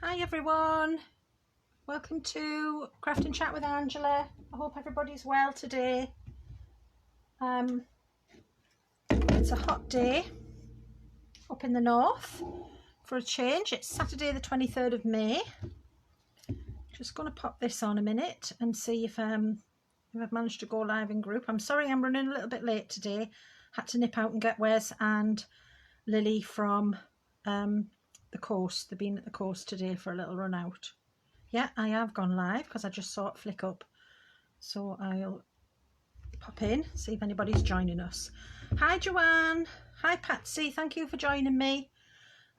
Hi everyone, welcome to Craft and Chat with Angela. I hope everybody's well today. It's a hot day up in the north for a change. It's Saturday the 23rd of May. Just going to pop this on a minute and see if I've managed to go live in group. I'm sorry I'm running a little bit late today. Had to nip out and get Wes and Lily from the coast. They've been at the coast today for a little run out. Yeah, I have gone live because I just saw it flick up. So I'll pop in, see if anybody's joining us. Hi Joanne. Hi Patsy. Thank you for joining me.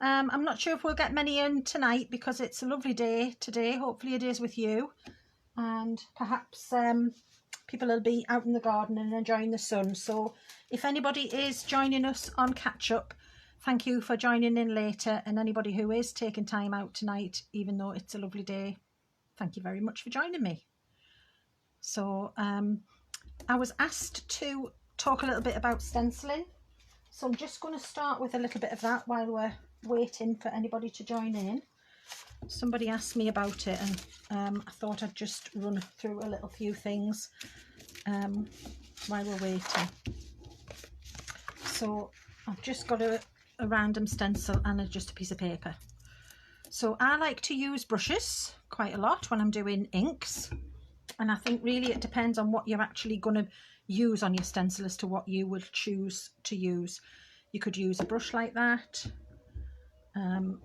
I'm not sure if we'll get many in tonight because it's a lovely day today. Hopefully it is with you. And perhaps people will be out in the garden and enjoying the sun. So if anybody is joining us on catch up, thank you for joining in later, and anybody who is taking time out tonight, even though it's a lovely day, thank you very much for joining me. So I was asked to talk a little bit about stenciling, so I'm just going to start with a little bit of that while we're waiting for anybody to join in. Somebody asked me about it, and I thought I'd just run through a little few things while we're waiting. So I've just got a random stencil and just a piece of paper. So I like to use brushes quite a lot when I'm doing inks, and I think really it depends on what you're actually going to use on your stencil as to what you would choose to use. You could use a brush like that.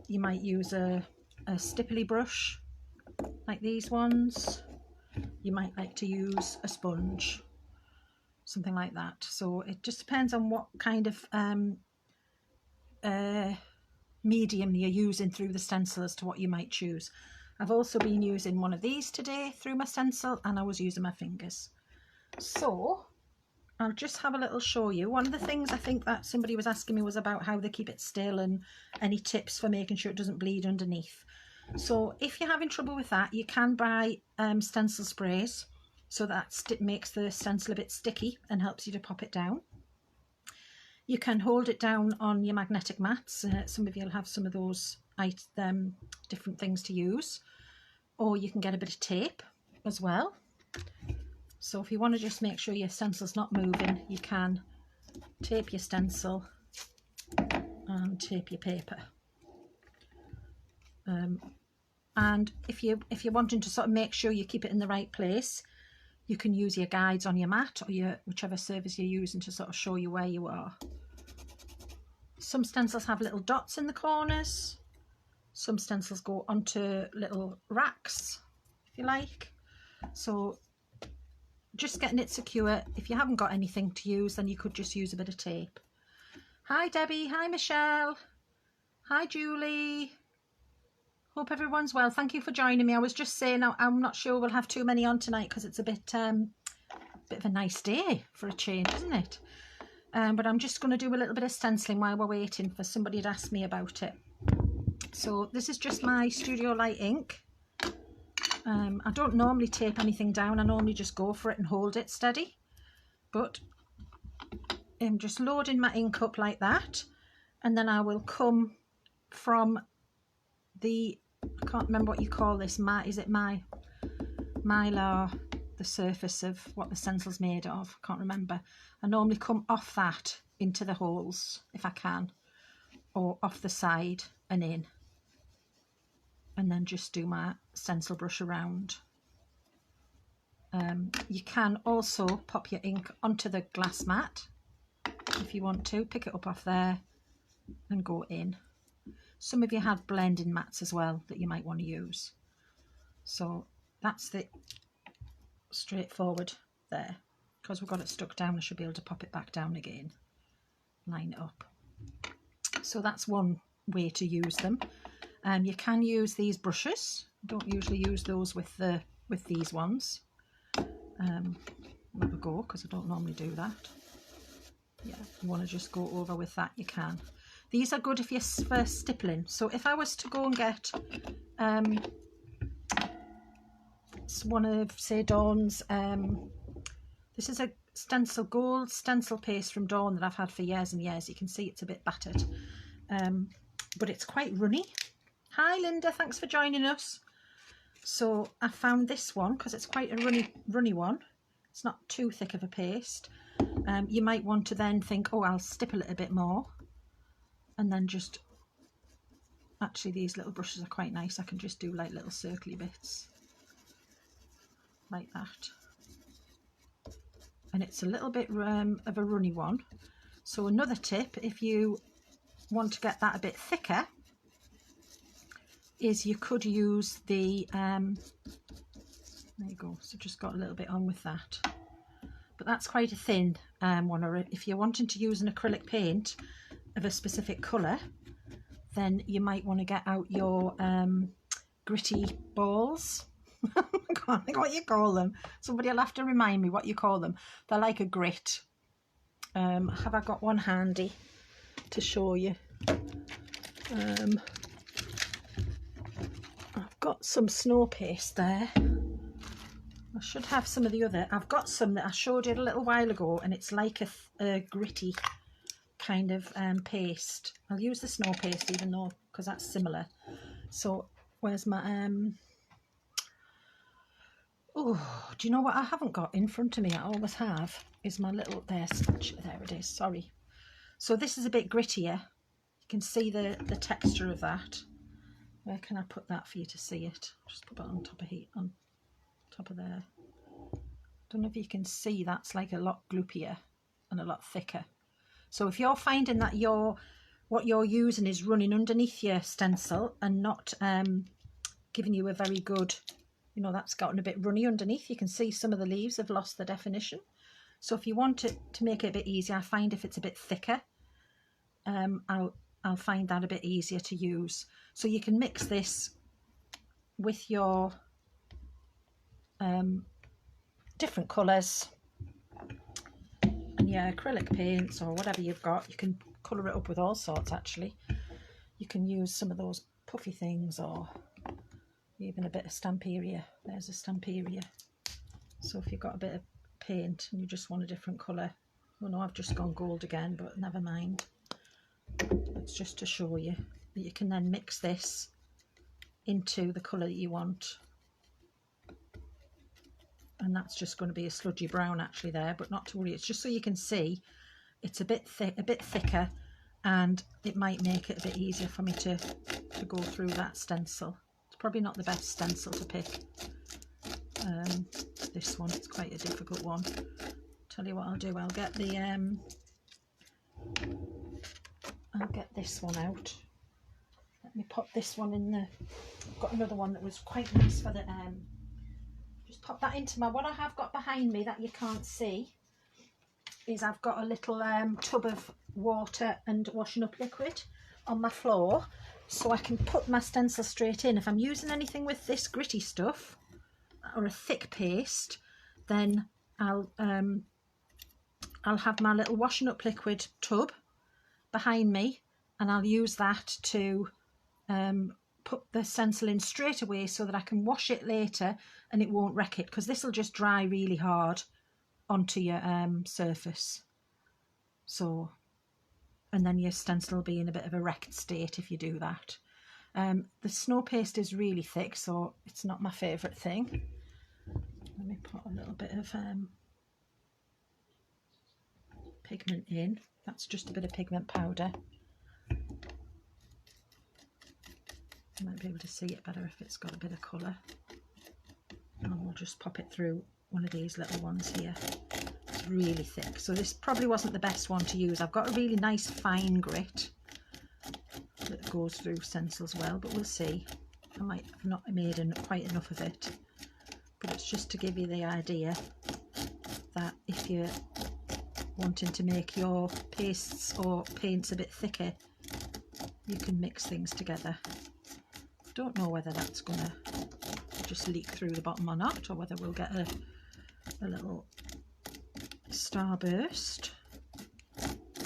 You might use a stipply brush like these ones. You might like to use a sponge, something like that. So it just depends on what kind of medium you're using through the stencil as to what you might choose. I've also been using one of these today through my stencil, and I was using my fingers. So I'll just have a little show you. One of the things I think that somebody was asking me was about how they keep it still and any tips for making sure it doesn't bleed underneath. So if you're having trouble with that, you can buy stencil sprays, so that makes the stencil a bit sticky and helps you to pop it down. You can hold it down on your magnetic mats. Some of you will have some of those different things to use. Or you can get a bit of tape as well. So if you want to just make sure your stencil's not moving, you can tape your stencil and tape your paper. And if you're wanting to sort of make sure you keep it in the right place, you can use your guides on your mat or whichever service you're using to sort of show you where you are. Some stencils have little dots in the corners. Some stencils go onto little racks, if you like. So just getting it secure. If you haven't got anything to use, then you could just use a bit of tape. Hi Debbie, hi Michelle, hi Julie. Hope everyone's well. Thank you for joining me. I was just saying I'm not sure we'll have too many on tonight because it's a bit of a nice day for a change, isn't it? But I'm just going to do a little bit of stenciling while we're waiting for somebody to ask me about it. So this is just my Studio Light ink. I don't normally tape anything down. I normally just go for it and hold it steady. But I'm just loading my ink up like that, and then I will come from the, I can't remember what you call this, is it mylar, the surface of what the stencil's made of, I can't remember. I normally come off that into the holes if I can, or off the side and in, and then just do my stencil brush around. You can also pop your ink onto the glass mat if you want to, pick it up off there and go in. Some of you have blending mats as well that you might want to use. So that's the straightforward there. Because we've got it stuck down, I should be able to pop it back down again. Line it up. So that's one way to use them. You can use these brushes. I don't usually use those with these ones. Let me go because I don't normally do that. Yeah, if you want to just go over with that, you can. These are good if you're for stippling. So if I was to go and get one of, say, Dawn's, this is a gold stencil paste from Dawn that I've had for years and years. You can see it's a bit battered, but it's quite runny. Hi Linda, thanks for joining us. So I found this one because it's quite a runny one. It's not too thick of a paste. You might want to then think, oh, I'll stip a little bit more, and then just, actually these little brushes are quite nice. I can just do like little circly bits like that. And it's a little bit of a runny one. So another tip, if you want to get that a bit thicker, is you could use the, there you go, so just got a little bit on with that. But that's quite a thin one, or if you're wanting to use an acrylic paint of a specific colour, then you might want to get out your gritty balls. I can't think what you call them. Somebody will have to remind me what you call them. They're like a grit. Have I got one handy to show you? I've got some snow paste there. I should have some of the other. I've got some that I showed you a little while ago, and it's like a gritty kind of paste. I'll use the snow paste even though, because that's similar. So where's my oh, do you know what I haven't got in front of me? I always have, is my little, there it is, sorry. So this is a bit grittier. You can see the texture of that. Where can I put that for you to see it? Just put it on top of heat, on top of there. Don't know if you can see, that's like a lot gloopier and a lot thicker. So if you're finding that what you're using is running underneath your stencil and not giving you a very good, you know, that's gotten a bit runny underneath, you can see some of the leaves have lost the definition. So if you want it to make it a bit easier, I find if it's a bit thicker, I'll find that a bit easier to use. So you can mix this with your different colours and your acrylic paints or whatever you've got. You can colour it up with all sorts actually. You can use some of those puffy things or even a bit of Stamperia. There's a Stamperia. So if you've got a bit of paint and you just want a different colour, well no, I've just gone gold again, but never mind. It's just to show you that you can then mix this into the colour that you want. And that's just going to be a sludgy brown actually there, but not to worry, it's just so you can see it's a bit thicker, and it might make it a bit easier for me to go through that stencil. It's probably not the best stencil to pick, this one, it's quite a difficult one. Tell you what I'll do, I'll get the I'll get this one out. Let me pop this one in the, I've got another one that was quite nice for the just pop that into my, what I have got behind me that you can't see is I've got a little tub of water and washing up liquid on my floor, so I can put my stencil straight in. If I'm using anything with this gritty stuff or a thick paste, then I'll have my little washing up liquid tub behind me, and I'll use that to put the stencil in straight away so that I can wash it later and it won't wreck it, because this will just dry really hard onto your surface. So, and then your stencil will be in a bit of a wrecked state if you do that. The snow paste is really thick, so it's not my favourite thing. Let me put a little bit of pigment in. That's just a bit of pigment powder. You might be able to see it better if it's got a bit of colour. And we'll just pop it through one of these little ones here. It's really thick, so this probably wasn't the best one to use. I've got a really nice fine grit that goes through stencils well, but we'll see. I might have not made quite enough of it, but it's just to give you the idea that if you're wanting to make your pastes or paints a bit thicker, you can mix things together. Don't know whether that's going to just leak through the bottom or not, or whether we'll get a little starburst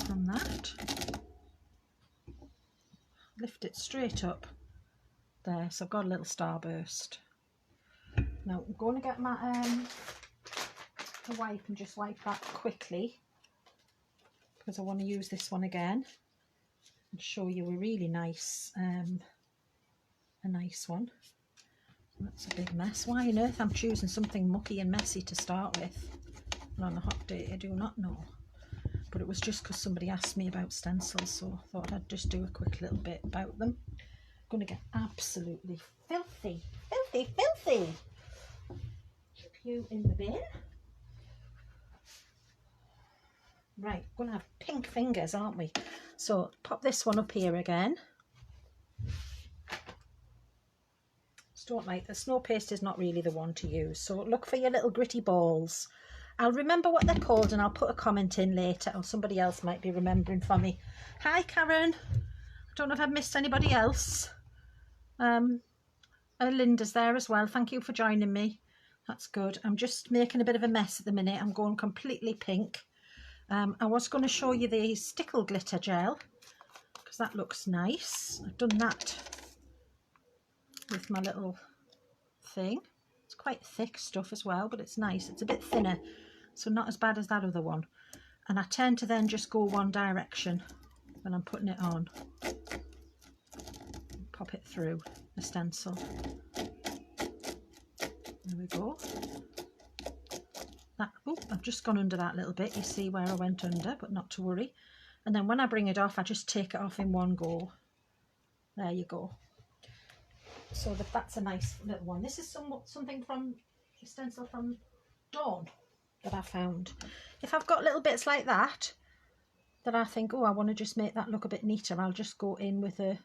from that. Lift it straight up there, so I've got a little starburst. Now I'm going to get my a wipe and just wipe that quickly, because I want to use this one again and show you a really nice a nice one. That's a big mess. Why on earth I'm choosing something mucky and messy to start with? And on a hot day, I do not know. But it was just because somebody asked me about stencils, so I thought I'd just do a quick little bit about them. I'm going to get absolutely filthy, filthy, filthy. Chuck you in the bin. Right, we're going to have pink fingers, aren't we? So pop this one up here again. Don't like the snow paste is not really the one to use, so look for your little gritty balls. I'll remember what they're called and I'll put a comment in later, or somebody else might be remembering for me. Hi Karen, I don't know if I've missed anybody else. Linda's there as well, thank you for joining me. That's good. I'm just making a bit of a mess at the minute. I'm going completely pink. I was going to show you the stickle glitter gel because that looks nice. I've done that with my little thing. It's quite thick stuff as well, but it's nice. It's a bit thinner, so not as bad as that other one. And I tend to then just go one direction when I'm putting it on. Pop it through the stencil. There we go. That, oh, I've just gone under that little bit. You see where I went under, but not to worry. And then when I bring it off, I just take it off in one go. There you go. So that's a nice little one. This is something from a stencil from Dawn that I found. If I've got little bits like that I think, oh, I want to just make that look a bit neater, I'll just go in with a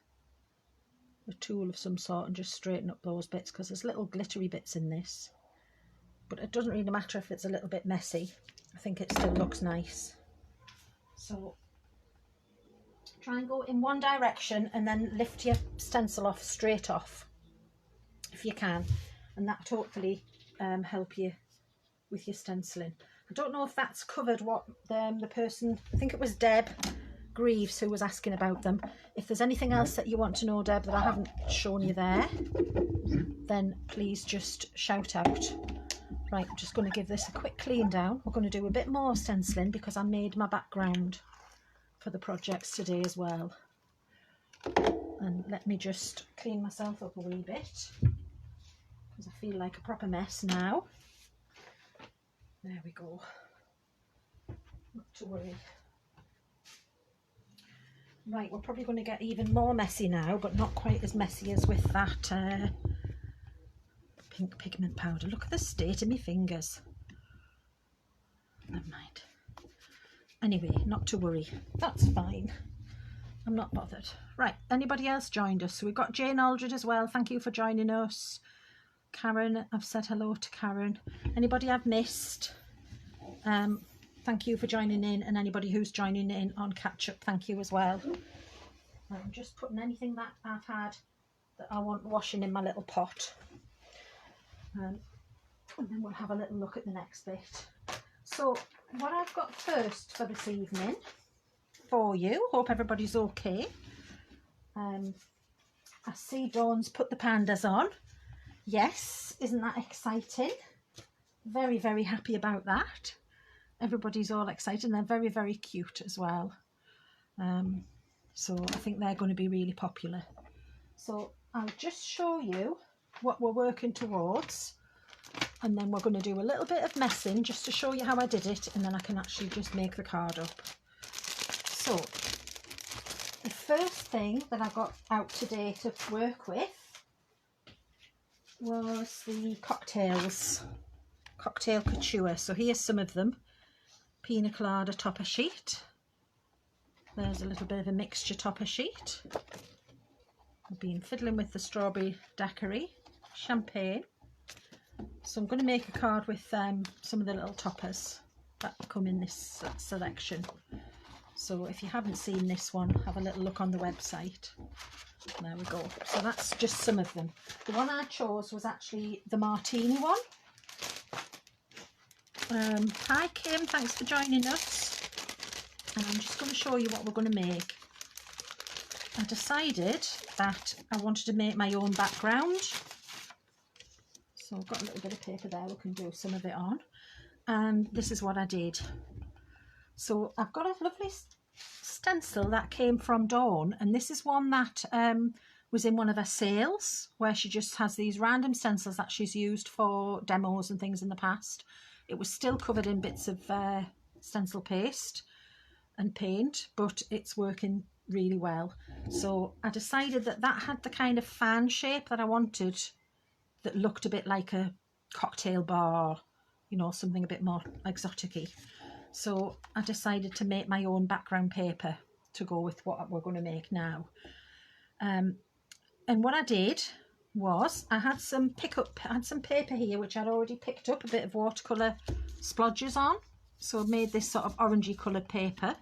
tool of some sort and just straighten up those bits, because there's little glittery bits in this. But it doesn't really matter if it's a little bit messy. I think it still looks nice. So try and go in one direction and then lift your stencil off straight off if you can, and that hopefully help you with your stenciling. I don't know if that's covered what the person, I think it was Deb Greaves who was asking about them. If there's anything else that you want to know, Deb, that I haven't shown you there, then please just shout out. Right, I'm just going to give this a quick clean down. We're going to do a bit more stenciling because I made my background for the projects today as well. And let me just clean myself up a wee bit because I feel like a proper mess now. There we go. Not to worry. Right, we're probably going to get even more messy now, but not quite as messy as with that pink pigment powder. Look at the state of my fingers. Never mind. Anyway, not to worry. That's fine. I'm not bothered. Right, anybody else joined us? So we've got Jane Aldred as well. Thank you for joining us. Karen, I've said hello to Karen. Anybody I've missed? Thank you for joining in, and anybody who's joining in on catch up, thank you as well. I'm just putting anything that I've had that I want washing in my little pot. And then we'll have a little look at the next bit. So what I've got first for this evening for you, hope everybody's okay. I see Dawn's put the pandas on. Yes, isn't that exciting? Very, very happy about that. Everybody's all excited, and they're very, very cute as well. So I think they're going to be really popular. So I'll just show you what we're working towards, and then we're going to do a little bit of messing just to show you how I did it, and then I can actually just make the card up. So the first thing that I got out today to work with was the cocktails, Cocktail Couture. So here's some of them. Pina Colada topper sheet. There's a little bit of a mixture topper sheet. I've been fiddling with the strawberry daiquiri, champagne. So I'm going to make a card with some of the little toppers that come in this selection. So if you haven't seen this one, have a little look on the website. There we go. So that's just some of them. The one I chose was actually the martini one. Hi Kim, thanks for joining us. And I'm just going to show you what we're going to make. I decided that I wanted to make my own background. So I've got a little bit of paper there, we can do some of it on. And this is what I did. So I've got a lovely stencil that came from Dawn, and this is one that was in one of her sales where she just has these random stencils that she's used for demos and things in the past. It was still covered in bits of stencil paste and paint, but it's working really well. So I decided that that had the kind of fan shape that I wanted, that looked a bit like a cocktail bar, you know, something a bit more exotic-y. So I decided to make my own background paper to go with what we're going to make now. And what I did was I had some paper here which I'd already picked up a bit of watercolour splodges on. So I made this sort of orangey coloured paper,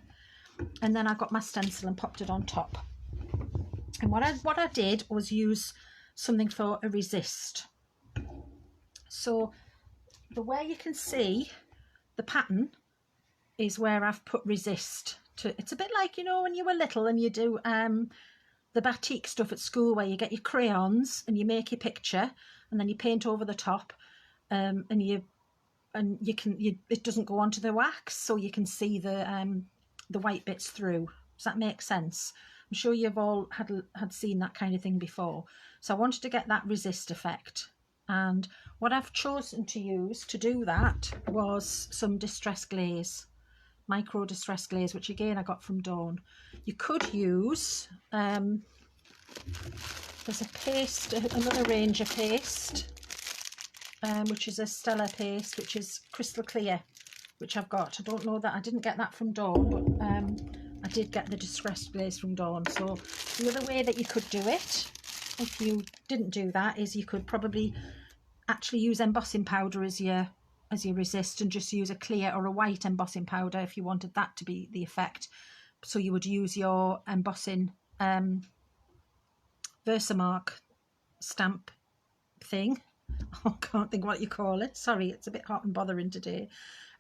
and then I got my stencil and popped it on top. And what I did was use something for a resist. So the way you can see the pattern is where I've put resist. It's a bit like, you know, when you were little and you do the batik stuff at school where you get your crayons and you make your picture and then you paint over the top, and it doesn't go onto the wax, so you can see the white bits through. Does that make sense? I'm sure you've all had seen that kind of thing before. So I wanted to get that resist effect, and what I've chosen to use to do that was some distress glaze, micro distress glaze, which again I got from Dawn. You could use there's a paste, another range of paste, which is a Stella paste, which is crystal clear, which I've got. I don't know that I didn't get that from Dawn, but I did get the distress glaze from Dawn. So the other way that you could do it, if you didn't do that, is you could probably actually use embossing powder as your resist, and just use a clear or a white embossing powder if you wanted that to be the effect. So you would use your embossing Versamark stamp thing. I can't think what you call it. Sorry, it's a bit hot and bothering today.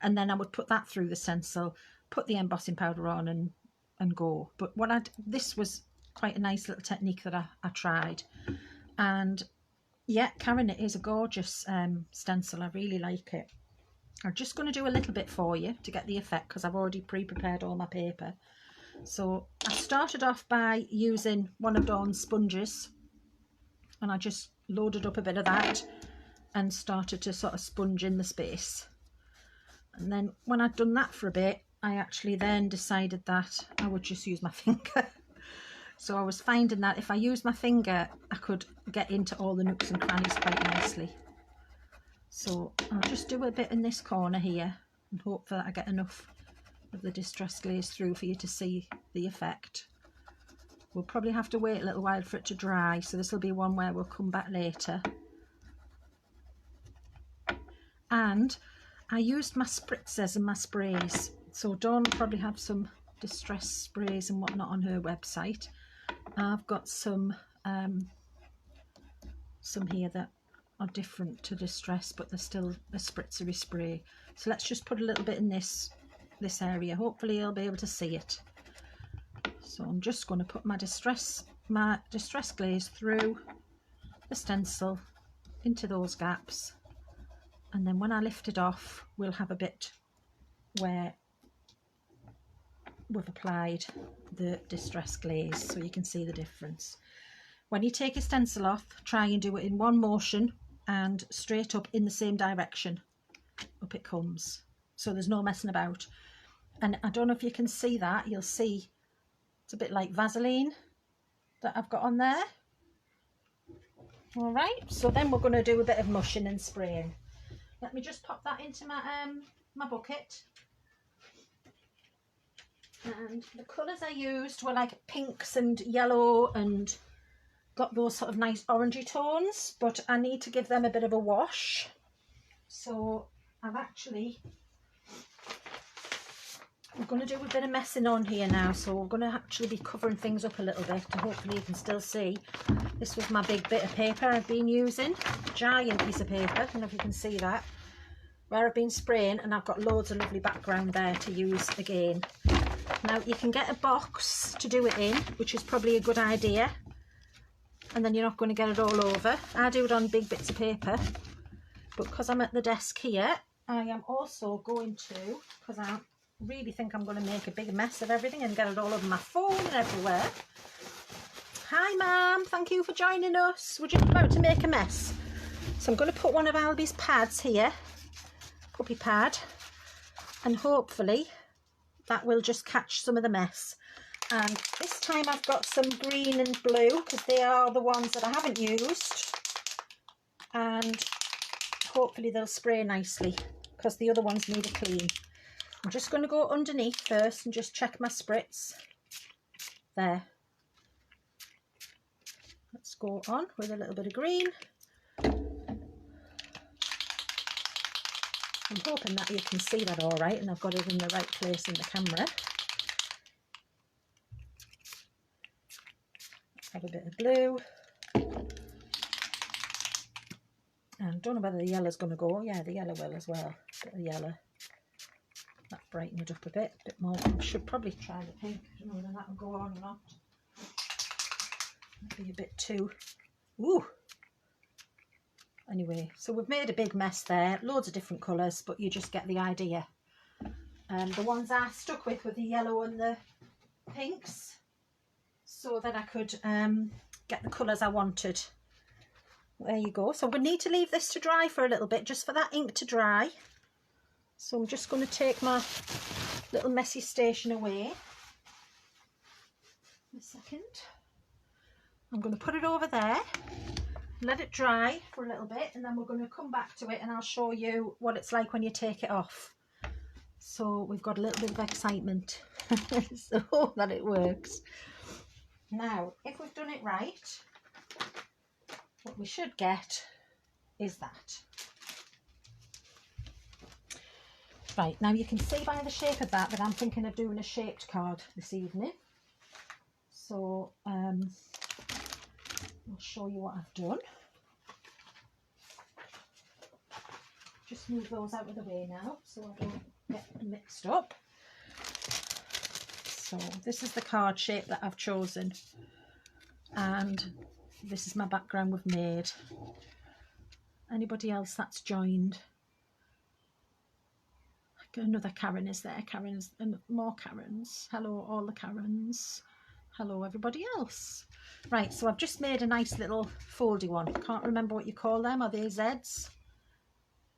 And then I would put that through the stencil, put the embossing powder on and go. But this was quite a nice little technique that I tried. And yeah, Karen, it is a gorgeous stencil. I really like it. I'm just going to do a little bit for you to get the effect, because I've already pre-prepared all my paper. So I started off by using one of Dawn's sponges, and I just loaded up a bit of that and started to sort of sponge in the space. And then when I'd done that for a bit, I actually then decided that I would just use my finger. So I was finding that if I used my finger, I could get into all the nooks and crannies quite nicely. So I'll just do a bit in this corner here and hope that I get enough of the distress glaze through for you to see the effect. We'll probably have to wait a little while for it to dry, so this will be one where we'll come back later. And I used my spritzers and my sprays. So Dawn will probably have some distress sprays and whatnot on her website. I've got some here that are different to distress, but they're still a spritzery spray. So let's just put a little bit in this area. Hopefully you'll be able to see it. So I'm just going to put my distress glaze through the stencil into those gaps, and then when I lift it off, we'll have a bit where we've applied the distress glaze, so you can see the difference. When you take a stencil off, try and do it in one motion and straight up in the same direction. Up it comes. So there's no messing about. And I don't know if you can see that. You'll see it's a bit like Vaseline that I've got on there. All right, so then we're going to do a bit of mushing and spraying. Let me just pop that into my bucket. And the colours I used were like pinks and yellow, and got those sort of nice orangey tones, but I need to give them a bit of a wash. So I'm going to do a bit of messing on here now, so we're going to actually be covering things up a little bit, and hopefully you can still see. This was my big bit of paper I've been using, giant piece of paper, I don't know if you can see that, where I've been spraying, and I've got loads of lovely background there to use again. Now you can get a box to do it in, which is probably a good idea, and then you're not going to get it all over. I do it on big bits of paper, but because I'm at the desk here, I am also going to, because I really think I'm going to make a big mess of everything and get it all over my phone and everywhere, Hi Mum, thank you for joining us. We're just about to make a mess. So I'm going to put one of Albie's pads here, puppy pad, and hopefully that will just catch some of the mess. And this time I've got some green and blue because they are the ones that I haven't used, and hopefully they'll spray nicely because the other ones need a clean. I'm just going to go underneath first and just check my spritz. There. Let's go on with a little bit of green. I'm hoping that you can see that all right and I've got it in the right place in the camera. Have a bit of blue. And don't know whether the yellow's going to go. Yeah, the yellow will as well. Bit of yellow. That brighten it up a bit more. I should probably try the pink. I don't know whether that will go on or not. Might be a bit too. Ooh. Anyway, so we've made a big mess there. Loads of different colours, but you just get the idea. The ones I stuck with were the yellow and the pinks, so that I could get the colours I wanted. There you go. So we need to leave this to dry for a little bit, just for that ink to dry. So I'm just going to take my little messy station away. A second. I'm going to put it over there, let it dry for a little bit, and then we're going to come back to it and I'll show you what it's like when you take it off. So we've got a little bit of excitement so that it works. Now, if we've done it right, what we should get is that. Right, now you can see by the shape of that I'm thinking of doing a shaped card this evening. So I'll show you what I've done. Just move those out of the way now so I don't get mixed up. So this is the card shape that I've chosen, and this is my background we've made. Anybody else that's joined? Another Karen is there. Karen's and more Karens. Hello all the Karens. Hello everybody else. Right, so I've just made a nice little foldy one. Can't remember what you call them. Are they Zs?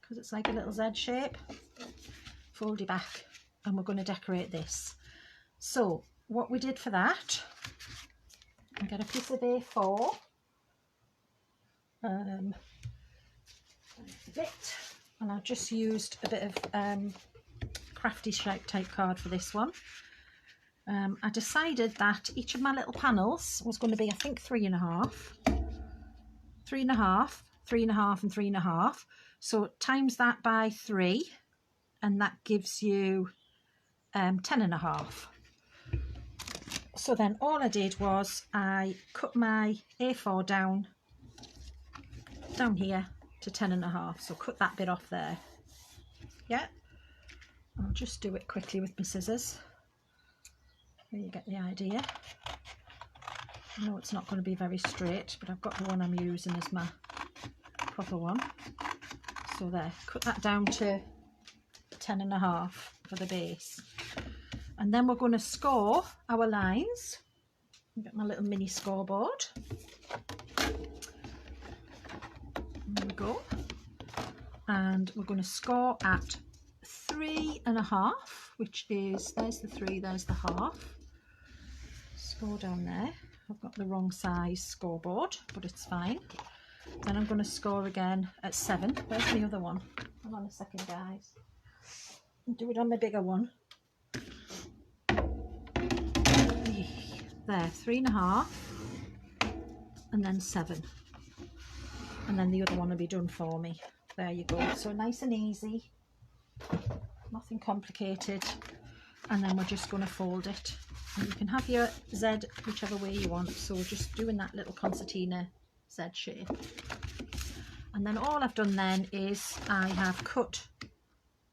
Because it's like a little Z shape. Foldy back, and we're going to decorate this. So what we did for that, I got a piece of A4, a bit, and I've just used a bit of crafty shape type card for this one. I decided that each of my little panels was going to be, I think, 3.5, 3.5, 3.5 and 3.5. So times that by 3 and that gives you 10.5. So then all I did was I cut my A4 down here to 10.5. So cut that bit off there. Yeah, I'll just do it quickly with my scissors. You get the idea. I know it's not going to be very straight, but I've got the one I'm using as my proper one. So there, cut that down to 10.5 for the base. And then we're going to score our lines. I've got my little mini scoreboard. There we go. And we're going to score at 3.5, which is, there's the 3, there's the half. Score down there. I've got the wrong size scoreboard, but it's fine. Then I'm going to score again at 7. Where's the other one? Hold on a second, guys. I'll do it on my bigger one. There, 3.5, and then 7. And then the other one will be done for me. There you go. So nice and easy. Nothing complicated. And then we're just going to fold it. And you can have your Z whichever way you want. So we're just doing that little concertina Z shape. And then all I've done then is I have cut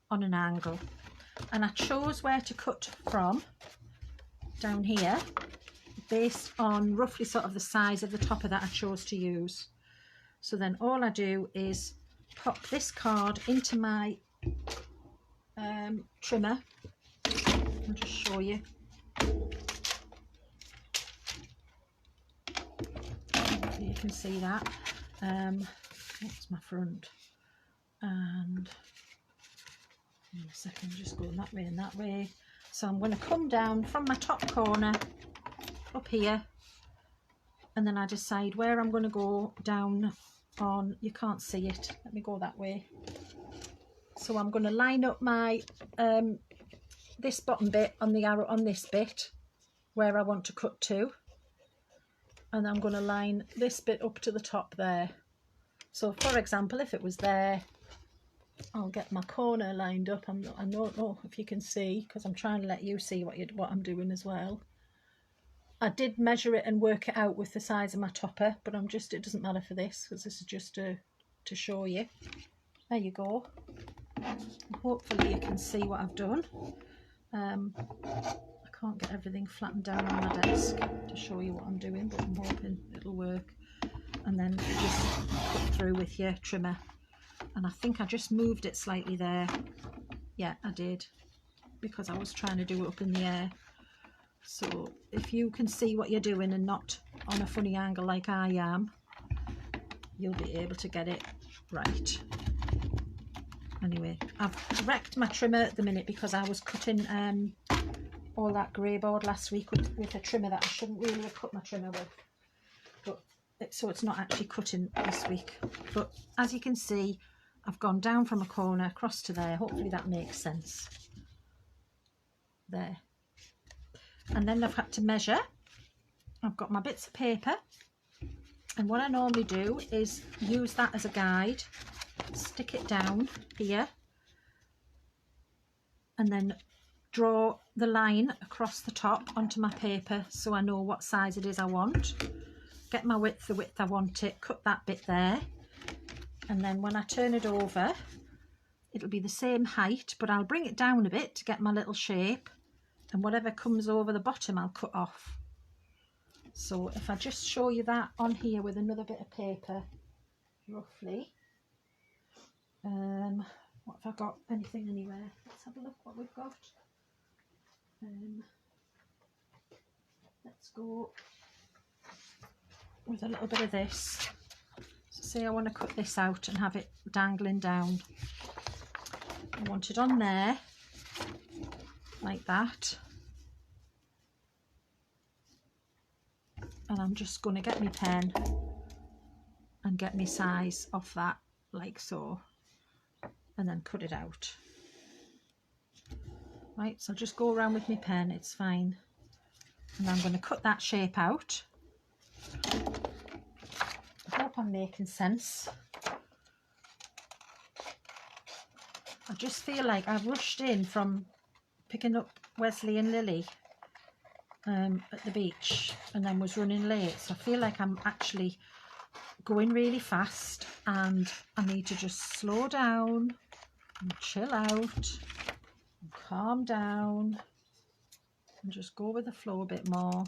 on an angle. And I chose where to cut from down here based on roughly sort of the size of the topper that I chose to use. So then all I do is pop this card into my trimmer. I'll just show you. can see that. What's my front? And in a second, just going that way and that way. So I'm going to come down from my top corner up here, and then I decide where I'm going to go down on, you can't see it, let me go that way. So I'm going to line up my this bottom bit on the arrow on this bit where I want to cut to, and I'm going to line this bit up to the top there. So for example, if it was there, I'll get my corner lined up. I don't know if you can see, because I'm trying to let you see what I'm doing as well. I did measure it and work it out with the size of my topper, but it doesn't matter for this, because this is just to show you. There you go. Hopefully you can see what I've done. I can't get everything flattened down on my desk to show you what I'm doing, but I'm hoping it'll work. And then just cut through with your trimmer. And I think I just moved it slightly there. Yeah, I did, because I was trying to do it up in the air. So if you can see what you're doing and not on a funny angle like I am, you'll be able to get it right. Anyway, I've wrecked my trimmer at the minute because I was cutting all that grey board last week with a trimmer that I shouldn't really have cut my trimmer with. But so it's not actually cutting this week. But as you can see, I've gone down from a corner across to there. Hopefully that makes sense. There. And then I've had to measure. I've got my bits of paper, and what I normally do is use that as a guide, stick it down here, and then draw the line across the top onto my paper so I know what size it is I want. Get my width, the width I want it, cut that bit there, and then when I turn it over, it'll be the same height, but I'll bring it down a bit to get my little shape. And whatever comes over the bottom I'll cut off. So if I just show you that on here with another bit of paper, roughly. What have I got? Anything anywhere? Let's have a look what we've got. Let's go with a little bit of this. So say I want to cut this out and have it dangling down. I want it on there. Like that, and I'm just going to get my pen and get my size off that like so, and then cut it out. Right, so I'll just go around with my pen, it's fine, and I'm going to cut that shape out. I hope I'm making sense. I just feel like I've rushed in from picking up Wesley and Lily at the beach, and then was running late, so I feel like I'm actually going really fast, and I need to just slow down and chill out and calm down and just go with the flow a bit more.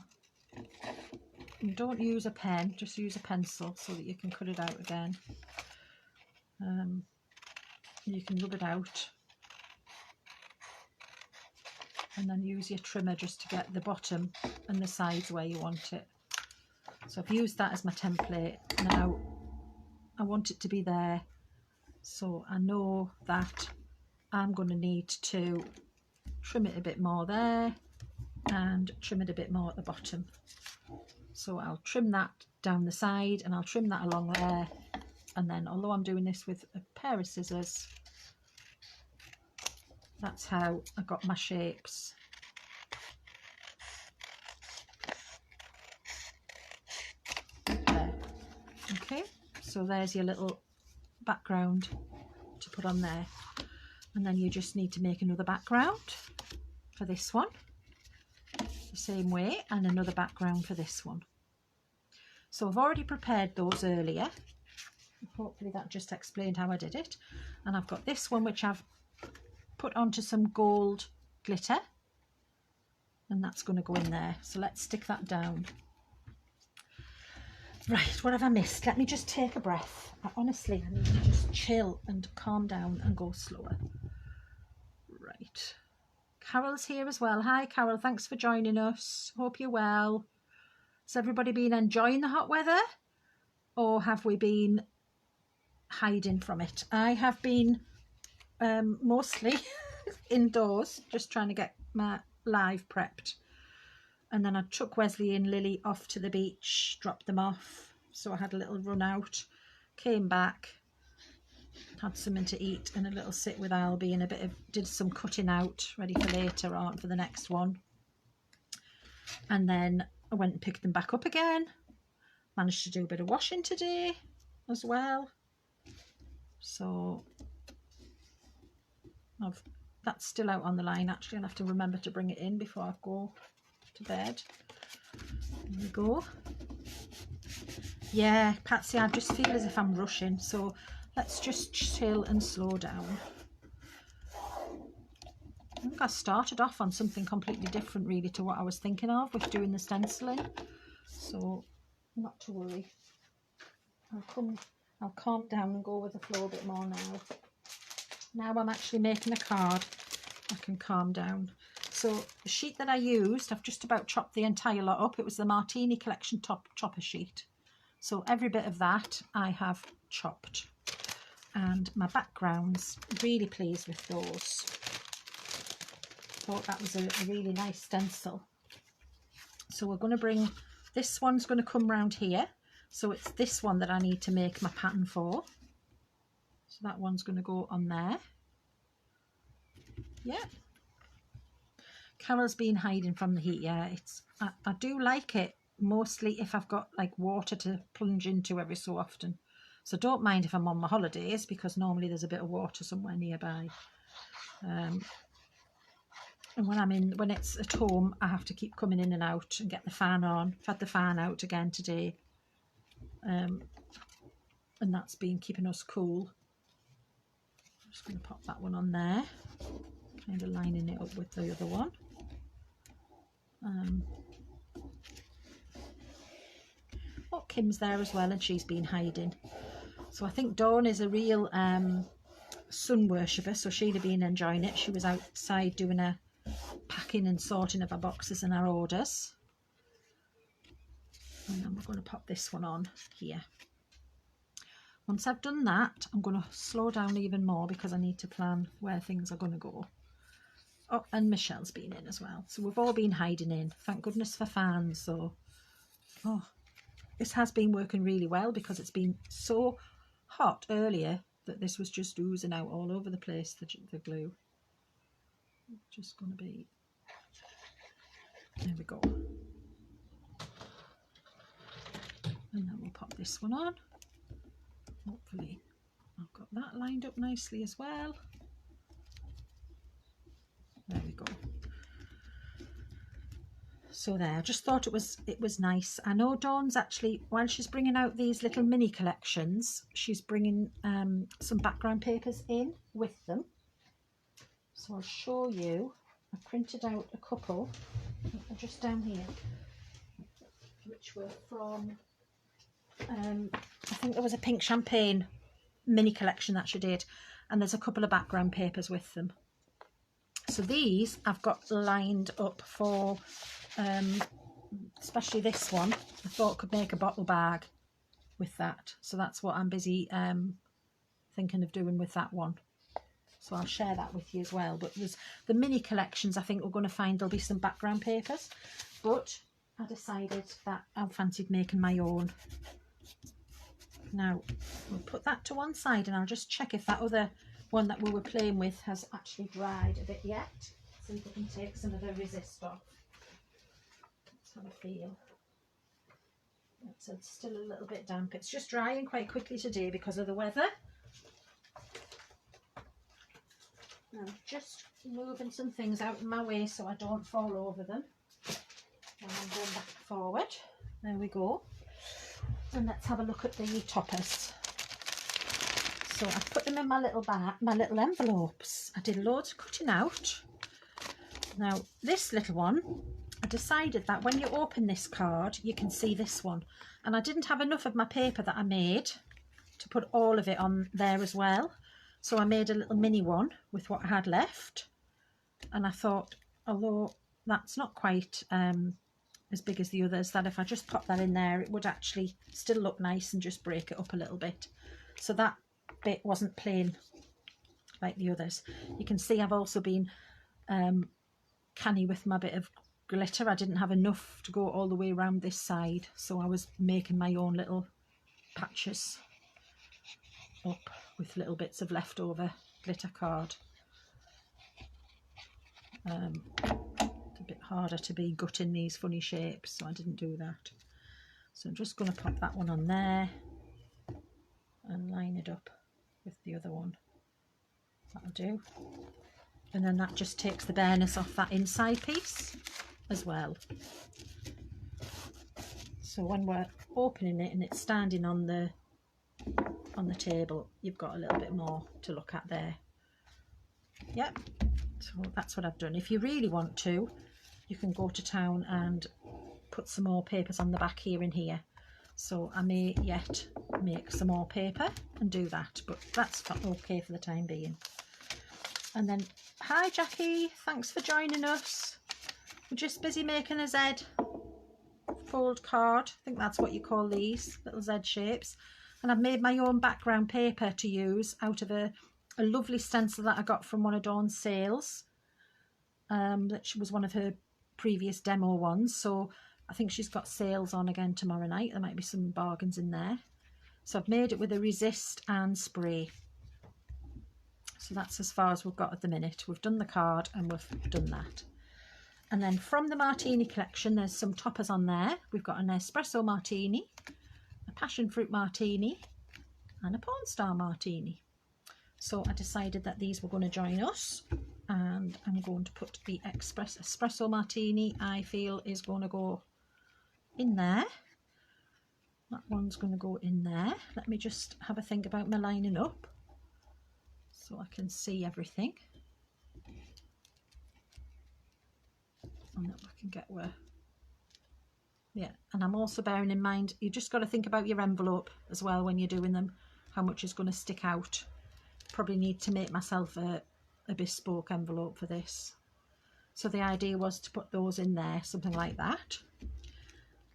And don't use a pen, just use a pencil so that you can cut it out again. You can rub it out, and then use your trimmer just to get the bottom and the sides where you want it. So I've used that as my template. Now I want it to be there, so I know that I'm going to need to trim it a bit more there and trim it a bit more at the bottom. So I'll trim that down the side, and I'll trim that along there, and then although I'm doing this with a pair of scissors, that's how I got my shapes. There. Okay, so there's your little background to put on there, and then you just need to make another background for this one the same way, and another background for this one. So I've already prepared those earlier. Hopefully that just explained how I did it. And I've got this one which I've put onto some gold glitter, and that's going to go in there. So let's stick that down. Right, what have I missed? Let me just take a breath. I need to just chill and calm down and go slower. Right, Carol's here as well. Hi Carol, thanks for joining us. Hope you're well. Has everybody been enjoying the hot weather? or have we been hiding from it? I have been mostly indoors, just trying to get my live prepped. And then I took Wesley and Lily off to the beach, dropped them off. So I had a little run out, came back, had something to eat and a little sit with Albie and did some cutting out, ready for later on for the next one. And then I went and picked them back up again. Managed to do a bit of washing today as well. So that's still out on the line actually. I'll have to remember to bring it in before I go to bed. There we go. Yeah, Patsy, I just feel as if I'm rushing, so let's just chill and slow down. I think I started off on something completely different really to what I was thinking of with doing the stenciling, so not to worry. I'll calm down and go with the flow a bit more now. Now I'm actually making a card, I can calm down. So the sheet that I used, I've just about chopped the entire lot up. It was the Martini Collection chopper sheet. So every bit of that I have chopped. And my backgrounds, really pleased with those. Thought that was a really nice stencil. So we're going to bring, this one's going to come round here. So it's this one that I need to make my pattern for. So that one's going to go on there. Yeah. Carol's been hiding from the heat. Yeah, I do like it mostly if I've got like water to plunge into every so often. So don't mind if I'm on my holidays, because normally there's a bit of water somewhere nearby. And when it's at home, I have to keep coming in and out and get the fan on. I've had the fan out again today. And that's been keeping us cool. I'm just going to pop that one on there, kind of lining it up with the other one. Oh, Kim's there as well, and she's been hiding. So I think Dawn is a real sun worshipper, so she'd have been enjoying it. She was outside doing a packing and sorting of our boxes and our orders. And then we're going to pop this one on here. Once I've done that, I'm going to slow down even more because I need to plan where things are going to go. Oh, and Michelle's been in as well. So we've all been hiding in. Thank goodness for fans. So, oh, this has been working really well because it's been so hot earlier that this was just oozing out all over the place, the glue. Just going to be... There we go. And then we'll pop this one on. Hopefully I've got that lined up nicely as well. There we go. So there, I just thought it was nice. I know Dawn's actually, while she's bringing out these little mini collections, she's bringing some background papers in with them. So I'll show you. I printed out a couple, just down here, which were from, I think there was a pink champagne mini collection that she did, and there's a couple of background papers with them. So these I've got lined up for, especially this one. I thought I could make a bottle bag with that. So that's what I'm busy thinking of doing with that one. So I'll share that with you as well. But there's the mini collections, I think we're going to find there'll be some background papers. But I decided that I fancied making my own. Now, we'll put that to one side and I'll just check if that other one that we were playing with has actually dried a bit yet. See if we can take some of the resist off. Let's have a feel. It's still a little bit damp. It's just drying quite quickly today because of the weather. Now, just moving some things out of my way so I don't fall over them. And I'm going back and forward. There we go. And let's have a look at the toppers. So I've put them in my little bag, my little envelopes. I did loads of cutting out. Now this little one, I decided that when you open this card, you can see this one. And I didn't have enough of my paper that I made to put all of it on there as well. So I made a little mini one with what I had left. And I thought, although that's not quite as big as the others, that if I just pop that in there, it would actually still look nice and just break it up a little bit. So that bit wasn't plain like the others. You can see I've also been canny with my bit of glitter. I didn't have enough to go all the way around this side, so I was making my own little patches up with little bits of leftover glitter card. It's a bit harder to be gutting these funny shapes, so I didn't do that. So I'm just going to pop that one on there and line it up with the other one. That'll do. And then that just takes the bareness off that inside piece as well. So when we're opening it and it's standing on the table, you've got a little bit more to look at there. Yep, so that's what I've done. If you really want to, you can go to town and put some more papers on the back here and here. So I may yet make some more paper and do that, but that's okay for the time being. And then, hi Jackie, thanks for joining us. We're just busy making a Z fold card. I think that's what you call these, little Z shapes. And I've made my own background paper to use out of a lovely stencil that I got from one of Dawn's sales. That was one of her previous demo ones. So I think she's got sales on again tomorrow night. There might be some bargains in there. So I've made it with a resist and spray. So that's as far as we've got at the minute. We've done the card and we've done that. And then from the martini collection, there's some toppers on there. We've got an espresso martini, a passion fruit martini, and a porn star martini. So I decided that these were going to join us, and I'm going to put the espresso martini, I feel, is going to go in there. That one's going to go in there. Let me just have a think about my lining up so I can see everything. And that I can get where. Yeah, and I'm also bearing in mind, you just got to think about your envelope as well when you're doing them, how much is going to stick out. Probably need to make myself a bespoke envelope for this. So the idea was to put those in there, something like that.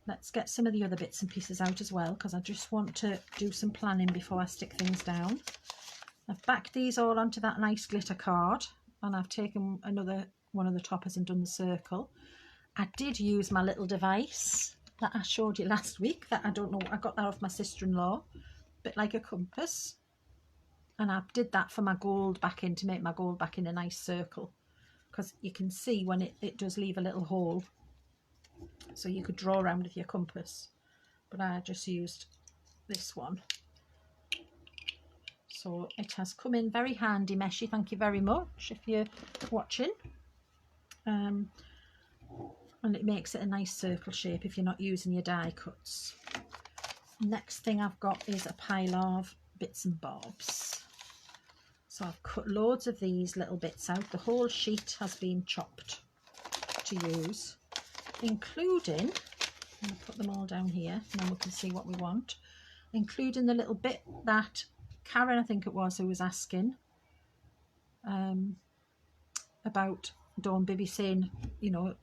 Let's get some of the other bits and pieces out as well, because I just want to do some planning before I stick things down. I've backed these all onto that nice glitter card, and I've taken another one of the toppers and done the circle. I did use my little device that I showed you last week, that I don't know, I got that off my sister-in-law, a bit like a compass. And I did that for my gold backing, to make my gold backing a nice circle, because you can see when it does leave a little hole, so you could draw around with your compass, but I just used this one. So it has come in very handy, Meshy, thank you very much if you're watching. And it makes it a nice circle shape if you're not using your die cuts. Next thing I've got is a pile of bits and bobs. So I've cut loads of these little bits out. The whole sheet has been chopped to use, including, I'm going to put them all down here and then we can see what we want, including the little bit that Karen, I think it was, who was asking about Dawn Bibby saying, you know,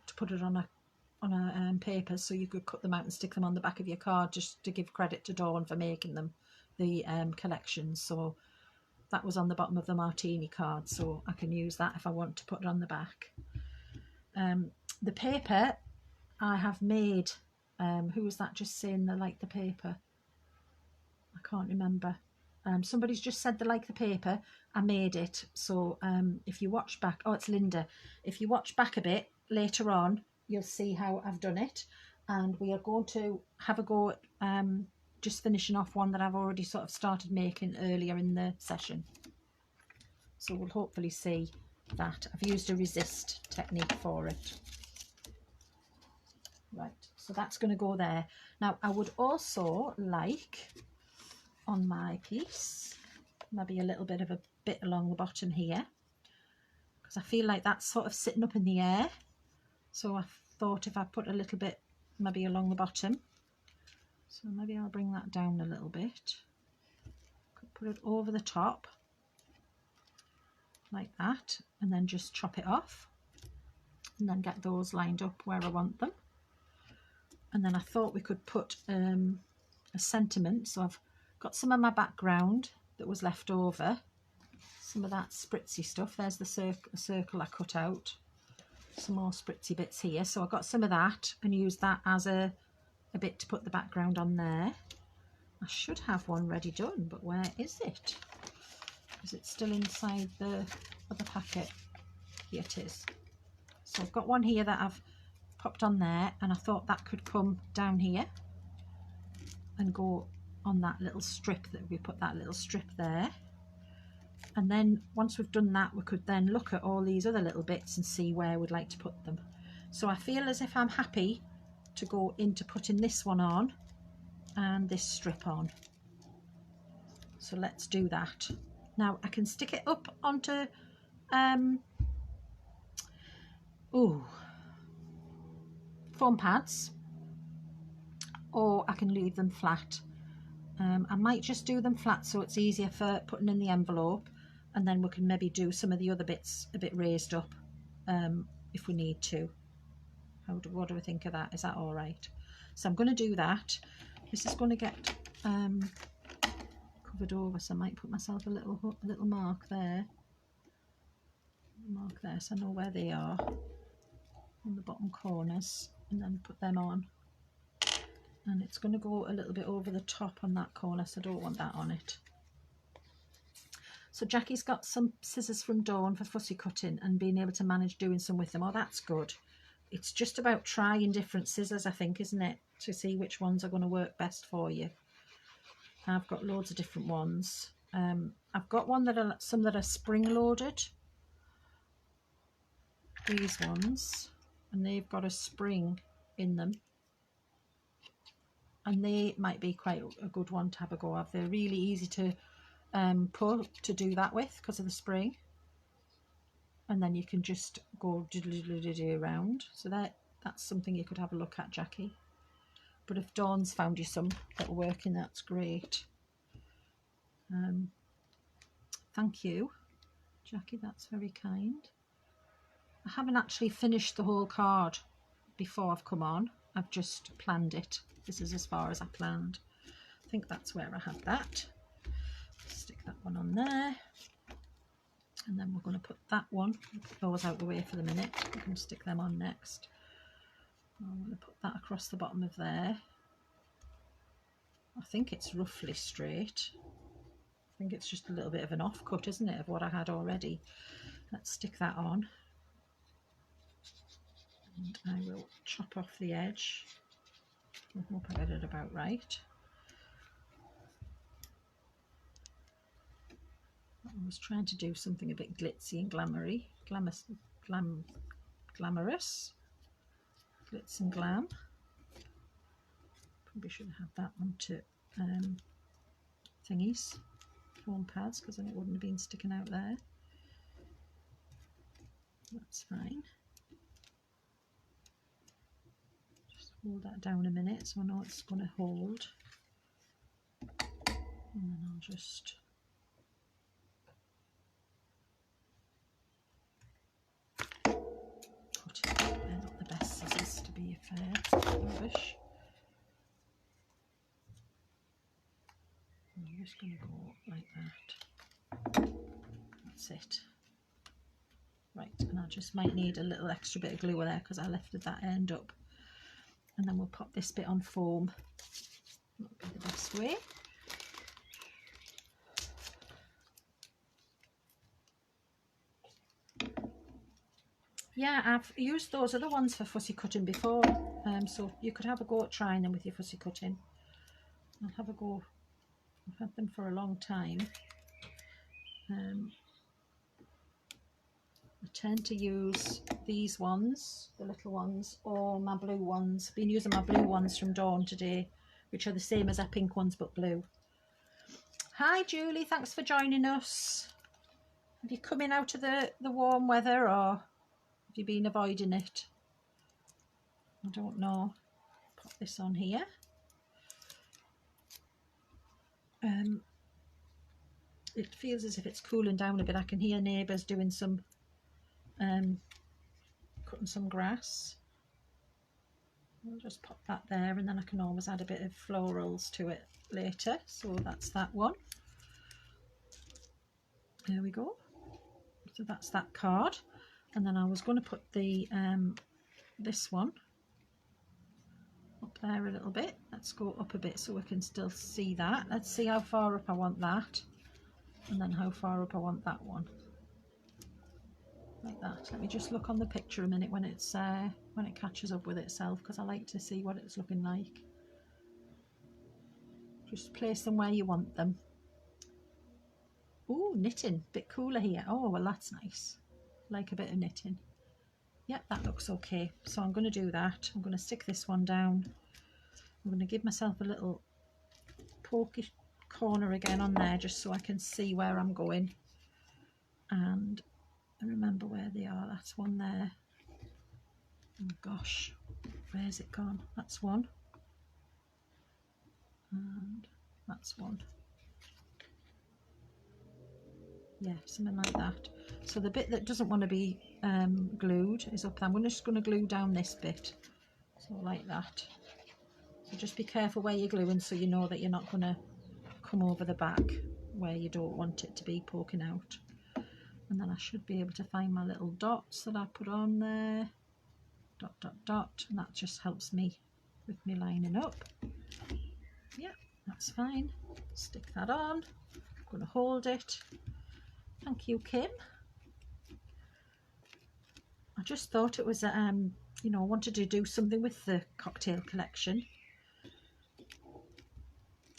to put it on a paper so you could cut them out and stick them on the back of your card, just to give credit to Dawn for making them, the collection. So that was on the bottom of the martini card, so I can use that if I want to put it on the back. The paper I have made, who was that just saying they like the paper? I can't remember. Somebody's just said they like the paper. I made it, so if you watch back, oh, it's Linda. If you watch back a bit later on, you'll see how I've done it, and we are going to have a go at just finishing off one that I've already sort of started making earlier in the session. So we'll hopefully see that. I've used a resist technique for it. Right, so that's going to go there. Now I would also like on my piece maybe a little bit of a bit along the bottom here, because I feel like that's sort of sitting up in the air. So I thought if I put a little bit maybe along the bottom, so maybe I'll bring that down a little bit, could put it over the top like that, and then just chop it off and then get those lined up where I want them. And then I thought we could put a sentiment. So I've got some of my background that was left over, some of that spritzy stuff. There's the circle I cut out, some more spritzy bits here. So I got some of that and used that as a bit to put the background on there. I should have one ready done, but where is it? Is it still inside the other packet? Here it is. So I've got one here that I've popped on there, and I thought that could come down here and go on that little strip, that we put that little strip there. And then once we've done that, we could then look at all these other little bits and see where we'd like to put them. So I feel as if I'm happy to go into putting this one on and this strip on. So let's do that. Now I can stick it up onto foam pads, or I can leave them flat. I might just do them flat so it's easier for putting in the envelope, and then we can maybe do some of the other bits a bit raised up if we need to. What do we think of that? Is that all right? So I'm going to do that. This is going to get covered over, so I might put myself a little mark there. Mark there so I know where they are on the bottom corners, and then put them on. And it's going to go a little bit over the top on that corner, so I don't want that on it. So Jackie's got some scissors from Dawn for fussy cutting and being able to manage doing some with them. Oh, that's good. It's just about trying different scissors, I think, isn't it? To see which ones are going to work best for you. I've got loads of different ones. I've got some that are spring loaded. These ones. And they've got a spring in them. And they might be quite a good one to have a go of. They're really easy to to do that with because of the spring. And then you can just go around. So that's something you could have a look at, Jackie. But if Dawn's found you some that'll work in, that's great. Thank you, Jackie, that's very kind. I haven't actually finished the whole card before I've come on. I've just planned it. This is as far as I planned. I think that's where I had that. Stick that one on there. And then we're going to put that one, put those out the way for the minute. We can stick them on next. I'm going to put that across the bottom of there. I think it's roughly straight. I think it's just a little bit of an offcut, isn't it, of what I had already. Let's stick that on. And I will chop off the edge. I hope I got it about right. I was trying to do something a bit glitzy and glamorous. Glitz and glam. Probably should have had that onto thingies, foam pads, because then it wouldn't have been sticking out there. That's fine. Just hold that down a minute so I know it's going to hold. And then I'll just cut it. They're not the best scissors, to be fair. Rubbish. I'm just going to go like that. That's it. Right, and I just might need a little extra bit of glue there because I lifted that end up. And then we'll pop this bit on foam. That'll be the best way. Yeah, I've used those other ones for fussy cutting before, so you could have a go at trying them with your fussy cutting. I'll have a go. I've had them for a long time. I tend to use these ones, the little ones, or my blue ones. I've been using my blue ones from Dawn today, which are the same as our pink ones but blue. Hi Julie, thanks for joining us. Have you come in out of the warm weather, or have you been avoiding it? I don't know. Put this on here. It feels as if it's cooling down a bit. I can hear neighbours doing some cutting some grass. I'll just pop that there, and then I can always add a bit of florals to it later. So that's that one. There we go. So that's that card. And then I was going to put the this one up there a little bit. Let's go up a bit so we can still see that. Let's see how far up I want that, and then how far up I want that one. Like that. Let me just look on the picture a minute when it's when it catches up with itself, because I like to see what it's looking like. Just place them where you want them. Oh, knitting, bit cooler here. Oh, well, that's nice. Like a bit of knitting. Yep, that looks okay. So I'm going to do that. I'm going to stick this one down. I'm going to give myself a little pokey corner again on there, just so I can see where I'm going. And remember where they are. That's one there. Oh gosh, where's it gone? That's one, and that's one. Yeah, something like that. So the bit that doesn't want to be glued is up there. I'm just going to glue down this bit, so like that. So just be careful where you're gluing, so you know that you're not going to come over the back where you don't want it to be poking out. And then I should be able to find my little dots that I put on there. Dot, dot, dot. And that just helps me with me lining up. Yeah, that's fine. Stick that on. I'm going to hold it. Thank you, Kim. I just thought it was, you know, I wanted to do something with the cocktail collection.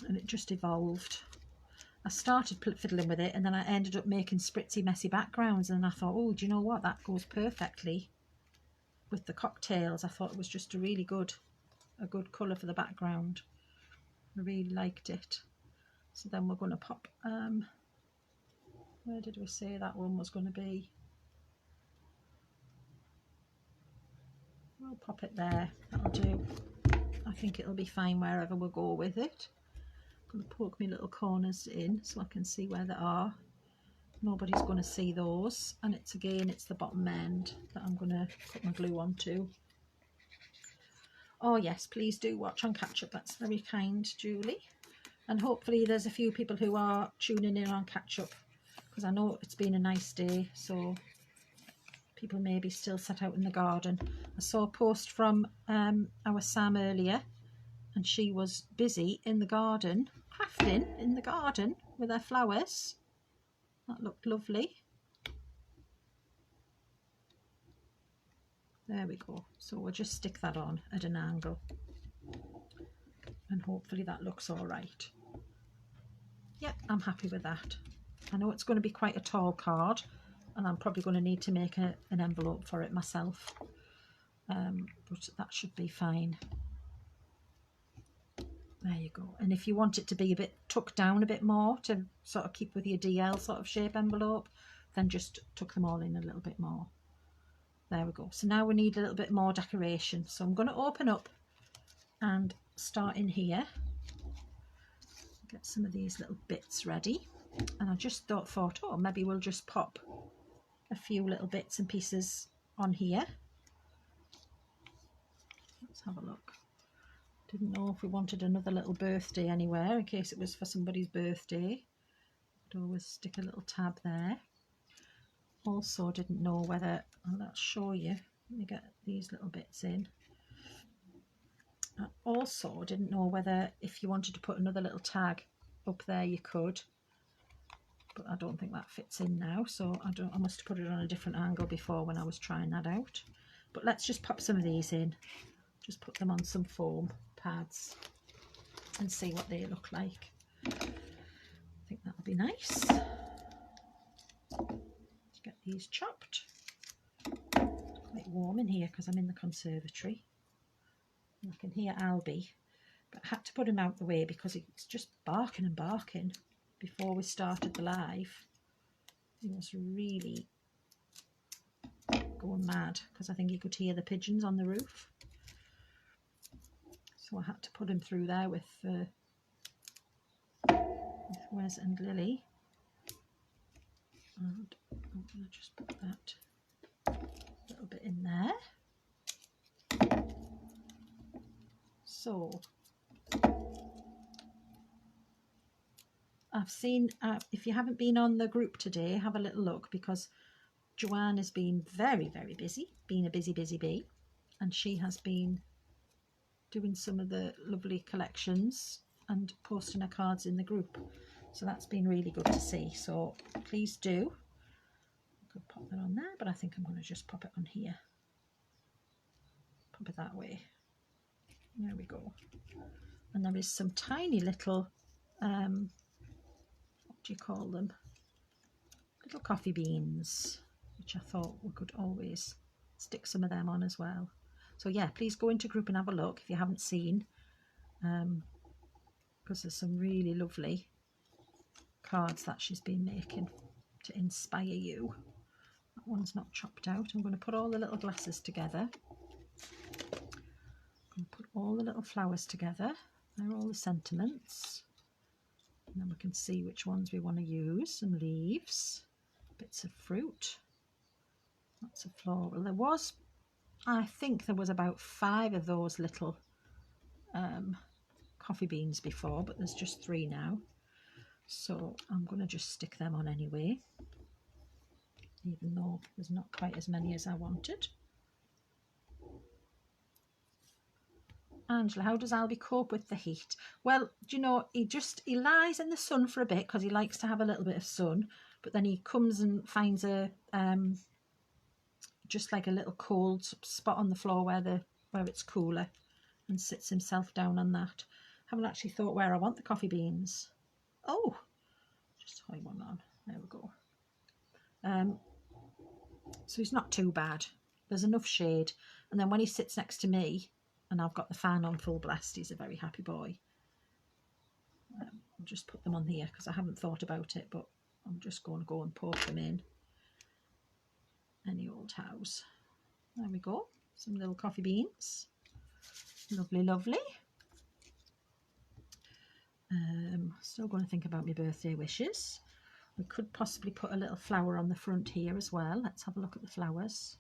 And it just evolved. I started fiddling with it, and then I ended up making spritzy, messy backgrounds, and I thought, oh, do you know what, that goes perfectly with the cocktails. I thought it was just a good colour for the background. I really liked it. So then we're going to pop, where did we say that one was going to be? We'll pop it there, that'll do. I think it'll be fine wherever we'll go with it. I'm going to poke my little corners in so I can see where they are. Nobody's going to see those, and it's the bottom end that I'm going to put my glue onto. Oh yes, please do watch on catch up. That's very kind, Julie. And hopefully there's a few people who are tuning in on catch up, because I know it's been a nice day, so people may be still sat out in the garden. I saw a post from our Sam earlier, and she was busy in the garden, crafting in the garden with her flowers. That looked lovely. There we go. So we'll just stick that on at an angle, and hopefully that looks all right. Yep, I'm happy with that. I know it's going to be quite a tall card, and I'm probably going to need to make an envelope for it myself, but that should be fine. There you go. And if you want it to be a bit tucked down a bit more to sort of keep with your DL sort of shape envelope, then just tuck them all in a little bit more. There we go. So now we need a little bit more decoration. So I'm going to open up and start in here. Get some of these little bits ready. And I just thought, oh, maybe we'll just pop a few little bits and pieces on here. Let's have a look. Didn't know if we wanted another little birthday anywhere in case it was for somebody's birthday. I'd always stick a little tab there. Also didn't know whether, I'll show you, let me get these little bits in. I also didn't know whether if you wanted to put another little tag up there you could, but I don't think that fits in now, so I must have put it on a different angle before when I was trying that out. But let's just pop some of these in, just put them on some foam pads and see what they look like. I think that'll be nice. Let's get these chopped. It's quite warm in here because I'm in the conservatory. I can hear Albie, but I had to put him out the way because he's just barking and barking. Before we started the live, he was really going mad because I think he could hear the pigeons on the roof. So I had to put him through there with Wes and Lily. And I'm going to just put that little bit in there. So I've seen, if you haven't been on the group today, have a little look, because Joanne has been very, very busy, being a busy bee, and she has been doing some of the lovely collections and posting her cards in the group. So that's been really good to see. So please do. I could pop that on there, but I think I'm going to just pop it on here. Pop it that way. There we go. And there is some tiny little, what do you call them? Little coffee beans, which I thought we could always stick some of them on as well. So yeah, please go into group and have a look if you haven't seen, because there's some really lovely cards that she's been making to inspire you. That one's not chopped out. I'm going to put all the little glasses together. I'm going to put all the little flowers together. There are all the sentiments. And then we can see which ones we want to use. Some leaves, bits of fruit, lots of floral. There was, I think there was about 5 of those little coffee beans before, but there's just 3 now. So I'm going to just stick them on anyway, even though there's not quite as many as I wanted. Angela, how does Albie cope with the heat? Well, do you know, he lies in the sun for a bit because he likes to have a little bit of sun, but then he comes and finds a just like a little cold spot on the floor where it's cooler, and sits himself down on that. Haven't actually thought where I want the coffee beans. Oh, just tie one on. There we go. So he's not too bad. There's enough shade, and then when he sits next to me and I've got the fan on full blast, he's a very happy boy. I'll just put them on here because I haven't thought about it, but I'm just going to go and poke them in any old house. There we go. Some little coffee beans. Lovely, lovely. Still going to think about my birthday wishes. We could possibly put a little flower on the front here as well. Let's have a look at the flowers.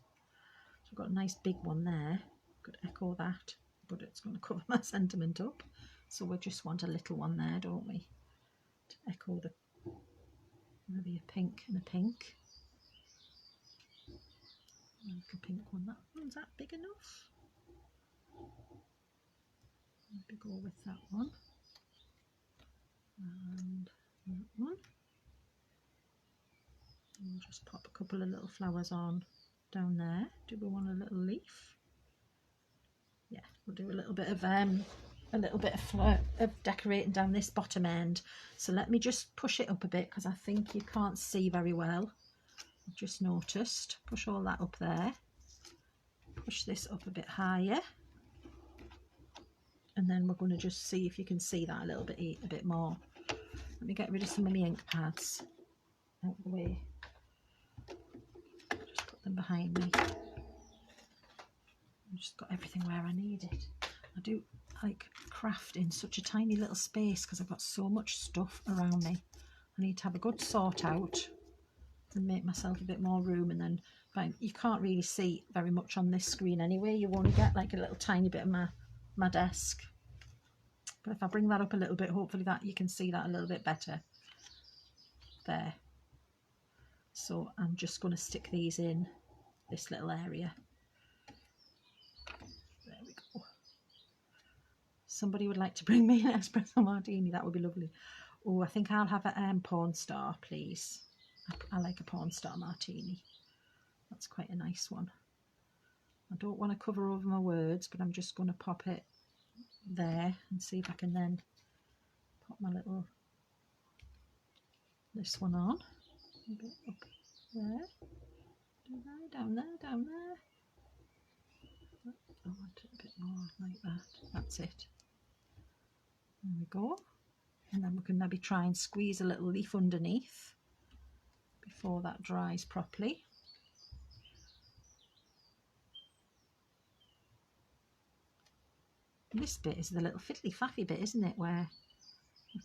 So I've got a nice big one there. Could echo that, but it's going to cover my sentiment up. So we just want a little one there, don't we? To echo the, maybe a pink and a pink. A little pink one. That one's that big enough? Maybe go with that one. And that one. And we'll just pop a couple of little flowers on down there. Do we want a little leaf? Yeah, we'll do a little bit of decorating down this bottom end. So let me just push it up a bit because I think you can't see very well. I've just noticed. Push all that up there. Push this up a bit higher. And then we're going to just see if you can see that a bit more. Let me get rid of some of my ink pads out of the way. Just put them behind me. I've just got everything where I need it. I do like craft in such a tiny little space because I've got so much stuff around me. I need to have a good sort out and make myself a bit more room, and then you can't really see very much on this screen anyway. You only get like a little tiny bit of my desk. But if I bring that up a little bit, hopefully that you can see that a little bit better. There. So I'm just going to stick these in this little area. There we go. Somebody would like to bring me an espresso martini. That would be lovely. Oh, I think I'll have a porn star, please. I like a porn star martini. That's quite a nice one. I don't want to cover over my words, but I'm just going to pop it there and see if I can then pop my little this one on a bit up there, down there. I want it a bit more like that. That's it. There we go. And then we can maybe try and squeeze a little leaf underneath before that dries properly. This bit is the little fiddly faffy bit, isn't it, where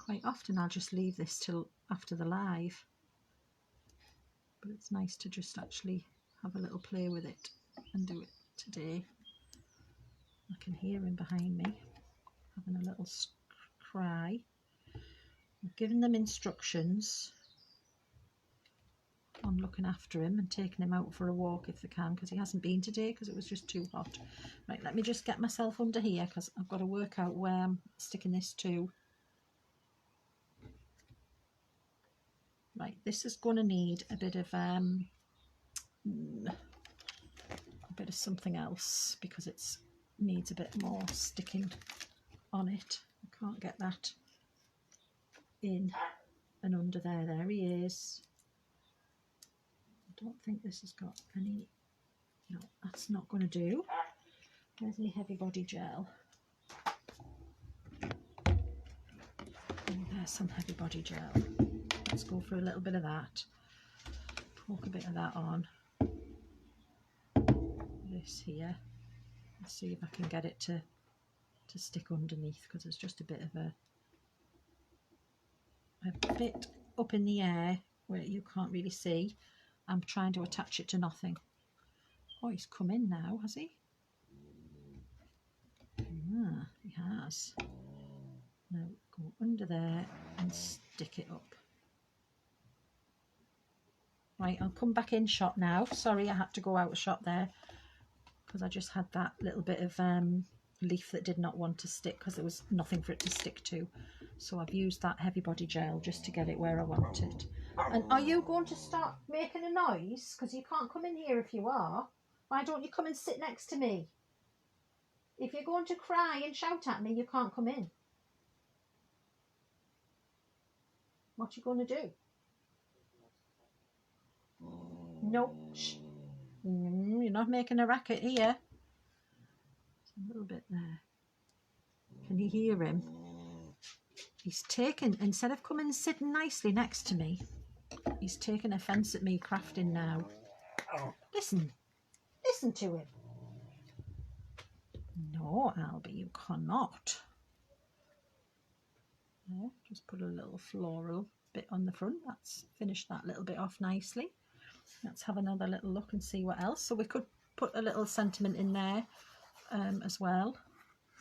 quite often I'll just leave this till after the live, but it's nice to just actually have a little play with it and do it today. I can hear him behind me. having a little cry. I've given them instructions on looking after him and taking him out for a walk if they can, because he hasn't been today because it was just too hot. Right, let me just get myself under here because I've got to work out where I'm sticking this to. Right, this is going to need a bit of something else because it needs a bit more sticking on it. I can't get that in and under there. There he is. I don't think this has got any. No, that's not going to do. Where's my heavy body gel? Oh, there's some heavy body gel. Let's go for a little bit of that. Poke a bit of that on this here. Let's see if I can get it to stick underneath, because there's just a bit of a bit up in the air where you can't really see. I'm trying to attach it to nothing. Oh, he's come in now, has he? Ah, he has. Now go under there and stick it up. Right, I'll come back in shot now. Sorry, I had to go out of shot there because I just had that little bit of leaf that did not want to stick because there was nothing for it to stick to. So I've used that heavy body gel just to get it where I want it. And are you going to start making a noise? Because you can't come in here if you are. Why don't you come and sit next to me? If you're going to cry and shout at me, you can't come in. What are you going to do? No. Shh. You're not making a racket here. There's a little bit there. Can you hear him? He's taken, instead of coming and sitting nicely next to me, he's taken offence at me crafting now. Listen. Listen to him. No, Albie, you cannot. There, just put a little floral bit on the front. That's finished that little bit off nicely. Let's have another little look and see what else. So we could put a little sentiment in there as well.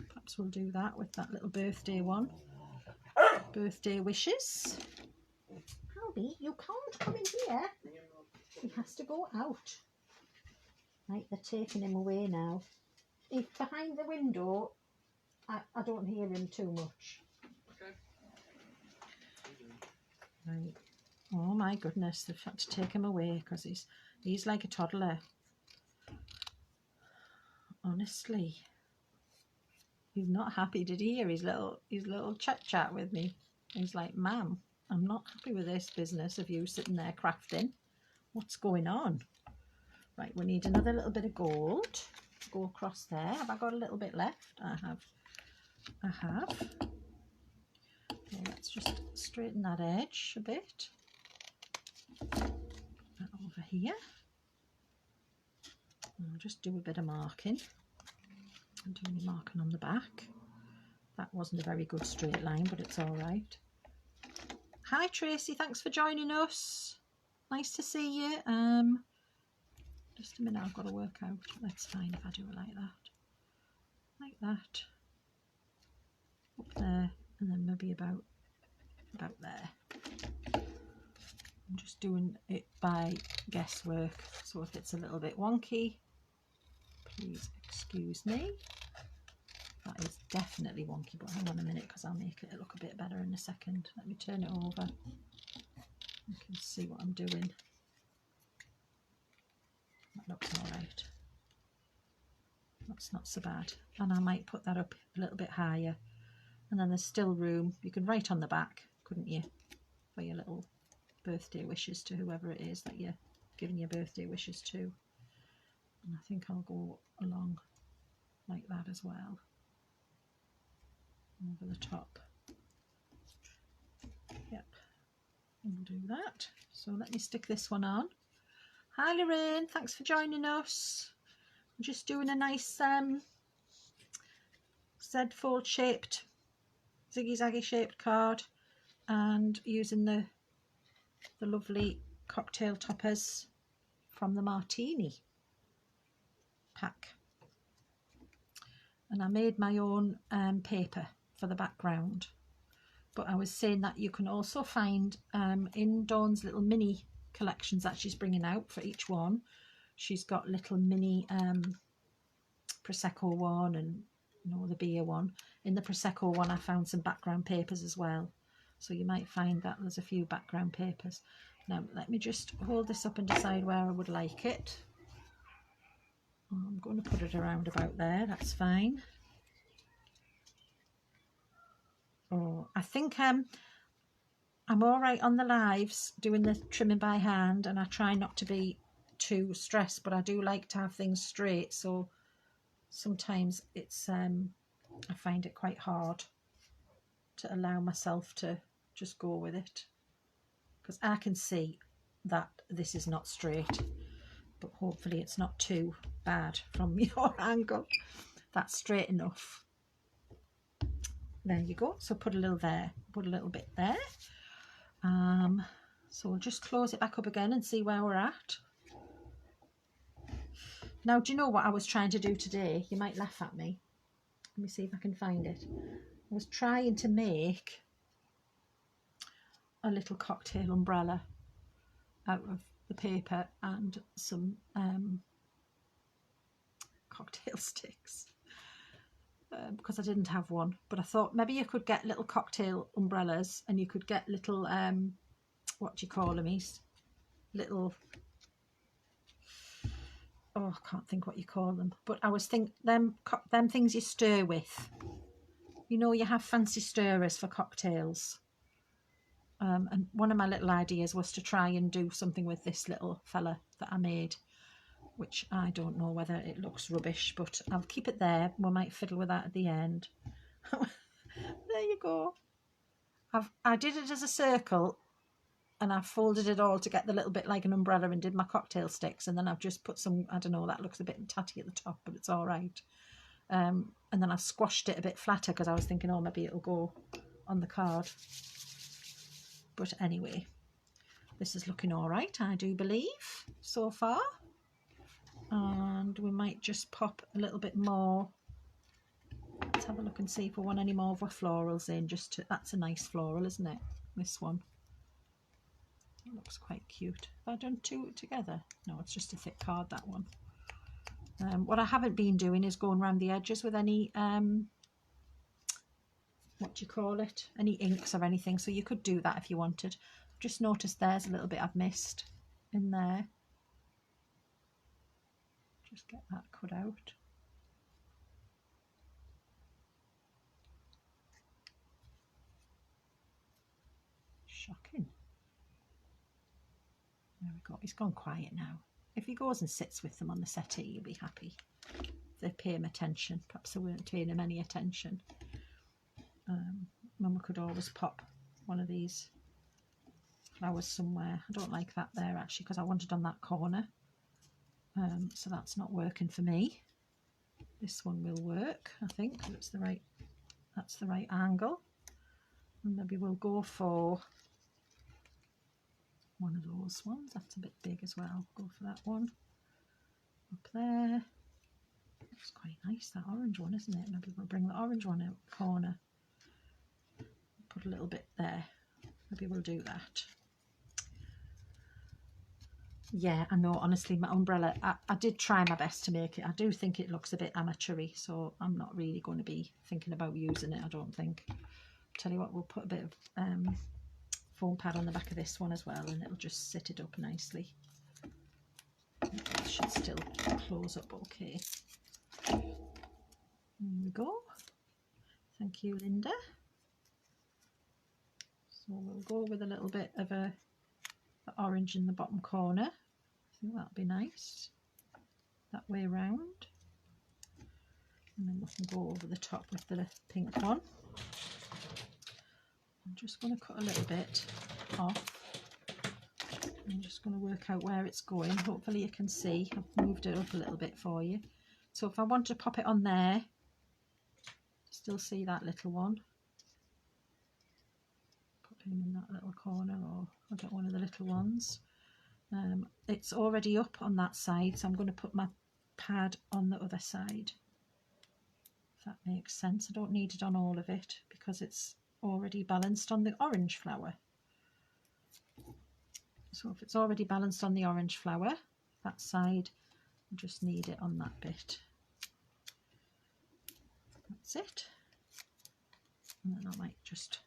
Perhaps we'll do that with that little birthday one. Birthday wishes. Albie, you can't come in here. He has to go out. Right, they're taking him away now. If behind the window, I don't hear him too much. Okay. Right. Oh my goodness, they've had to take him away because he's like a toddler. Honestly. He's not happy. Did he hear his little chat with me? He's like, Ma'am, I'm not happy with this business of you sitting there crafting. What's going on? Right, we need another little bit of gold to go across there. Have I got a little bit left? I have. Okay, let's just straighten that edge a bit. That over here. I'll just do a bit of marking. I'm doing the marking on the back. That wasn't a very good straight line, but it's all right. Hi Tracy, thanks for joining us. Nice to see you. Just a minute, I've got to work out. That's fine if I do it like that. Like that. Up there, and then maybe about there. I'm just doing it by guesswork, so if it's a little bit wonky, please excuse me. That is definitely wonky, but hang on a minute because I'll make it look a bit better in a second. Let me turn it over. You can see what I'm doing. That looks all right. That's not so bad. And I might put that up a little bit higher. And then there's still room. You can write on the back, couldn't you, for your little birthday wishes to whoever it is that you're giving your birthday wishes to. And I think I'll go along like that as well. Over the top. Yep. We'll do that. So let me stick this one on. Hi Lorraine, thanks for joining us. I'm just doing a nice Z-fold shaped, ziggy-zaggy shaped card and using the lovely cocktail toppers from the Martini pack. And I made my own paper for the background. But I was saying that you can also find in Dawn's little mini collections that she's bringing out for each one, she's got little mini Prosecco one and, you know, the beer one. In the Prosecco one I found some background papers as well, so you might find that there's a few background papers. Now let me just hold this up and decide where I would like it. I'm going to put it around about there, that's fine. Oh, I think I'm all right on the lives doing the trimming by hand, and I try not to be too stressed, but I do like to have things straight, so sometimes it's I find it quite hard to allow myself to just go with it, because I can see that this is not straight, but hopefully it's not too bad from your angle. That's straight enough. There you go. So put a little there, put a little bit there. So we'll just close it back up again and see where we're at. Now, do you know what I was trying to do today? You might laugh at me. Let me see if I can find it. I was trying to make a little cocktail umbrella out of the paper and some cocktail sticks. Because I didn't have one, but I thought maybe you could get little cocktail umbrellas, and you could get little what do you call them, little, oh, I can't think what you call them, but I was thinking them things you stir with, you know, you have fancy stirrers for cocktails, and one of my little ideas was to try and do something with this little fella that I made, which I don't know whether it looks rubbish, but I'll keep it there. We might fiddle with that at the end. There you go. I did it as a circle, and I folded it all to get the little bit like an umbrella and did my cocktail sticks, and then I've just put some, I don't know, that looks a bit tatty at the top, but it's all right. And then I've squashed it a bit flatter because I was thinking, oh, maybe it'll go on the card. But anyway, this is looking all right, I do believe, so far. And we might just pop a little bit more. Let's have a look and see if we want any more of our florals in. Just to, that's a nice floral, isn't it? This one. It looks quite cute. Have I done two together? No, it's just a thick card, that one. What I haven't been doing is going around the edges with any, what do you call it? Any inks or anything. So you could do that if you wanted. I've just noticed there's a little bit I've missed in there. Just get that cut out. Shocking. There we go. He's gone quiet now. If he goes and sits with them on the settee, you'll be happy. If they pay him attention. Perhaps they weren't paying him any attention. Mum could always pop one of these flowers somewhere. I don't like that there actually, because I wanted on that corner. So that's not working for me. This one will work, I think. That's the right angle. And maybe we'll go for one of those ones. That's a bit big as well. Go for that one. Up there. Looks quite nice, that orange one, isn't it? Maybe we'll bring the orange one out the corner. Put a little bit there. Maybe we'll do that. Yeah, I know, honestly, my umbrella, I did try my best to make it. I do think it looks a bit amateur-y, so I'm not really going to be thinking about using it, I don't think. Tell you what, we'll put a bit of foam pad on the back of this one as well, and it'll just sit it up nicely. It should still close up okay. There we go. Thank you, Linda. So we'll go with a little bit of the orange in the bottom corner. I think that'll be nice. That way round. And then we can go over the top with the pink one. I'm just going to cut a little bit off. I'm just going to work out where it's going. Hopefully you can see. I've moved it up a little bit for you. So if I want to pop it on there, still see that little one. Put him in that little corner, or I'll get one of the little ones. It's already up on that side, so I'm going to put my pad on the other side. that makes sense. I don't need it on all of it because it's already balanced on the orange flower. So if it's already balanced on the orange flower, that side, I just need it on that bit. That's it. And then I might just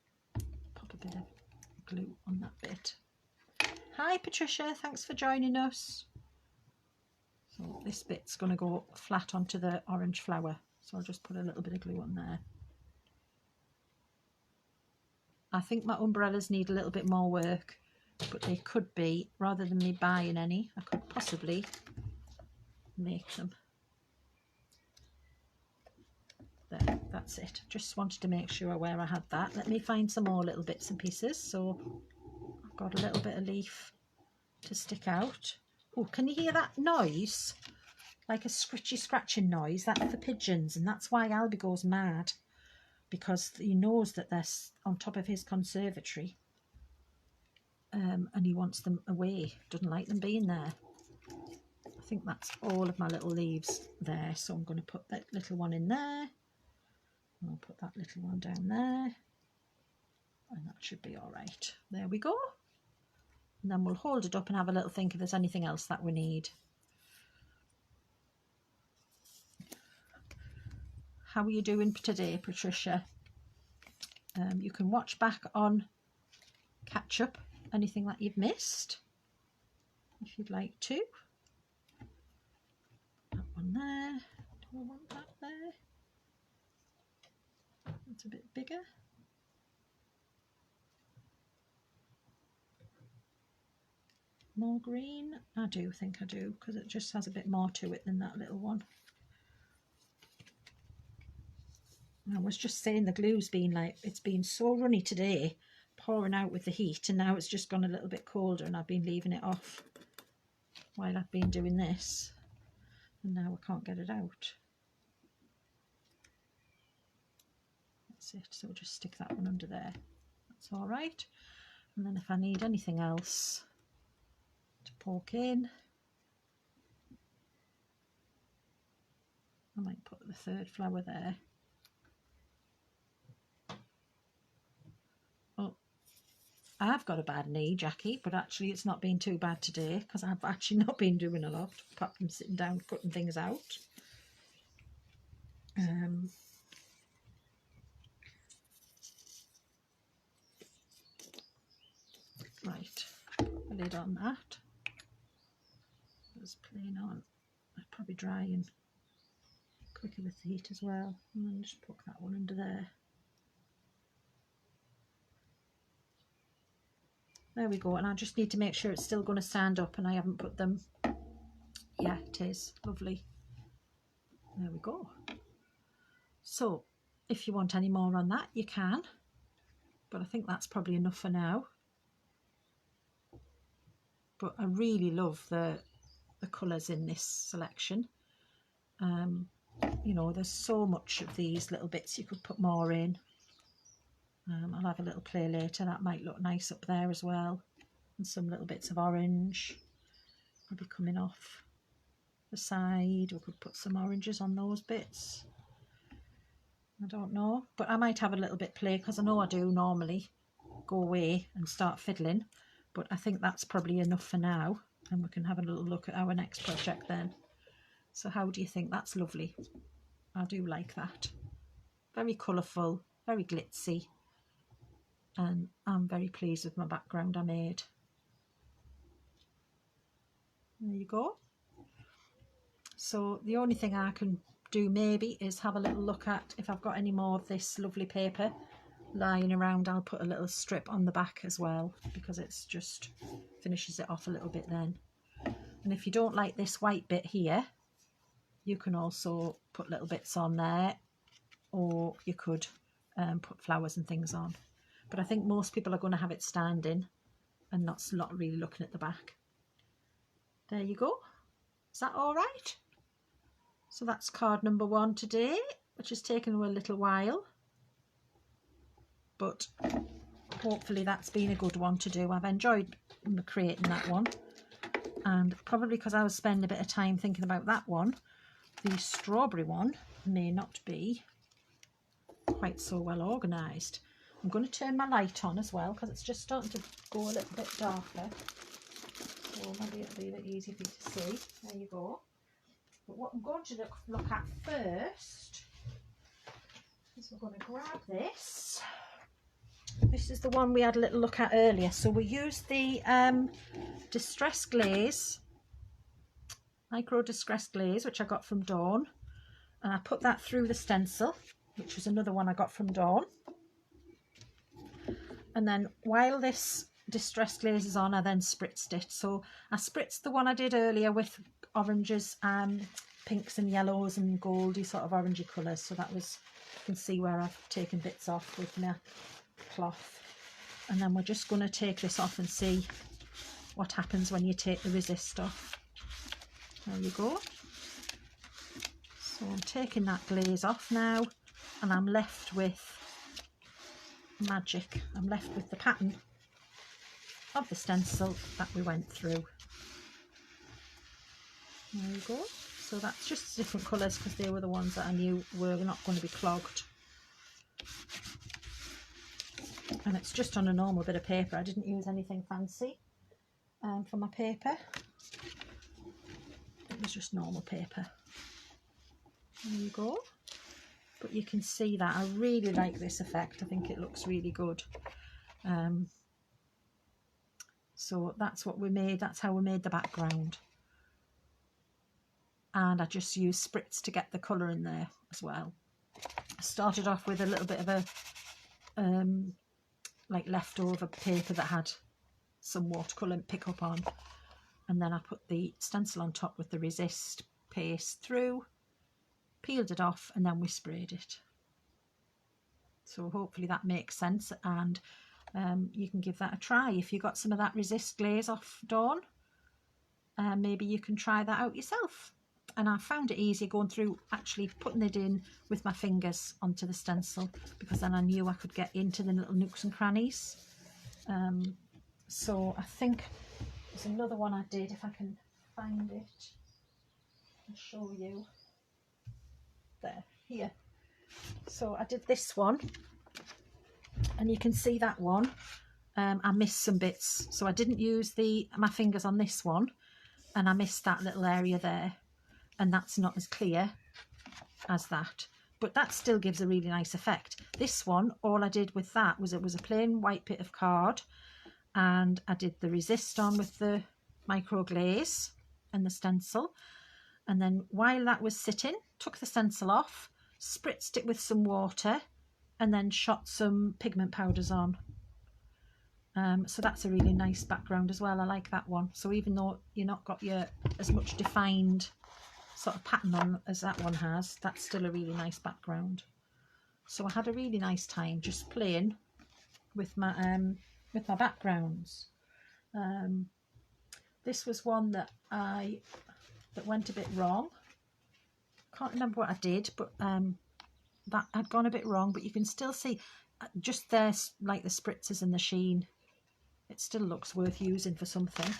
pop a bit of glue on that bit. Hi Patricia, thanks for joining us. So this bit's going to go flat onto the orange flower. So I'll just put a little bit of glue on there. I think my umbrellas need a little bit more work, but they could be, rather than me buying any, I could possibly make them. There, that's it. Just wanted to make sure where I had that. Let me find some more little bits and pieces. So I've got a little bit of leaf to stick out. Oh, can you hear that noise? Like a scritchy scratching noise. That's the pigeons, and that's why Albie goes mad, because he knows that they're on top of his conservatory, and he wants them away, doesn't like them being there. I think that's all of my little leaves there, so I'm going to put that little one in there, and I'll put that little one down there, and that should be all right. There we go. And then we'll hold it up and have a little think if there's anything else that we need. How are you doing today, Patricia? You can watch back on catch up anything that you've missed if you'd like to. That one there. Do I want that there? That's a bit bigger. More green? I do think I do, because it just has a bit more to it than that little one. I was just saying the glue's been like, it's been so runny today, pouring out with the heat, and now it's just gone a little bit colder and I've been leaving it off while I've been doing this, and now I can't get it out. That's it, so just stick that one under there. That's all right. And then if I need anything else to poke in, I might put the third flower there. I've got a bad knee, Jackie, but actually it's not been too bad today because I've actually not been doing a lot apart from sitting down cutting things out. Right, a lid on that. It's plain on. I'd probably dry and quicker with the heat as well. And then just poke that one under there. There we go, and I just need to make sure it's still going to stand up and I haven't put them. Yeah, it is. Lovely. There we go. So, if you want any more on that, you can. But I think that's probably enough for now. But I really love the colours in this selection. You know, there's so much of these little bits you could put more in. I'll have a little play later. That might look nice up there as well. And some little bits of orange probably coming off the side. We could put some oranges on those bits. I don't know. But I might have a little bit play because I know I do normally go away and start fiddling. But I think that's probably enough for now. And we can have a little look at our next project then. So how do you think? That's lovely. I do like that. Very colourful, very glitzy. And I'm very pleased with my background I made. There you go. So the only thing I can do maybe is have a little look at if I've got any more of this lovely paper lying around. I'll put a little strip on the back as well because it's just finishes it off a little bit then. And if you don't like this white bit here, you can also put little bits on there, or you could put flowers and things on. But I think most people are going to have it standing and not really looking at the back. There you go. Is that all right? So that's card number 1 today, which has taken a little while. But hopefully that's been a good one to do. I've enjoyed creating that one. And probably because I was spending a bit of time thinking about that one, the strawberry one may not be quite so well organised. I'm going to turn my light on as well because it's just starting to go a little bit darker. So maybe it'll be a bit easier for you to see. There you go. But what I'm going to look at first is we're going to grab this. This is the one we had a little look at earlier. So we used the Distress Glaze, Micro Distress Glaze, which I got from Dawn. And I put that through the stencil, which was another one I got from Dawn. And then while this Distress Glaze is on, I then spritzed it. So I spritzed the one I did earlier with oranges, pinks and yellows and goldy sort of orangey colours. So that was, you can see where I've taken bits off with my cloth. And then we're just going to take this off and see what happens when you take the resist off. There you go. So I'm taking that glaze off now, and I'm left with magic. I'm left with the pattern of the stencil that we went through. There you go. So that's just different colours because they were the ones that I knew were not going to be clogged. And it's just on a normal bit of paper. I didn't use anything fancy for my paper. It was just normal paper. There you go. But you can see that I really like this effect. I think it looks really good. So that's what we made. That's how we made the background. And I just used spritz to get the colour in there as well. I started off with a little bit of a like leftover paper that had some watercolour pick up on, and then I put the stencil on top with the resist paste through, peeled it off, and then we sprayed it. So hopefully that makes sense, and you can give that a try if you got some of that resist glaze off Dawn. Maybe you can try that out yourself. And I found it easier going through actually putting it in with my fingers onto the stencil, because then I knew I could get into the little nooks and crannies. So I think there's another one I did, if I can find it and show you. There, here. So I did this one, and you can see that one. I missed some bits, so I didn't use my fingers on this one, and I missed that little area there. And that's not as clear as that, but that still gives a really nice effect. This one, all I did with that was, it was a plain white bit of card, and I did the resist on with the micro glaze and the stencil, and then while that was sitting, took the stencil off, spritzed it with some water, and then shot some pigment powders on. So that's a really nice background as well. I like that one. So even though you're not got your as much defined sort of pattern on as that one has, that's still a really nice background. So I had a really nice time just playing with my backgrounds. This was one that went a bit wrong. Can't remember what I did, but that had gone a bit wrong, but you can still see just there, like the spritzers and the sheen, it still looks worth using for something.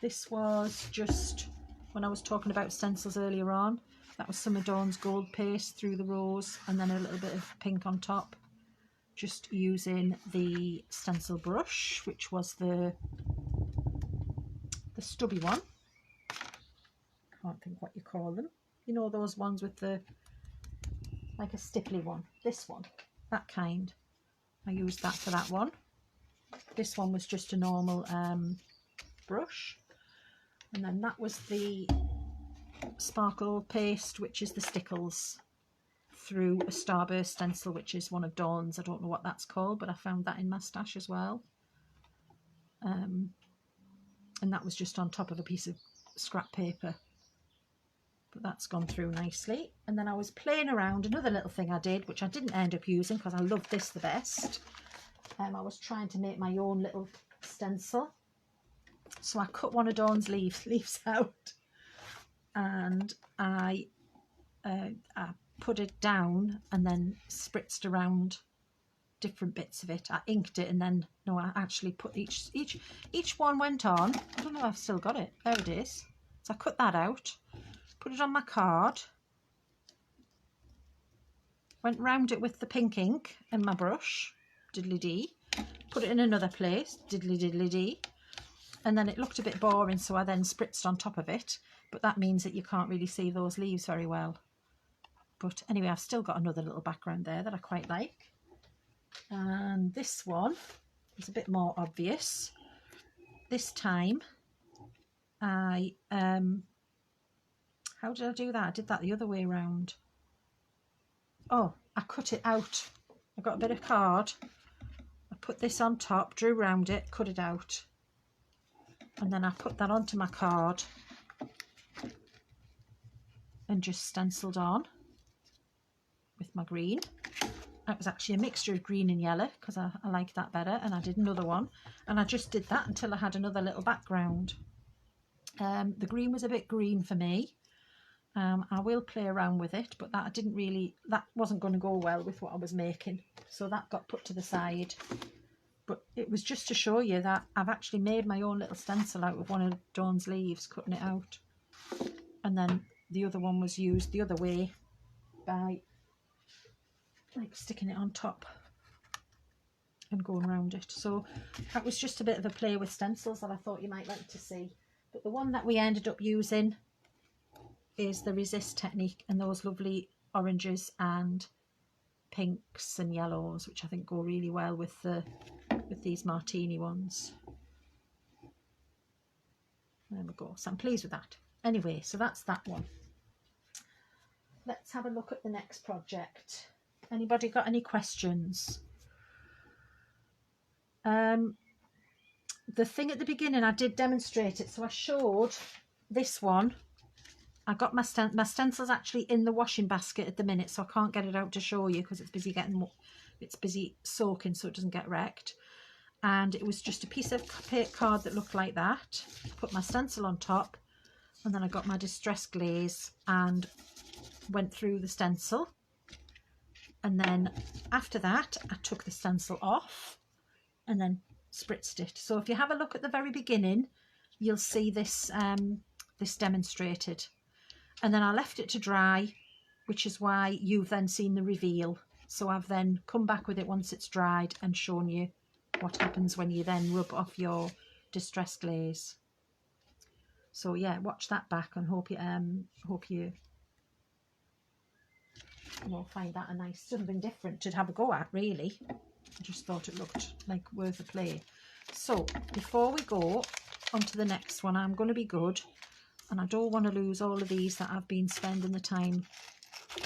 This was just when I was talking about stencils earlier on. That was some of Dawn's gold paste through the rose, and then a little bit of pink on top, just using the stencil brush, which was the stubby one. Can't think what you call them, you know, those ones with the, like a stipply one. This one, that kind, I used that for that one. This one was just a normal brush. And then that was the sparkle paste, which is the stickles through a starburst stencil, which is one of Dawn's. I don't know what that's called, but I found that in my stash as well. And that was just on top of a piece of scrap paper. But that's gone through nicely. And then I was playing around. Another little thing I did, which I didn't end up using because I love this the best. I was trying to make my own little stencil. So I cut one of Dawn's leaves out, and I put it down and then spritzed around different bits of it. I inked it, and then I actually put each one went on. I don't know if I've still got it. There it is. So I cut that out, put it on my card, went round it with the pink ink and my brush, diddly-dee, put it in another place, diddly-diddly-dee, and then it looked a bit boring, so I then spritzed on top of it, but that means that you can't really see those leaves very well. But anyway, I've still got another little background there that I quite like. And this one is a bit more obvious. This time I, how did I do that? I did that the other way around. Oh, I cut it out. I got a bit of card. I put this on top, drew round it, cut it out. And then I put that onto my card and just stenciled on with my green. It was actually a mixture of green and yellow because I like that better, and I did another one, and I just did that until I had another little background. The green was a bit green for me. I will play around with it, but that wasn't going to go well with what I was making, so that got put to the side. But it was just to show you that I've actually made my own little stencil out of one of Dawn's leaves, cutting it out, and then the other one was used the other way by like sticking it on top and going around it. So that was just a bit of a play with stencils that I thought you might like to see. But the one that we ended up using is the resist technique, and those lovely oranges and pinks and yellows, which I think go really well with these martini ones. There we go. So I'm pleased with that. Anyway, so that's that one. Let's have a look at the next project. Anybody got any questions? The thing at the beginning, I did demonstrate it. So I showed this one. I got my stencil's actually in the washing basket at the minute, so I can't get it out to show you because it's busy soaking, so it doesn't get wrecked. And it was just a piece of card that looked like that. I put my stencil on top, and then I got my distress glaze and went through the stencil. And then after that, I took the stencil off and then spritzed it. So if you have a look at the very beginning, you'll see this this demonstrated. And then I left it to dry, which is why you've then seen the reveal. So I've then come back with it once it's dried and shown you what happens when you then rub off your distress glaze. So yeah, watch that back and hope you will find that a nice, something different to have a go at, really. I just thought it looked like worth a play. So before we go on to the next one, I'm going to be good, and I don't want to lose all of these that I've been spending the time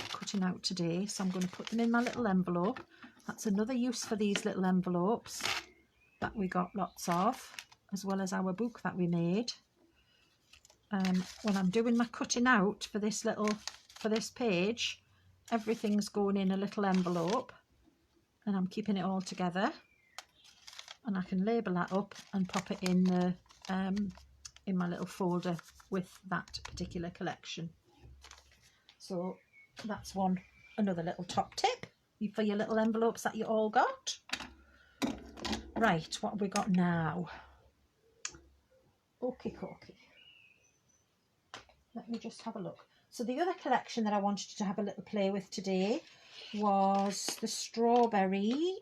cutting out today, so I'm going to put them in my little envelope. That's another use for these little envelopes that we got lots of, as well as our book that we made. When I'm doing my cutting out for this page, everything's going in a little envelope, and I'm keeping it all together, and I can label that up and pop it in the in my little folder with that particular collection. So that's another little top tip for your little envelopes that you all got. Right, what have we got now? Okay. Let me just have a look. So the other collection that I wanted to have a little play with today was the Strawberry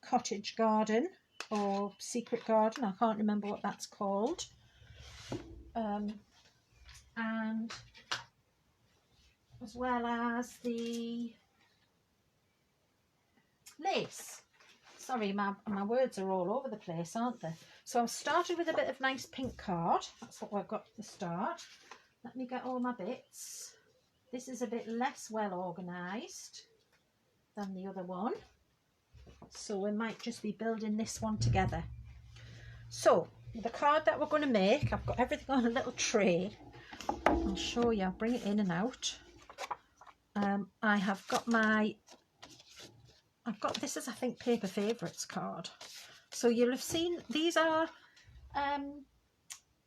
Cottage Garden, or Secret Garden. I can't remember what that's called. And as well as the lace. Sorry, my words are all over the place, aren't they? So I've started with a bit of nice pink card. That's what I've got at the start. Let me get all my bits. This is a bit less well organised than the other one, so we might just be building this one together. So the card that we're going to make, I've got everything on a little tray. I'll show you. I'll bring it in and out. I've got this is, I think, Paper Favourites card. So you'll have seen these are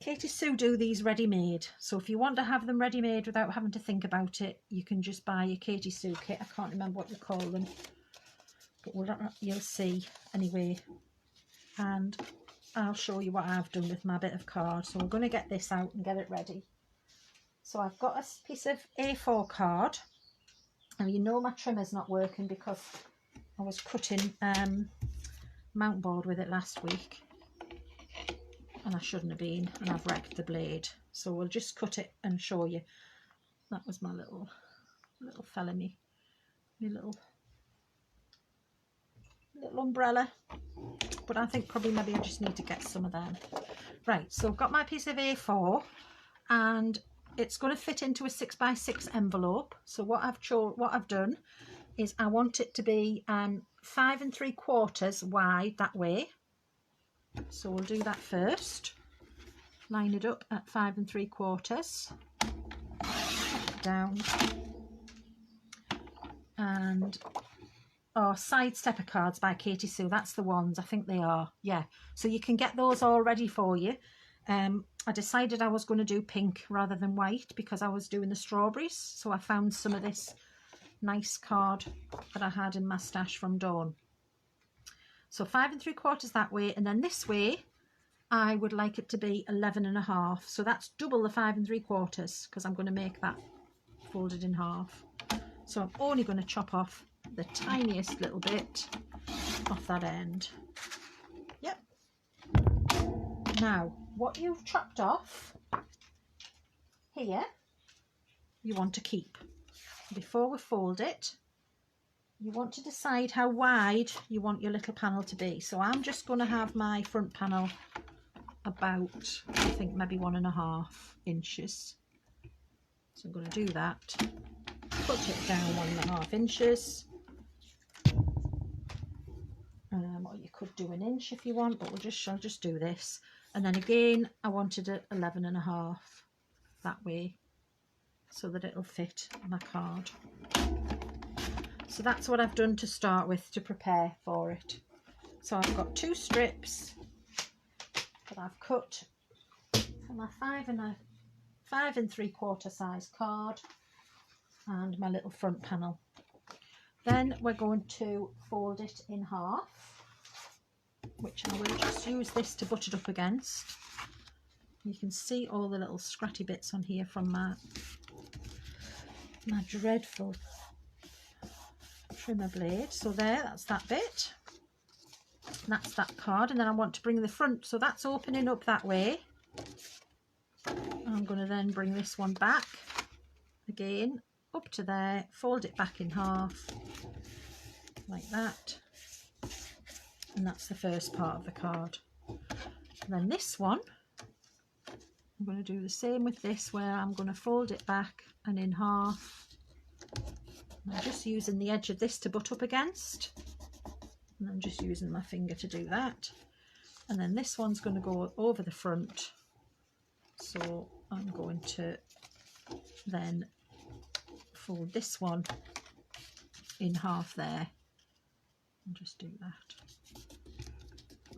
Katie Sue do these ready-made. So if you want to have them ready-made without having to think about it, you can just buy a Katie Sue kit. I can't remember what you call them, but you'll see anyway. And I'll show you what I've done with my bit of card. So we're going to get this out and get it ready. So I've got a piece of A4 card, Now you know my trimmer's not working because I was cutting mount board with it last week and I shouldn't have been, and I've wrecked the blade. So we'll just cut it and show you. That was my little fella, me little umbrella. But I think probably maybe I just need to get some of them. Right, so I've got my piece of A4 and it's going to fit into a 6x6 envelope. So what I've done is I want it to be 5 3/4 wide that way. So we'll do that first. Line it up at 5 3/4. Down. And Side Stepper cards by Katie Sue. That's the ones. I think they are. Yeah. So you can get those all ready for you. I decided I was going to do pink rather than white because I was doing the strawberries. So I found some of this nice card that I had in my stash from Dawn. So 5 3/4 that way, and then this way I would like it to be 11 1/2. So that's double the 5 3/4 because I'm going to make that folded in half. So I'm only going to chop off the tiniest little bit off that end. Yep. Now what you've chopped off here you want to keep. Before we fold it, you want to decide how wide you want your little panel to be. So I'm just going to have my front panel about, I think maybe 1.5 inches. So I'm going to do that. Put it down 1.5 inches. Or you could do 1 inch if you want, but I'll just do this. And then again, I wanted it 11 1/2 that way, so that it'll fit my card. So that's what I've done to start with to prepare for it. So I've got 2 strips that I've cut for my 5 3/4 size card and my little front panel. Then we're going to fold it in half, which I will just use this to butt it up against. You can see all the little scratchy bits on here from my dreadful trimmer blade. So there, that's that bit. That's that card, and then I want to bring the front, so that's opening up that way. I'm going to then bring this one back again up to there, fold it back in half like that, and that's the first part of the card. And then this one I'm going to do the same with this, where I'm going to fold it back and in half. I'm just using the edge of this to butt up against, and I'm just using my finger to do that. And then this one's going to go over the front, so I'm going to then fold this one in half there and just do that.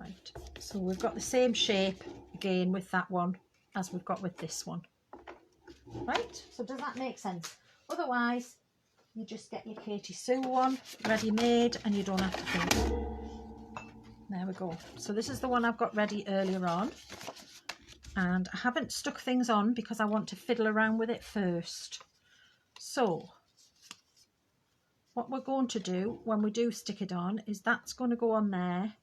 Right, so we've got the same shape again with that one as we've got with this one. Right, so does that make sense? Otherwise you just get your Katie Sue one ready made and you don't have to think. There we go. So this is the one I've got ready earlier on, and I haven't stuck things on because I want to fiddle around with it first. So what we're going to do when we do stick it on is that's going to go on there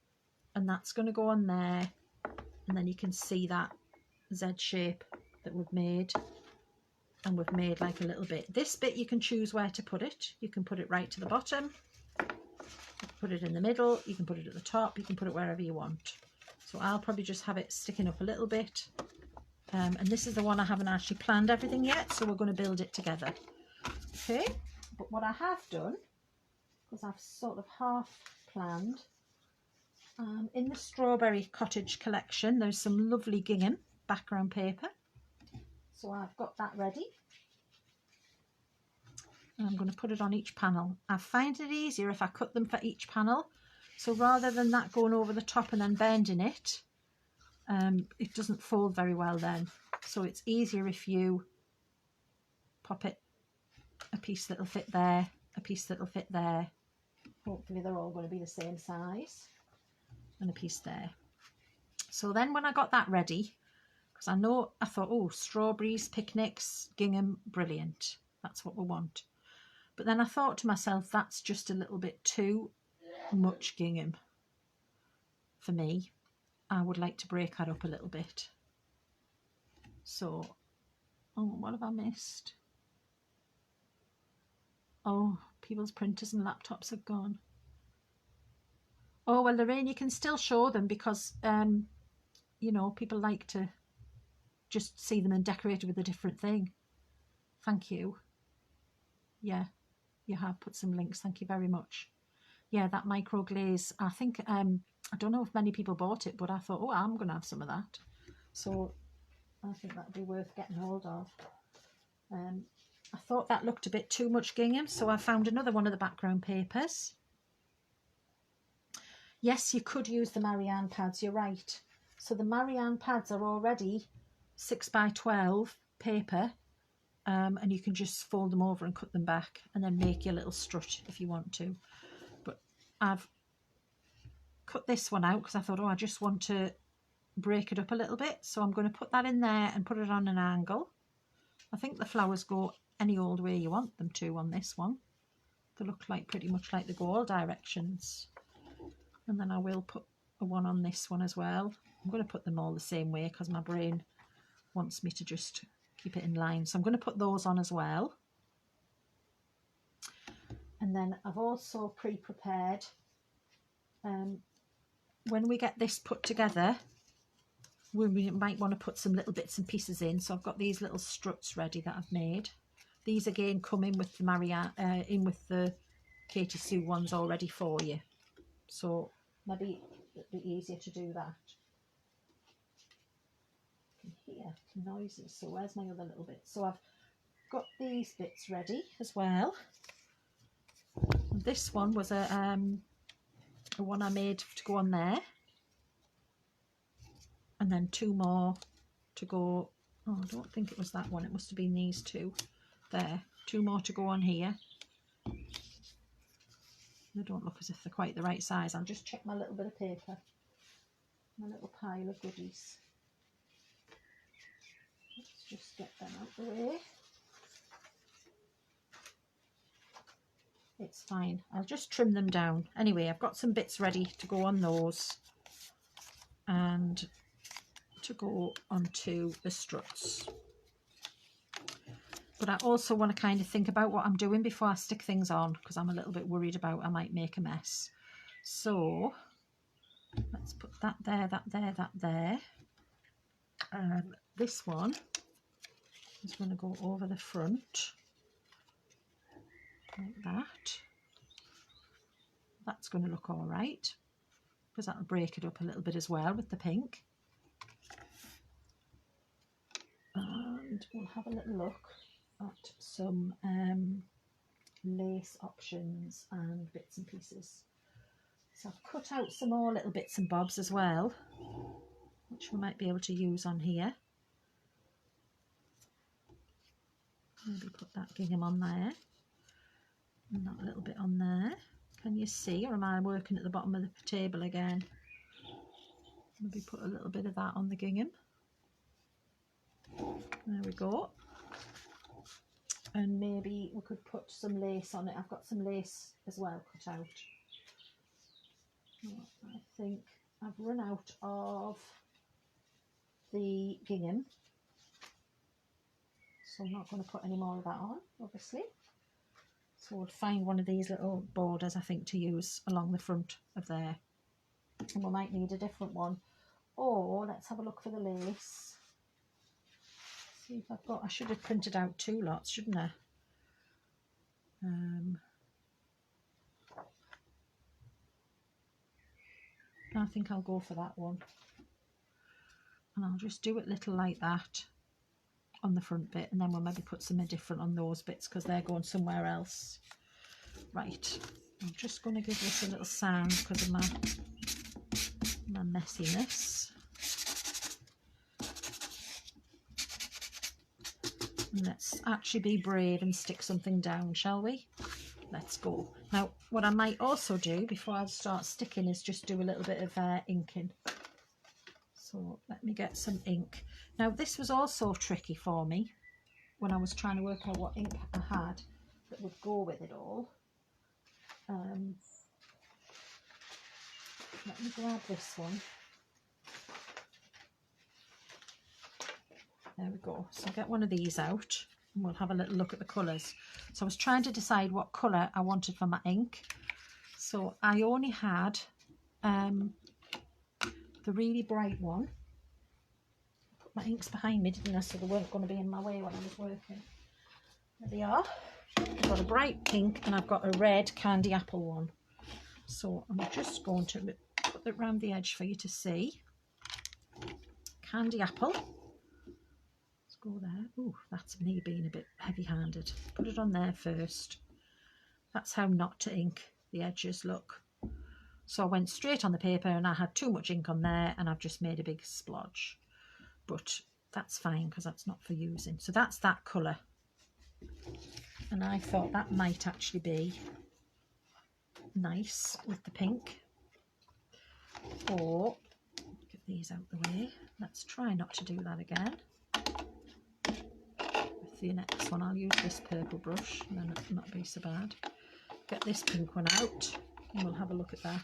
and that's going to go on there, and then you can see that Z shape that we've made. And we've made like a little bit. This bit you can choose where to put it. You can put it right to the bottom, put it in the middle, you can put it at the top, you can put it wherever you want. So I'll probably just have it sticking up a little bit. And this is the one I haven't actually planned everything yet, so we're going to build it together. Okay, but what I have done, because I've sort of half planned, in the Strawberry Cottage Collection there's some lovely gingham background paper. So I've got that ready. And I'm going to put it on each panel. I find it easier if I cut them for each panel. So rather than that going over the top and then bending it, it doesn't fold very well then. So it's easier if you pop it a piece that'll fit there, a piece that'll fit there. Hopefully they're all going to be the same size, and a piece there. So then when I got that ready, because I thought, oh, strawberries, picnics, gingham, brilliant. That's what we want. But then I thought to myself, that's just a little bit too much gingham for me. I would like to break that up a little bit. So, oh, what have I missed? Oh, people's printers and laptops have gone. Oh, well, Lorraine, you can still show them because, you know, people like to just see them and decorate with a different thing. Thank you. Yeah, you have put some links. Thank you very much. Yeah, that micro glaze, I think, I don't know if many people bought it, but I thought, oh, I'm going to have some of that. So I think that'd be worth getting hold of. I thought that looked a bit too much gingham, so I found another one of the background papers. Yes, you could use the Marianne pads, you're right. So the Marianne pads are already 6 by 12 paper, and you can just fold them over and cut them back and then make your little strut if you want to. But I've cut this one out because I thought, oh, I just want to break it up a little bit. So I'm going to put that in there and put it on an angle. I think the flowers go any old way you want them to on this one. They look like pretty much like they go all directions. And then I will put a one on this one as well. I'm going to put them all the same way because my brain wants me to just keep it in line. So I'm going to put those on as well. And then I've also pre-prepared, when we get this put together, we might want to put some little bits and pieces in. So I've got these little struts ready that I've made. These again come in with the Marianne, in with the Katie Sue ones already for you. So maybe it'd be easier to do that. I can hear noises. So where's my other little bit? So I've got these bits ready as well. And this one was a one I made to go on there. And then two more to go. Oh, I don't think it was that one. It must have been these two. There. Two more to go on here. They don't look as if they're quite the right size. I'll just check my little bit of paper. My little pile of goodies. Let's just get them out the way. It's fine. I'll just trim them down. Anyway, I've got some bits ready to go on those. And to go onto the struts. But I also want to kind of think about what I'm doing before I stick things on, because I'm a little bit worried about I might make a mess. So let's put that there, that there, that there. This one is going to go over the front like that. That's going to look all right, because that'll break it up a little bit as well with the pink. And we'll have a little look at some lace options and bits and pieces. So I've cut out some more little bits and bobs as well, which we might be able to use on here. Maybe put that gingham on there and that little bit on there. Can you see, or am I working at the bottom of the table again? Maybe put a little bit of that on the gingham. There we go. And maybe we could put some lace on it. I've got some lace as well cut out. I think I've run out of the gingham, so I'm not going to put any more of that on, obviously. So we'll find one of these little borders, I think, to use along the front of there. And we might need a different one. Or let's have a look for the lace. See if I've got, I should have printed out two lots, shouldn't I? I think I'll go for that one. And I'll just do it little like that on the front bit, and then we'll maybe put something different on those bits because they're going somewhere else. Right, I'm just going to give this a little sound because of my messiness. And let's actually be brave and stick something down, shall we? Let's go. Now, what I might also do before I start sticking is just do a little bit of inking. So let me get some ink. Now, this was also tricky for me when I was trying to work out what ink I had. that would go with it all. Let me grab this one. There we go. So I'll get one of these out and we'll have a little look at the colours. So I was trying to decide what colour I wanted for my ink. So I only had the really bright one. Put my inks behind me, didn't I? So they weren't going to be in my way when I was working. There they are. I've got a bright pink and I've got a red candy apple one. So I'm just going to put it around the edge for you to see. Candy apple. Go there. Oh, that's me being a bit heavy-handed. Put it on there first. That's how not to ink the edges, look. So I went straight on the paper and I had too much ink on there and I've just made a big splodge. But that's fine because that's not for using. So that's that colour. And I thought that might actually be nice with the pink. Or, get these out the way. Let's try not to do that again. The next one, I'll use this purple brush and then it'll not be so bad. Get this pink one out and we'll have a look at that.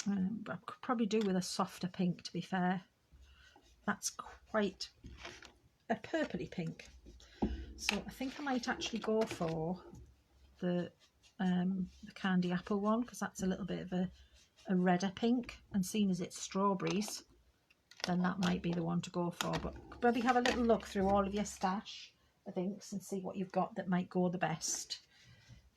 But I could probably do with a softer pink, to be fair. That's quite a purpley pink. So I think I might actually go for the candy apple one because that's a little bit of a redder pink, and seeing as it's strawberries, then that might be the one to go for. But maybe have a little look through all of your stash of inks and see what you've got that might go the best.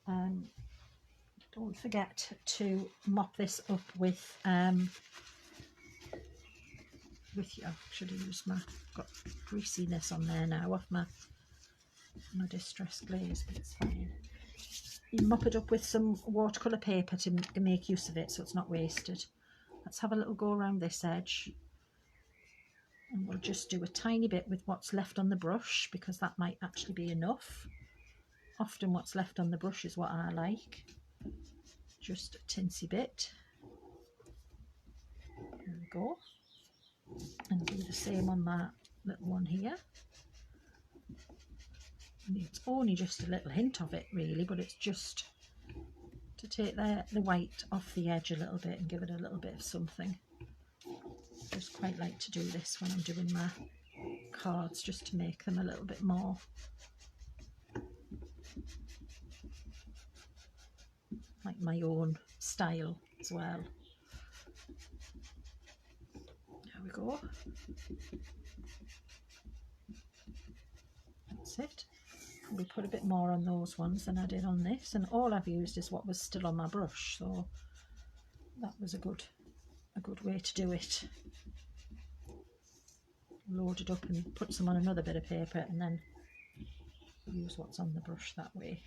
Don't forget to mop this up with your, should have used my, got greasiness on there now off my Distress Glaze, but it's fine. You mop it up with some watercolour paper to make use of it so it's not wasted. Let's have a little go around this edge. And we'll just do a tiny bit with what's left on the brush because that might actually be enough. Often what's left on the brush is what I like. Just a tinsy bit. There we go. And do the same on that little one here. And it's only just a little hint of it really, but it's just to take the white off the edge a little bit and give it a little bit of something. I just quite like to do this when I'm doing my cards, just to make them a little bit more like my own style as well. There we go. That's it. We put a bit more on those ones than I did on this, and all I've used is what was still on my brush, so that was a good way to do it. Load it up and put some on another bit of paper and then use what's on the brush that way.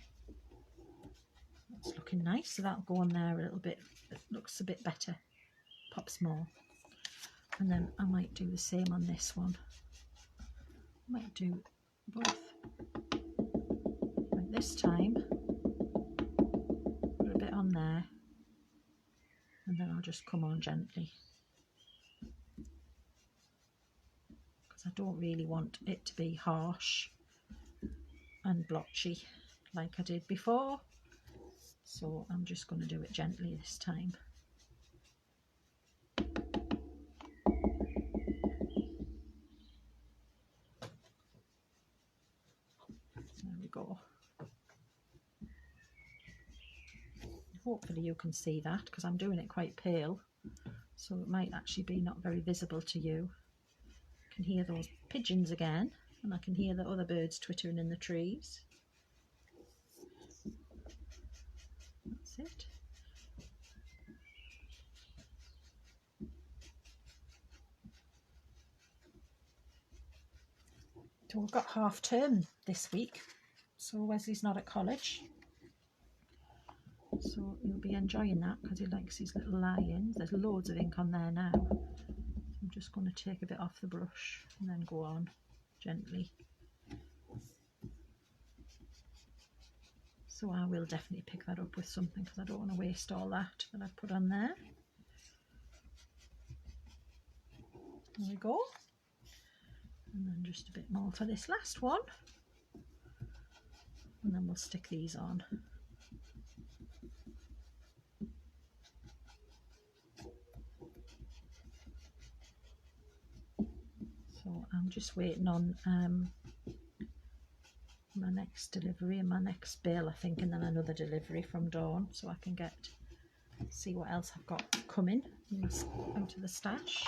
That's looking nice, so that'll go on there a little bit. It looks a bit better, pops more. And then I might do the same on this one. I might do both. Like this time, put a bit on there and then I'll just come on gently. I don't really want it to be harsh and blotchy like I did before, so I'm just going to do it gently this time. There we go. Hopefully you can see that because I'm doing it quite pale, so it might actually be not very visible to you. I can hear those pigeons again, and I can hear the other birds twittering in the trees. That's it. So we've got half term this week, so Wesley's not at college. So he'll be enjoying that because he likes his little lie-ins. There's loads of ink on there now. I'm just going to take a bit off the brush and then go on gently. So I will definitely pick that up with something because I don't want to waste all that I've put on there. There we go. And then just a bit more for this last one. and then we'll stick these on. So I'm just waiting on my next delivery and my next bill, I think, and then another delivery from Dawn, so I can see what else I've got coming out of the stash.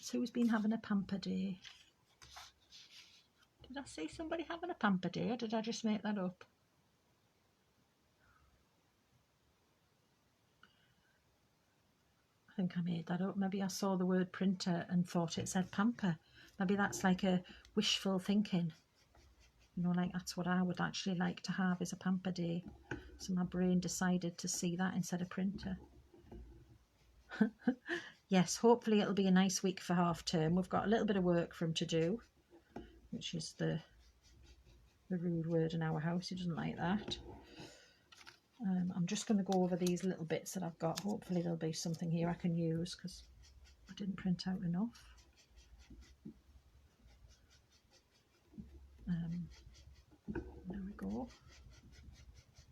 So who's been having a pamper day? Did I see somebody having a pamper day, or did I just make that up? I think I made that up. Maybe I saw the word printer and thought it said pamper. Maybe that's like a wishful thinking. You know, like that's what I would actually like to have, is a pamper day. So my brain decided to see that instead of printer. Yes, hopefully it'll be a nice week for half term. We've got a little bit of work for him to do, which is the rude word in our house. He doesn't like that. I'm just going to go over these little bits that I've got. Hopefully there'll be something here I can use, because I didn't print out enough. There we go.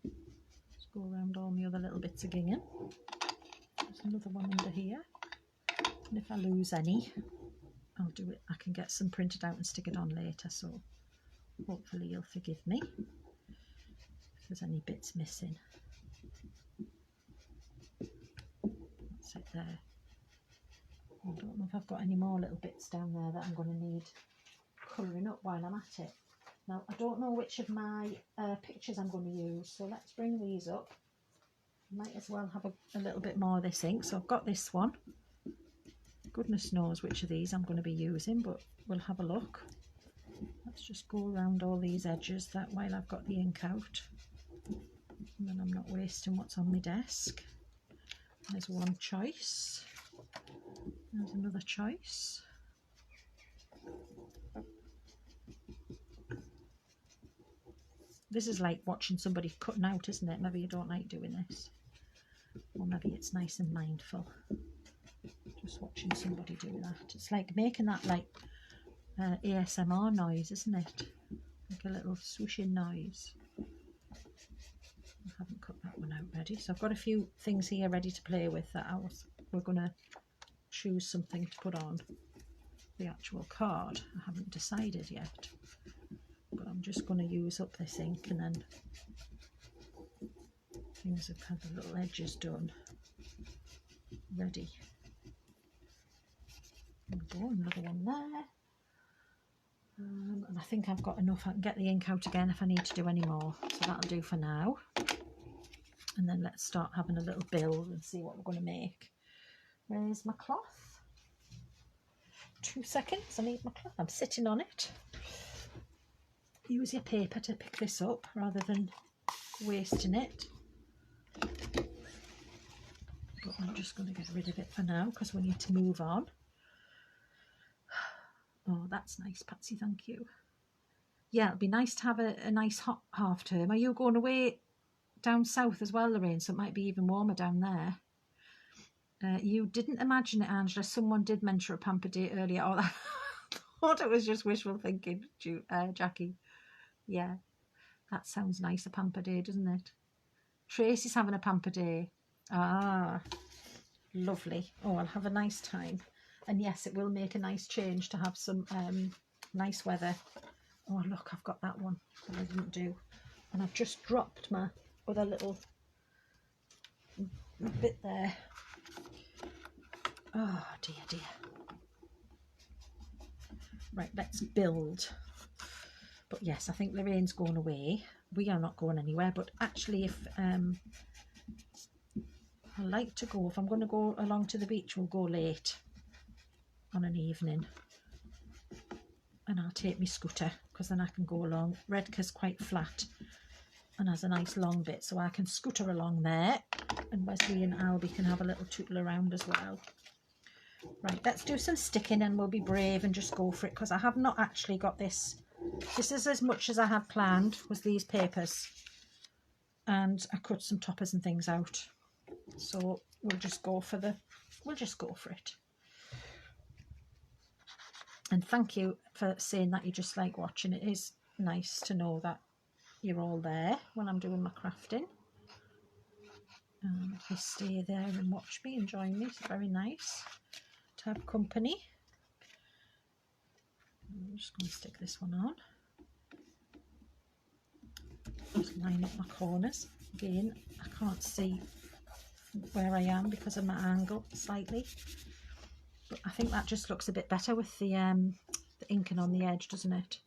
Let's go around all my other little bits of gingham. There's another one under here. And if I lose any, I'll do it. I can get some printed out and stick it on later, so hopefully you'll forgive me if there's any bits missing. That's it there. I don't know if I've got any more little bits down there that I'm going to need colouring up while I'm at it. Now, I don't know which of my pictures I'm going to use, so let's bring these up. Might as well have a little bit more of this ink. So I've got this one. Goodness knows which of these I'm going to be using, but we'll have a look. Let's just go around all these edges that while I've got the ink out, and then I'm not wasting what's on my desk. There's one choice. There's another choice. This is like watching somebody cutting out, isn't it? Maybe you don't like doing this. Or maybe it's nice and mindful. Just watching somebody do that. It's like making that like ASMR noise, isn't it? Like a little swooshing noise. I haven't cut that one out ready. So I've got a few things here ready to play with that we're going to choose something to put on the actual card. I haven't decided yet. But I'm just going to use up this ink, and then things have had the little edges done. Ready. There we go, another one there. And I think I've got enough. I can get the ink out again if I need to do any more. So that'll do for now. And then let's start having a little build and see what we're going to make. Where's my cloth? 2 seconds, I need my cloth. I'm sitting on it. Use your paper to pick this up rather than wasting it. But I'm just going to get rid of it for now because we need to move on. Oh, that's nice, Patsy, thank you. Yeah, it'd be nice to have a nice hot half term. Are you going away down south as well, Lorraine? So it might be even warmer down there. You didn't imagine it, Angela. Someone did mention a pamper day earlier. Oh, I thought it was just wishful thinking, Jackie. Yeah, that sounds nice, a pamper day, doesn't it? Tracy's having a pamper day. Ah, lovely. Oh, I'll have a nice time. And yes, it will make a nice change to have some nice weather. Oh, look, I've got that one that I didn't do. And I've just dropped my other little bit there. Oh, dear, dear. Right, let's build. But yes, I think Lorraine's going away. We are not going anywhere. But actually, if I like to go, if I'm going to go along to the beach, we'll go late on an evening. And I'll take my scooter because then I can go along. Redca's quite flat and has a nice long bit, so I can scooter along there. And Wesley and Albie can have a little tootle around as well. Right, let's do some sticking and we'll be brave and just go for it because I have not actually got this. This is as much as I had planned, was these papers. And I cut some toppers and things out. So we'll just go for it. And thank you for saying that you just like watching. It is nice to know that you're all there when I'm doing my crafting. And you stay there and watch me and join me. It's very nice to have company. I'm just going to stick this one on. Just line up my corners. Again, I can't see where I am because of my angle slightly. But I think that just looks a bit better with the inking on the edge, doesn't it?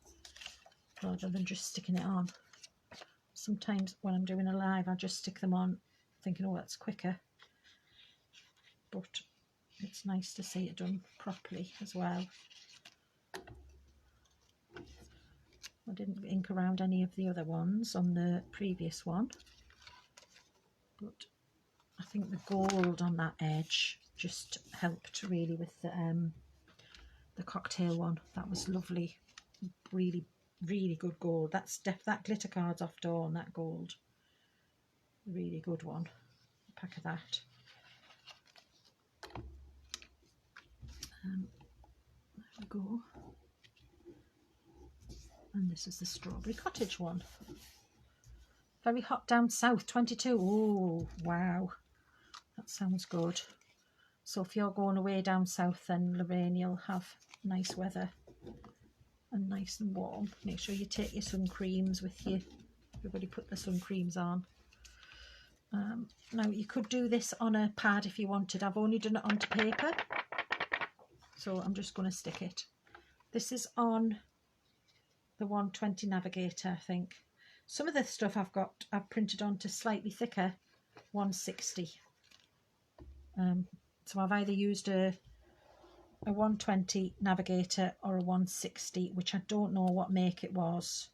Rather than just sticking it on. Sometimes when I'm doing a live, I just stick them on thinking, oh, that's quicker. But it's nice to see it done properly as well. I didn't ink around any of the other ones on the previous one, but I think the gold on that edge just helped really with the cocktail one. That was lovely, really, really good gold. That glitter card's off Dawn, that gold. Really good one. A pack of that. There we go. And this is the Strawberry Cottage one. Very hot down south, 22. Oh, wow. That sounds good. So if you're going away down south, then Lorraine, you'll have nice weather and nice and warm. Make sure you take your sun creams with you. Everybody put their sun creams on. Now you could do this on a pad if you wanted. I've only done it onto paper, so I'm just going to stick it. This is on the 120 Navigator, I think. Some of the stuff I've printed onto slightly thicker 160. So I've either used a 120 Navigator or a 160, which I don't know what make it was.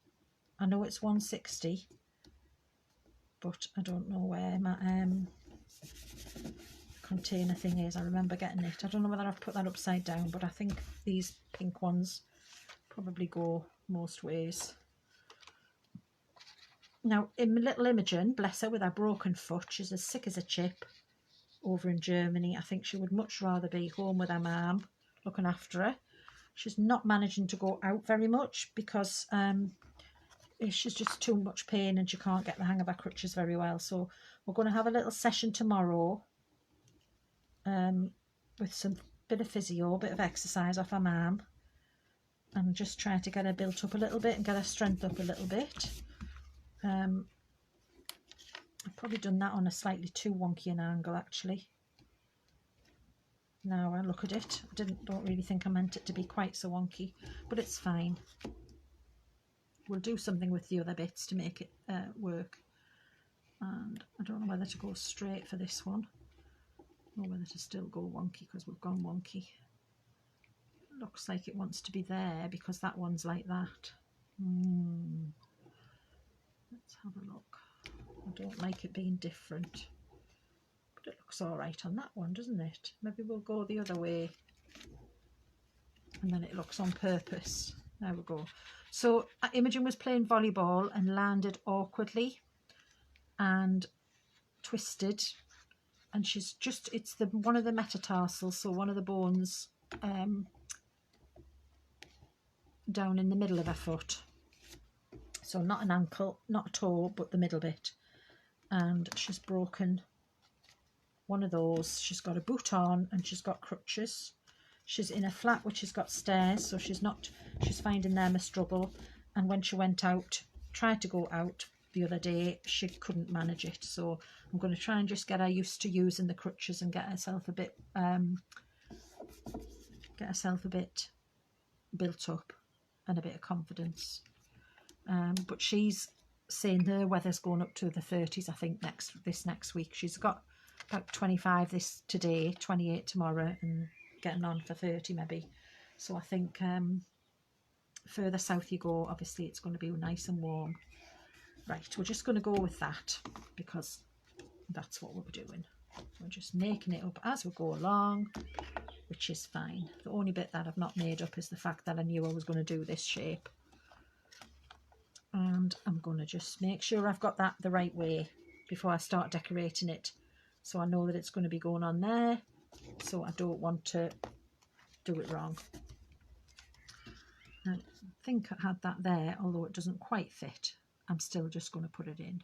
I know it's 160, but I don't know where my container thing is. I remember getting it. I don't know whether I've put that upside down, but I think these pink ones probably go most ways. Now, in little Imogen, bless her, with her broken foot, she's as sick as a chip over in Germany. I think she would much rather be home with her mum, looking after her. She's not managing to go out very much because she's just too much pain and she can't get the hang of her crutches very well. So we're going to have a little session tomorrow with some bit of physio, bit of exercise off her mum, and just try to get her built up a little bit and get her strength up a little bit. I've probably done that on a slightly too wonky an angle, actually. Now I look at it, I don't really think I meant it to be quite so wonky, but it's fine. We'll do something with the other bits to make it work. And I don't know whether to go straight for this one or whether to still go wonky, because we've gone wonky. Looks like it wants to be there because that one's like that. Let's have a look. I don't like it being different, but it looks all right on that one, doesn't it? Maybe we'll go the other way and then it looks on purpose. There we go. So Imogen was playing volleyball and landed awkwardly and twisted, and she's just, it's the one of the metatarsals, so one of the bones down in the middle of her foot. So not an ankle, not a toe, but the middle bit. And she's broken one of those. She's got a boot on and she's got crutches. She's in a flat which has got stairs, so she's finding them a struggle. And when she went out, tried to go out the other day, she couldn't manage it. So I'm going to try and just get her used to using the crutches and get herself a bit built up and a bit of confidence. But she's saying the weather's going up to the 30s, I think, this next week. She's got about 25 today, 28 tomorrow, and getting on for 30 maybe. So I think further south you go, obviously it's going to be nice and warm. Right, we're just going to go with that because that's what we're doing. We're just making it up as we go along, which is fine. The only bit that I've not made up is the fact that I knew I was going to do this shape. And I'm going to just make sure I've got that the right way before I start decorating it, so I know that it's going to be going on there, so I don't want to do it wrong. I think I had that there, although it doesn't quite fit. I'm still just going to put it in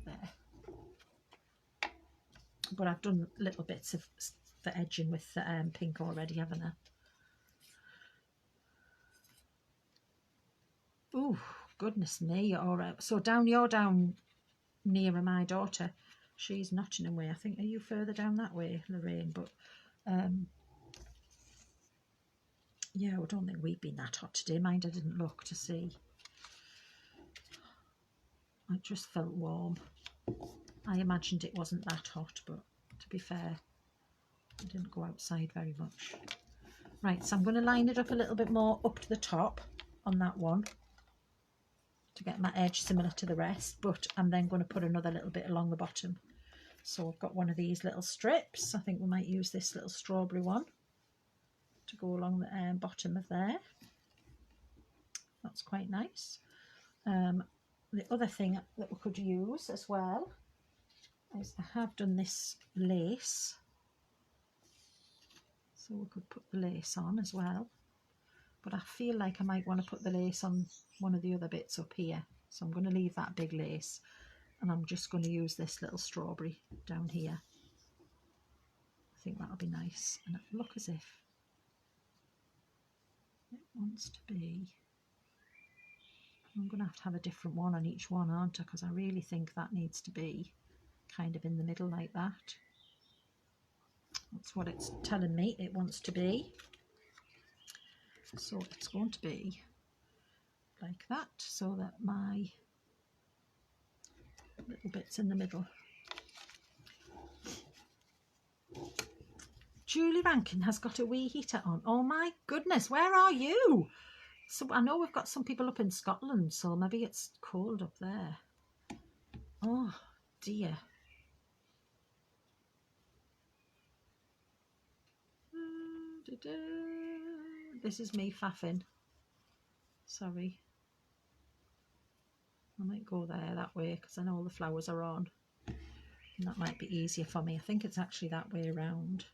there. But I've done little bits of the edging with the pink already, haven't I? Oh, goodness me. All right. So you're down nearer my daughter. She's Nottingham way. I think, are you further down that way, Lorraine? But yeah, I don't think we've been that hot today. Mind, I didn't look to see. It just felt warm. I imagined it wasn't that hot, but to be fair, I didn't go outside very much. Right, so I'm going to line it up a little bit more up to the top on that one to get my edge similar to the rest, but I'm then going to put another little bit along the bottom. So I've got one of these little strips. I think we might use this little strawberry one to go along the bottom of there. That's quite nice. The other thing that we could use as well is I have done this lace. So we could put the lace on as well. But I feel like I might want to put the lace on one of the other bits up here. So I'm going to leave that big lace and I'm just going to use this little strawberry down here. I think that'll be nice. And it'll look as if it wants to be. I'm going to have a different one on each one, aren't I? Because I really think that needs to be kind of in the middle like that. That's what it's telling me it wants to be. So it's going to be like that, so that my little bits in the middle. Julie Rankin has got a wee heater on. Oh my goodness, where are you? So I know we've got some people up in Scotland, so maybe it's cold up there. Oh dear. This is me faffing. Sorry. I might go there that way because I know all the flowers are on. And that might be easier for me. I think it's actually that way around.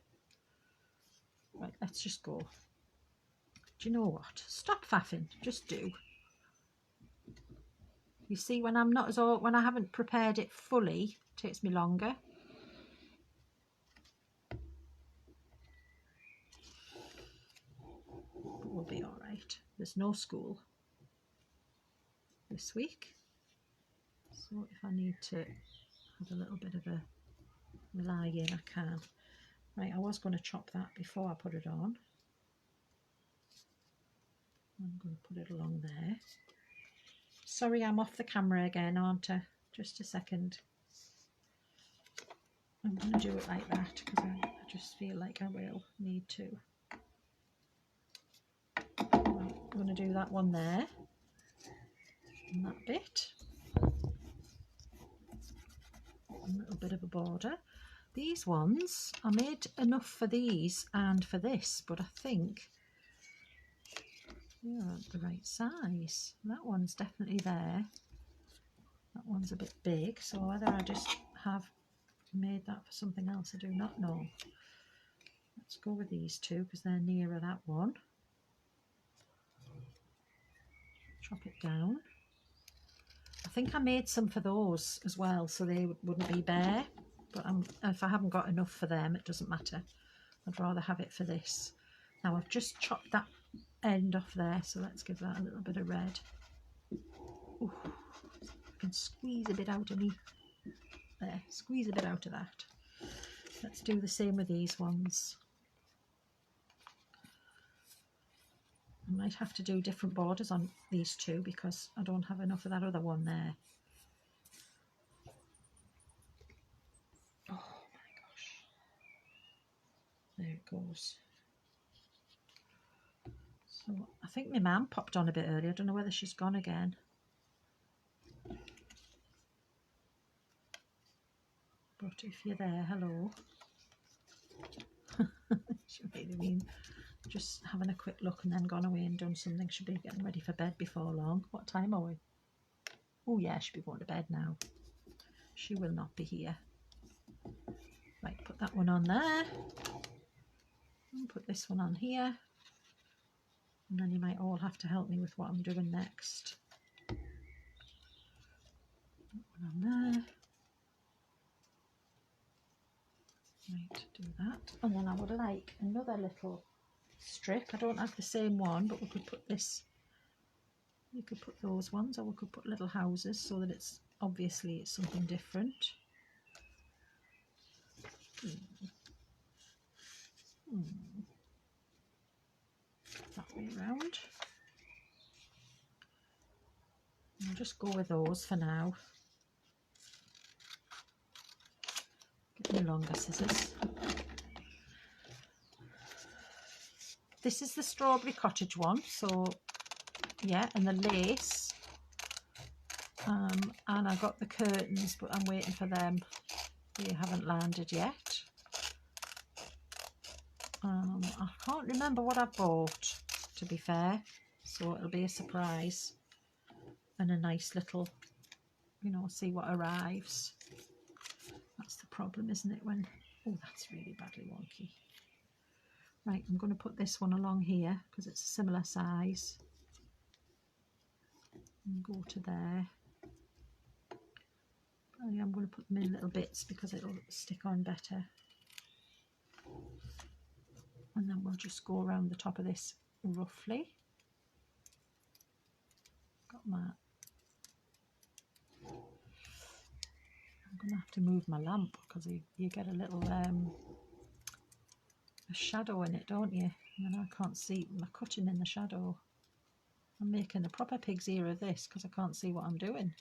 Right, let's just go. Do you know what? Stop faffing. Just do. You see, when I'm not when I haven't prepared it fully, it takes me longer. But we'll be all right. There's no school this week. So if I need to have a little bit of a lie in, I can. Right, I was going to chop that before I put it on. I'm going to put it along there. Sorry, I'm off the camera again, aren't I? Just a second. I'm going to do it like that because I just feel like I will need to. Right, I'm going to do that one there. And that bit. A little bit of a border. These ones, I made enough for these and for this, but I think they aren't the right size. That one's definitely there. That one's a bit big, so whether I just have made that for something else, I do not know. Let's go with these two because they're nearer that one. Chop it down. I think I made some for those as well, so they wouldn't be bare. But if I haven't got enough for them, it doesn't matter. I'd rather have it for this. Now I've just chopped that end off there, so let's give that a little bit of red. Ooh, I can squeeze a bit out of me. There, squeeze a bit out of that. Let's do the same with these ones. I might have to do different borders on these two because I don't have enough of that other one there. Oh my gosh. There it goes. So I think my mum popped on a bit earlier. I don't know whether she's gone again. But if you're there, hello. She may have been just having a quick look and then gone away and done something. She'll be getting ready for bed before long. What time are we? Oh yeah, she'll be going to bed now. She will not be here. Right, put that one on there. And put this one on here. And then you might all have to help me with what I'm doing next. One on there. Right, do that. And then I would like another little strip. I don't have the same one, but we could put this, you could put those ones, or we could put little houses so that it's obviously it's something different. That way around. I'll just go with those for now. Get me longer scissors. This is the Strawberry Cottage one, so yeah, and the lace. And I got the curtains, but I'm waiting for them. They haven't landed yet. I can't remember what I bought, to be fair, so it'll be a surprise and a nice little, you know, see what arrives. That's the problem, isn't it, when, oh, that's really badly wonky. Right, I'm going to put this one along here because it's a similar size. And go to there. I'm going to put them in little bits because it'll stick on better. And then we'll just go around the top of this roughly. Got my... I'm going to have to move my lamp because you get a little a shadow in it, don't you? And I can't see my cutting in the shadow. I'm making a proper pig's ear of this because I can't see what I'm doing.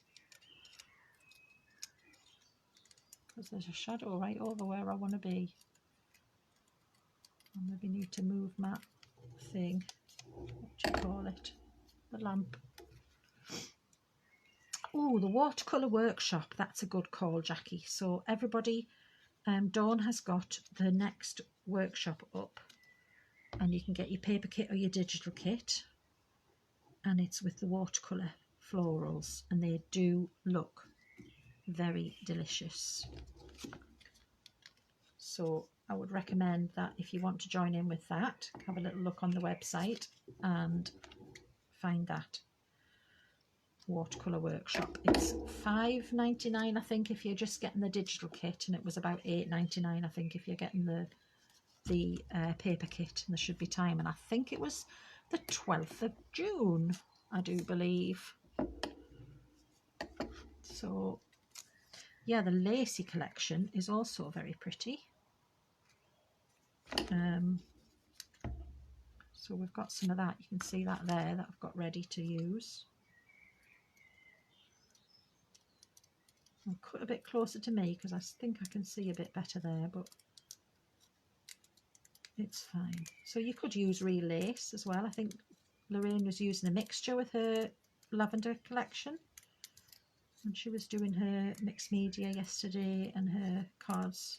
Because there's a shadow right over where I want to be. I maybe need to move my thing, what do you call it, the lamp. Oh, the watercolour workshop, that's a good call, Jackie. So everybody, Dawn has got the next workshop up, and you can get your paper kit or your digital kit, and it's with the watercolour florals, and they do look very delicious. So I would recommend that if you want to join in with that, have a little look on the website and find that watercolour workshop. It's $5.99 I think if you're just getting the digital kit, and it was about $8.99 I think if you're getting the paper kit, and there should be time, and I think it was the 12th of June, I do believe. So yeah, the lacy collection is also very pretty. So we've got some of that, you can see that there, that I've got ready to use. I'll cut a bit closer to me because I think I can see a bit better there, but it's fine. So you could use real lace as well. I think Lorraine was using a mixture with her lavender collection, and she was doing her mixed media yesterday and her cards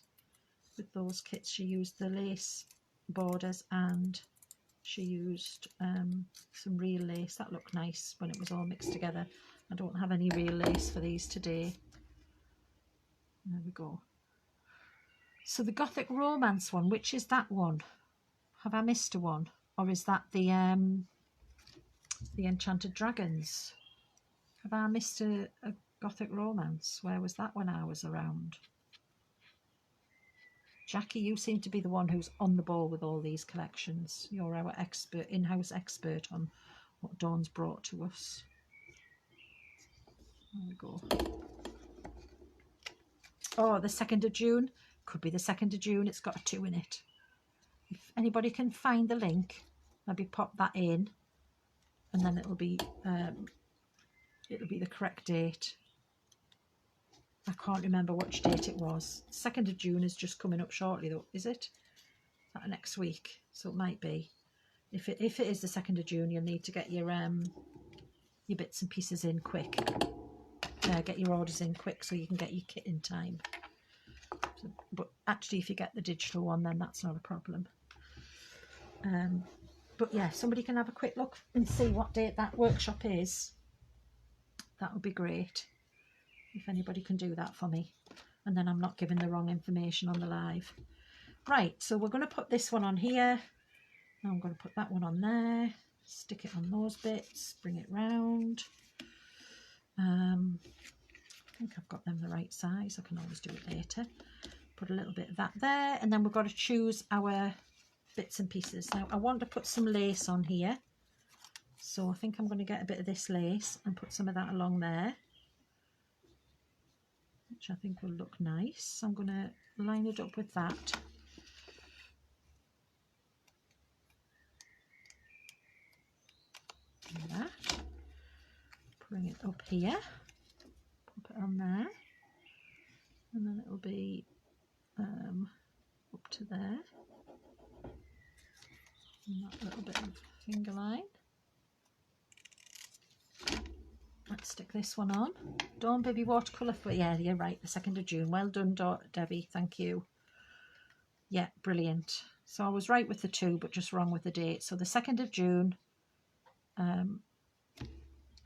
with those kits. She used the lace borders and she used some real lace. That looked nice when it was all mixed together. I don't have any real lace for these today. There we go. So the Gothic Romance one, which is that one? Have I missed a one? Or is that the Enchanted Dragons? Have I missed a Gothic Romance? Where was that when I was around? Jackie, you seem to be the one who's on the ball with all these collections. You're our expert, in-house expert on what Dawn's brought to us. There we go. Oh, the 2nd of June. Could be the 2nd of June. It's got a 2 in it. If anybody can find the link, maybe pop that in, and then it'll be the correct date. I can't remember which date it was. 2nd of June is just coming up shortly, though, is it? Next week, so it might be. If it is the 2nd of June, you'll need to get your bits and pieces in quick. Get your orders in quick so you can get your kit in time. So, but actually, if you get the digital one, then that's not a problem. But yeah, somebody can have a quick look and see what date that workshop is. That would be great if anybody can do that for me, and then I'm not giving the wrong information on the live. Right, so we're going to put this one on here. I'm going to put that one on there. stick it on those bits, bring it round. I think I've got them the right size. I can always do it later. Put a little bit of that there, and then we've got to choose our bits and pieces. Now I want to put some lace on here, so I think I'm going to get a bit of this lace and put some of that along there, which I think will look nice. So I'm going to line it up with that. Do that. Bring it up here, pop it on there, and then it'll be up to there. And that little bit of finger line. Let's stick this one on. Dawn Bibby watercolour for, yeah, you're right, the 2nd of June. Well done, Debbie, thank you. Yeah, brilliant. So I was right with the 2, but just wrong with the date. So the 2nd of June.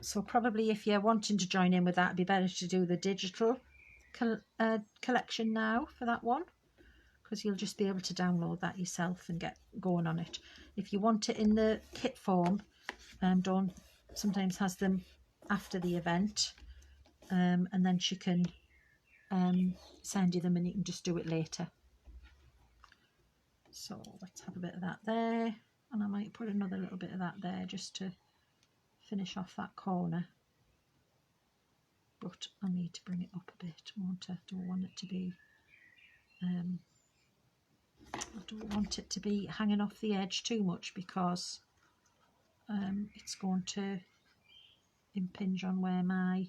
So probably if you're wanting to join in with that, it'd be better to do the digital collection now for that one, because you'll just be able to download that yourself and get going on it. If you want it in the kit form, Dawn sometimes has them after the event, and then she can send you them and you can just do it later. So let's have a bit of that there, and I might put another little bit of that there just to finish off that corner, but I need to bring it up a bit, won't I? Don't want it to be I don't want it to be hanging off the edge too much, because it's going to impinge on where my,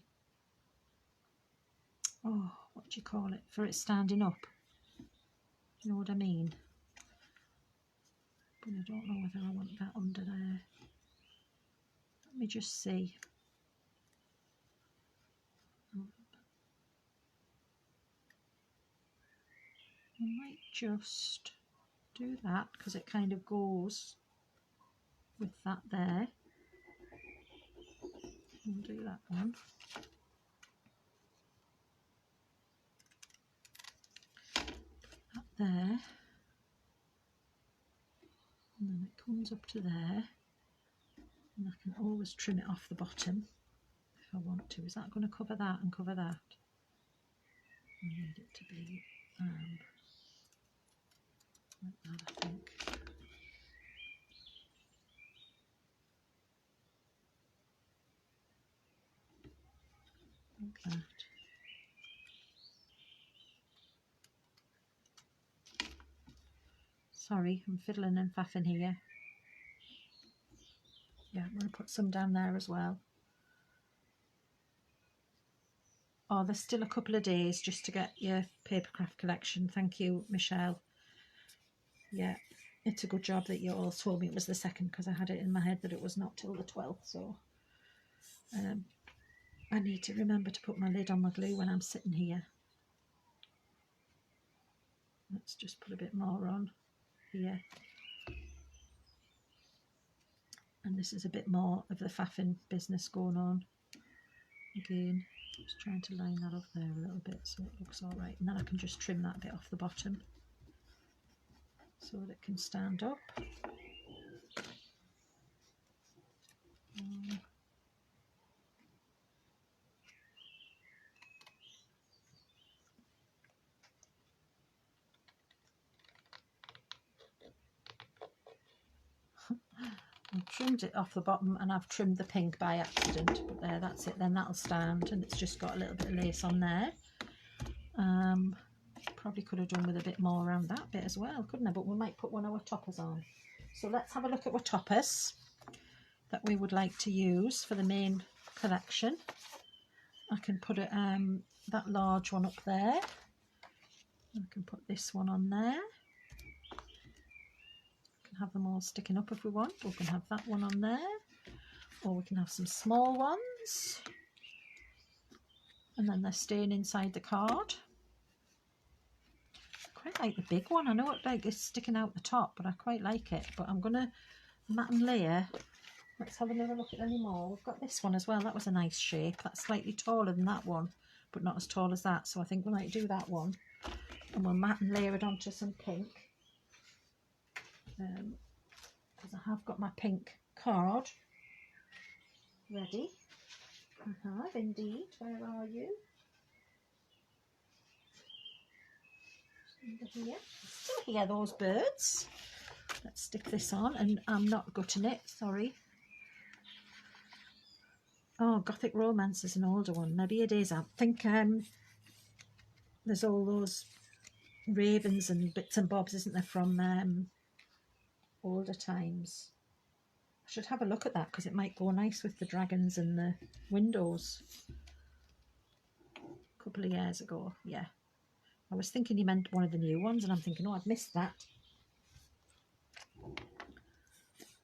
oh, what do you call it, for it standing up, you know what I mean? But I don't know whether I want that under there. Let me just see. I might just do that, because it kind of goes with that there. We'll do that one. Put that there. And then it comes up to there. And I can always trim it off the bottom if I want to. Is that going to cover that and cover that? I need it to be like that, I think. Like that. Sorry, I'm fiddling and faffing here. Yeah, I'm going to put some down there as well. Oh, there's still a couple of days just to get your papercraft collection. Thank you, Michelle. Yeah, it's a good job that you all told me it was the 2nd, because I had it in my head that it was not till the 12th. So I need to remember to put my lid on my glue when I'm sitting here. Let's just put a bit more on here. And this is a bit more of the faffing business going on. Again, just trying to line that up there a little bit so it looks all right. And then I can just trim that bit off the bottom so that it can stand up. I've trimmed it off the bottom, and I've trimmed the pink by accident, but there, that's it, then that'll stand, and it's just got a little bit of lace on there. Probably could have done with a bit more around that bit as well, couldn't I? But we might put one of our toppers on. So let's have a look at our toppers that we would like to use for the main collection. I can put it, that large one up there. I can put this one on there. Have them all sticking up if we want. We can have that one on there, or we can have some small ones, and then they're staying inside the card. I quite like the big one. I know it like is sticking out the top, but I quite like it. But I'm gonna mat and layer. Let's have another look at any more. We've got this one as well. That was a nice shape. That's slightly taller than that one, but not as tall as that. So I think we might do that one, and we'll mat and layer it onto some pink. because I have got my pink card ready. I have indeed. Where are you? Under here. Still here, those birds. Let's stick this on, and I'm not gutting it, sorry. Oh, Gothic Romance is an older one. Maybe it is. I think there's all those ravens and bits and bobs, isn't there, from older times. I should have a look at that because it might go nice with the dragons and the windows. A couple of years ago, yeah. I was thinking you meant one of the new ones, and I'm thinking, oh, I've missed that.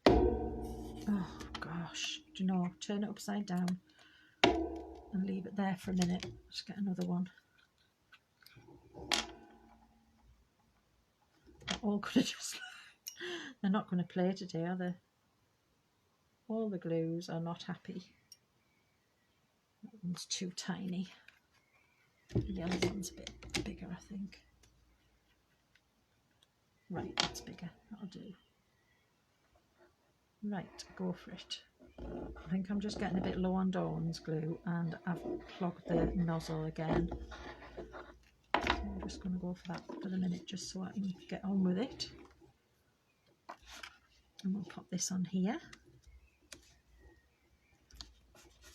Oh gosh, do you know, turn it upside down and leave it there for a minute. Just get another one. They're all gonna just they're not going to play today, are they? All the glues are not happy. That one's too tiny. The other one's a bit bigger, I think. Right, that's bigger. That'll do. Right, go for it. I think I'm just getting a bit low on Dawn's glue, and I've clogged the nozzle again. So I'm just going to go for that for the minute, just so I can get on with it. And we'll pop this on here.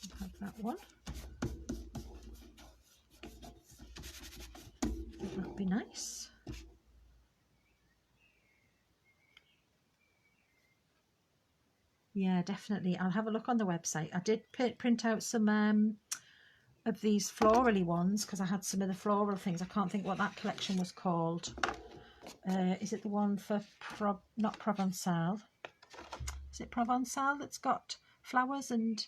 I'll have that one. That'd be nice. Yeah, definitely. I'll have a look on the website. I did print out some of these florally ones because I had some of the floral things. I can't think what that collection was called. Is it the one for not Provençal? Is it Provençal that's got flowers and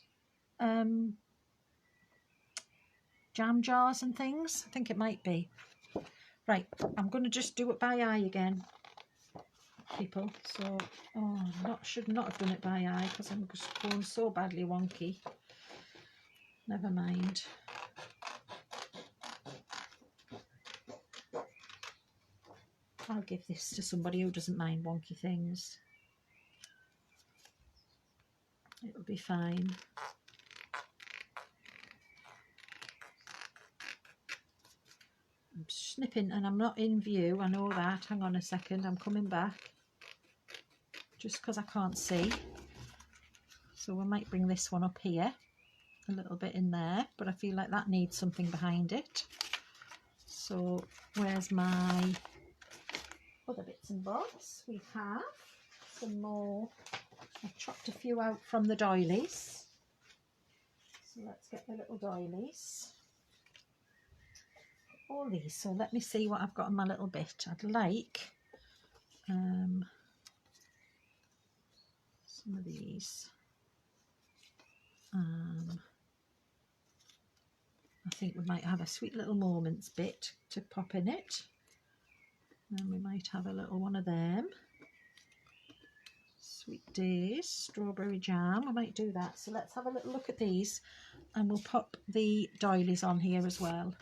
jam jars and things? I think it might be. Right, I'm going to just do it by eye again, people. So, oh, should not have done it by eye because I'm just going so badly wonky. Never mind. I'll give this to somebody who doesn't mind wonky things. It'll be fine. I'm snipping and I'm not in view, I know that. Hang on a second, I'm coming back. Just because I can't see. So we might bring this one up here. A little bit in there, but I feel like that needs something behind it. So where's my other bits and bobs? We have some more. I've chopped a few out from the doilies. So let's get the little doilies. All these. So let me see what I've got in my little bit. I'd like some of these. I think we might have a Sweet Little Moments bit to pop in it. And we might have a little one of them. Sweet Days, Strawberry Jam. I might do that. So let's have a little look at these, and we'll pop the doilies on here as well.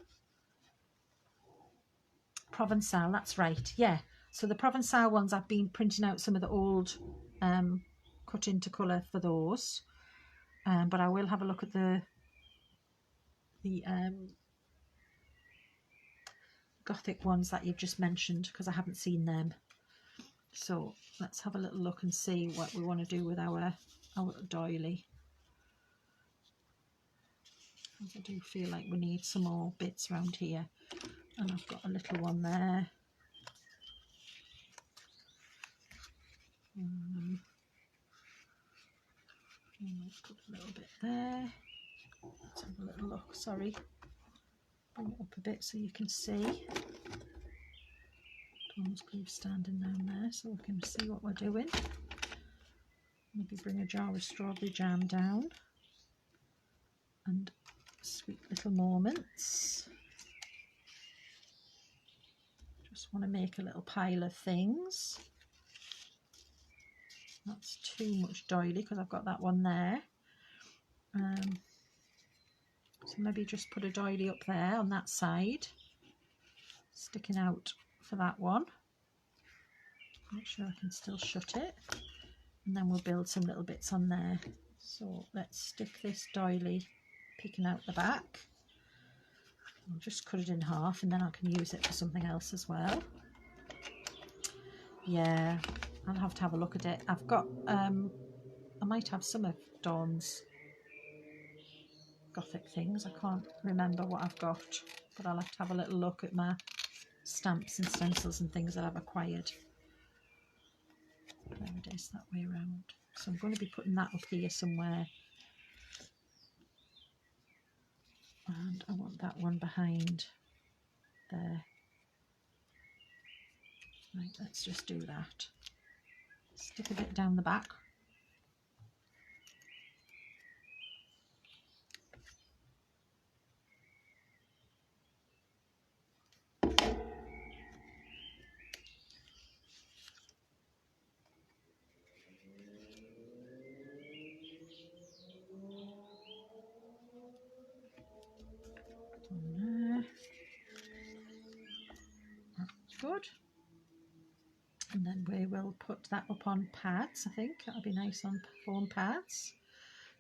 Provençal, that's right. Yeah. So the Provençal ones, I've been printing out some of the old cut into colour for those. But I will have a look at the Gothic ones that you've just mentioned because I haven't seen them. So let's have a little look and see what we want to do with our doily. I do feel like we need some more bits around here, and I've got a little one there. Let's put a little bit there. Let's have a little look. Sorry, bring it up a bit so you can see. Dawn's glue standing down there so we can see what we're doing. Maybe bring a jar of strawberry jam down, and Sweet Little Moments. Just want to make a little pile of things. That's too much doily because I've got that one there. So maybe just put a doily up there on that side, sticking out for that one. Make sure I can still shut it. and then we'll build some little bits on there. So let's stick this doily peeking out the back. I'll just cut it in half and then I can use it for something else as well. Yeah, I'll have to have a look at it. I've got I might have some of Dawn's Gothic things. I can't remember what I've got, but I'll have to have a little look at my stamps and stencils and things that I've acquired. There it is, that way around. So I'm going to be putting that up here somewhere, and I want that one behind there. Right, let's just do that. Stick a bit down the back. That's good. And then we will put that up on pads. I think that'll be nice on foam pads.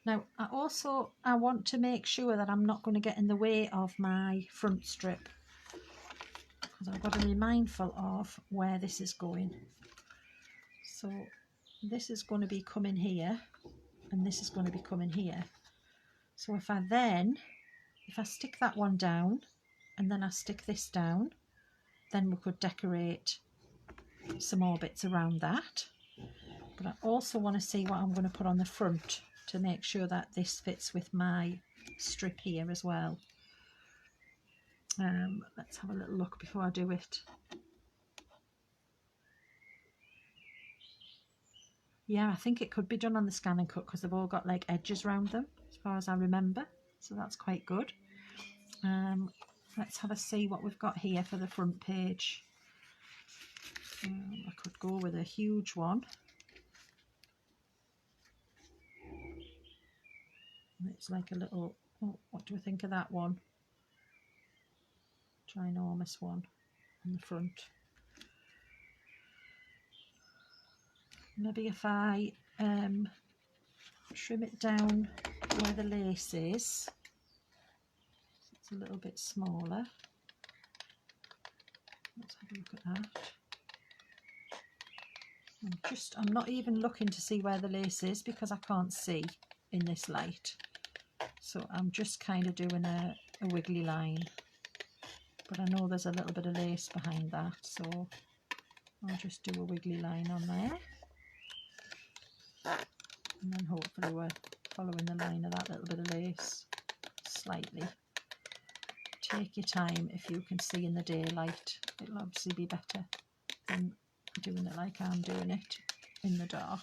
Now I want to make sure that I'm not going to get in the way of my front strip, because I've got to be mindful of where this is going. So this is going to be coming here and this is going to be coming here. So if I stick that one down and then I stick this down, then we could decorate some more bits around that. But I also want to see what I'm going to put on the front to make sure that this fits with my strip here as well. Let's have a little look before I do it. Yeah, I think it could be done on the Scan and Cut because they've all got like edges around them as far as I remember, so that's quite good. Let's have a see what we've got here for the front page. I could go with a huge one. It's like a little, oh, what do we think of that one? Ginormous one on the front. Maybe if I trim it down where the lace is, it's a little bit smaller. Let's have a look at that. I'm not even looking to see where the lace is because I can't see in this light. So I'm just kind of doing a wiggly line. But I know there's a little bit of lace behind that, so I'll just do a wiggly line on there. And then hopefully we're following the line of that little bit of lace slightly. Take your time. If you can see in the daylight, it'll obviously be better than doing it like I'm doing it in the dark.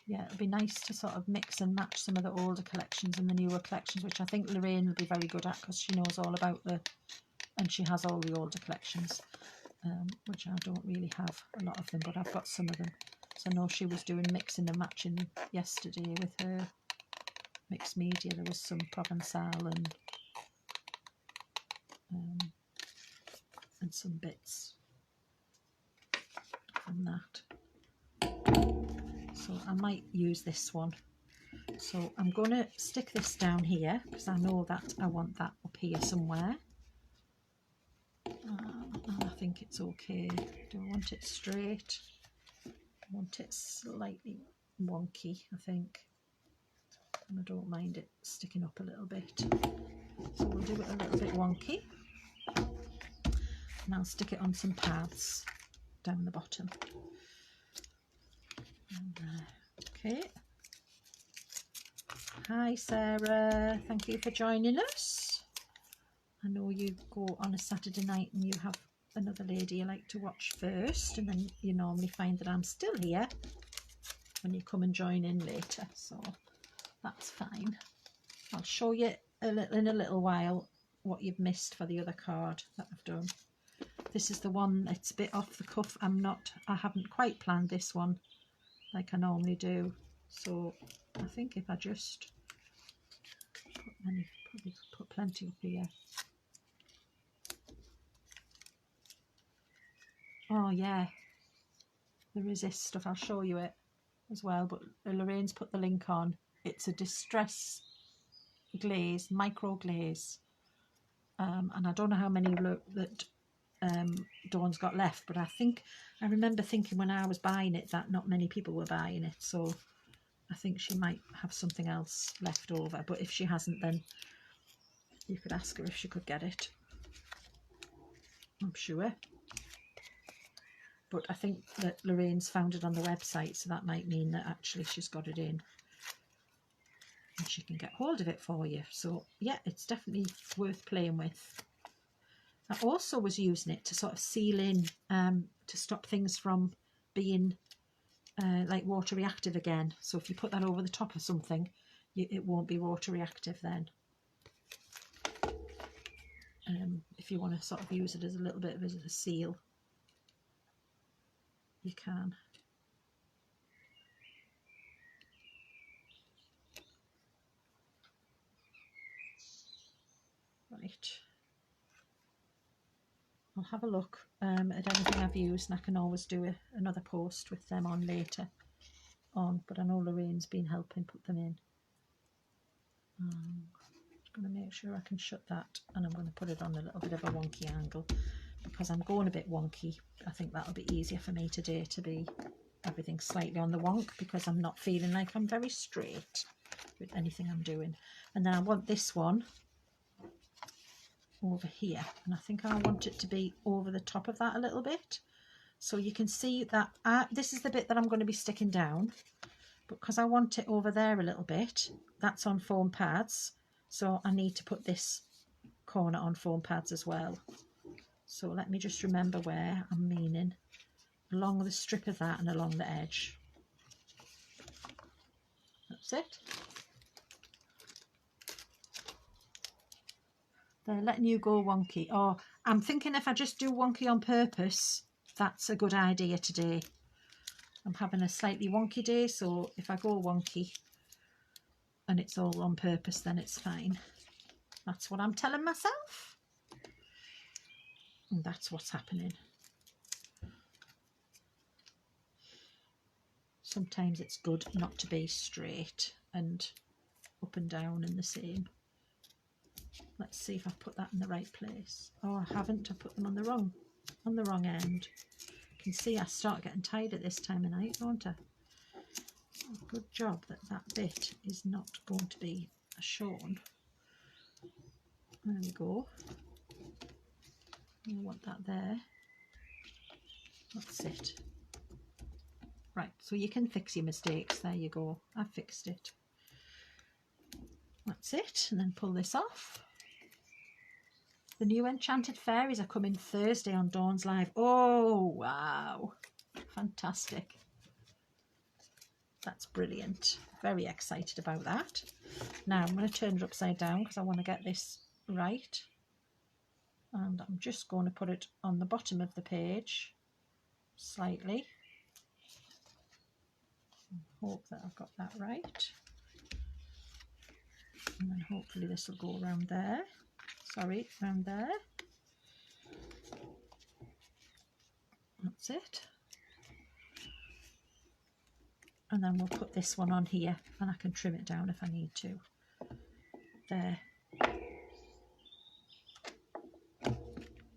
Yeah, it'll be nice to sort of mix and match some of the older collections and the newer collections, which I think Lorraine will be very good at because she knows all about and she has all the older collections, which I don't really have a lot of them, but I've got some of them. So I know she was doing mixing and matching yesterday with her mixed media. There was some Provençal and some bits from that. So I might use this one. So I'm going to stick this down here because I know that I want that up here somewhere. And I think it's okay. Do I want it straight? I want it slightly wonky, I think. And I don't mind it sticking up a little bit. So we'll do it a little bit wonky. And I'll stick it on some pads down the bottom. Okay. Hi Sarah, thank you for joining us. I know you go on a Saturday night and you have another lady you like to watch first, and then you normally find that I'm still here when you come and join in later, so that's fine. I'll show you in a little while what you've missed for the other card that I've done. This is the one that's a bit off the cuff. I haven't quite planned this one like I normally do, so I think if I just probably put plenty up here. Oh yeah, there is this stuff, I'll show you it as well, but Lorraine's put the link on. It's a distress glaze, micro glaze, and I don't know how many that Dawn's got left, but I remember thinking when I was buying it that not many people were buying it, so I think she might have something else left over, but if she hasn't, then you could ask her if she could get it, I'm sure. But I think that Lorraine's found it on the website, so that might mean that actually she's got it in and she can get hold of it for you. So yeah, it's definitely worth playing with. I also was using it to sort of seal in, to stop things from being like water reactive again. So if you put that over the top of something, it won't be water reactive then. If you want to sort of use it as a little bit of a seal, you can. Right. I'll have a look at anything I've used, and I can always do another post with them on later on, but I know Lorraine's been helping put them in. I'm going to make sure I can shut that, and I'm going to put it on a little bit of a wonky angle because I'm going a bit wonky. I think that'll be easier for me today to be everything slightly on the wonk, because I'm not feeling like I'm very straight with anything I'm doing. And then I want this one over here, and I think I want it to be over the top of that a little bit, so you can see that this is the bit that I'm going to be sticking down, but because I want it over there a little bit, that's on foam pads, so I need to put this corner on foam pads as well. So let me just remember where I'm meaning, along the strip of that and along the edge. That's it. They're letting you go wonky. Oh, I'm thinking if I just do wonky on purpose, that's a good idea today. I'm having a slightly wonky day, so if I go wonky and it's all on purpose, then it's fine. That's what I'm telling myself. And that's what's happening. Sometimes it's good not to be straight and up and down in the same. Let's see if I've put that in the right place. Oh, I haven't. I put them on the wrong end. You can see I start getting tired at this time of night, don't I? Good job that that bit is not going to be shown. There we go. I want that there. That's it. Right, so you can fix your mistakes. There you go. I've fixed it. That's it. And then pull this off. The new Enchanted Fairies are coming Thursday on Dawn's Live. Oh, wow. Fantastic. That's brilliant. Very excited about that. Now I'm going to turn it upside down because I want to get this right. And I'm just going to put it on the bottom of the page slightly. Hope that I've got that right. And then hopefully this will go around there. Sorry, around there. That's it. And then we'll put this one on here, and I can trim it down if I need to. There.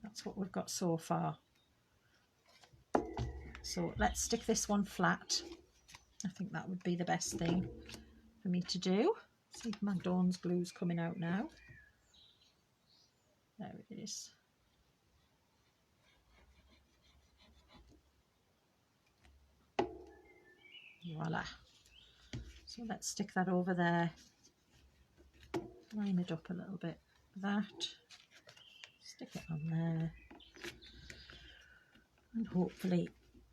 That's what we've got so far. So let's stick this one flat. I think that would be the best thing for me to do. See if my Dawn's glue's coming out now. There it is. Voila. So let's stick that over there. Line it up a little bit. That. Stick it on there. And hopefully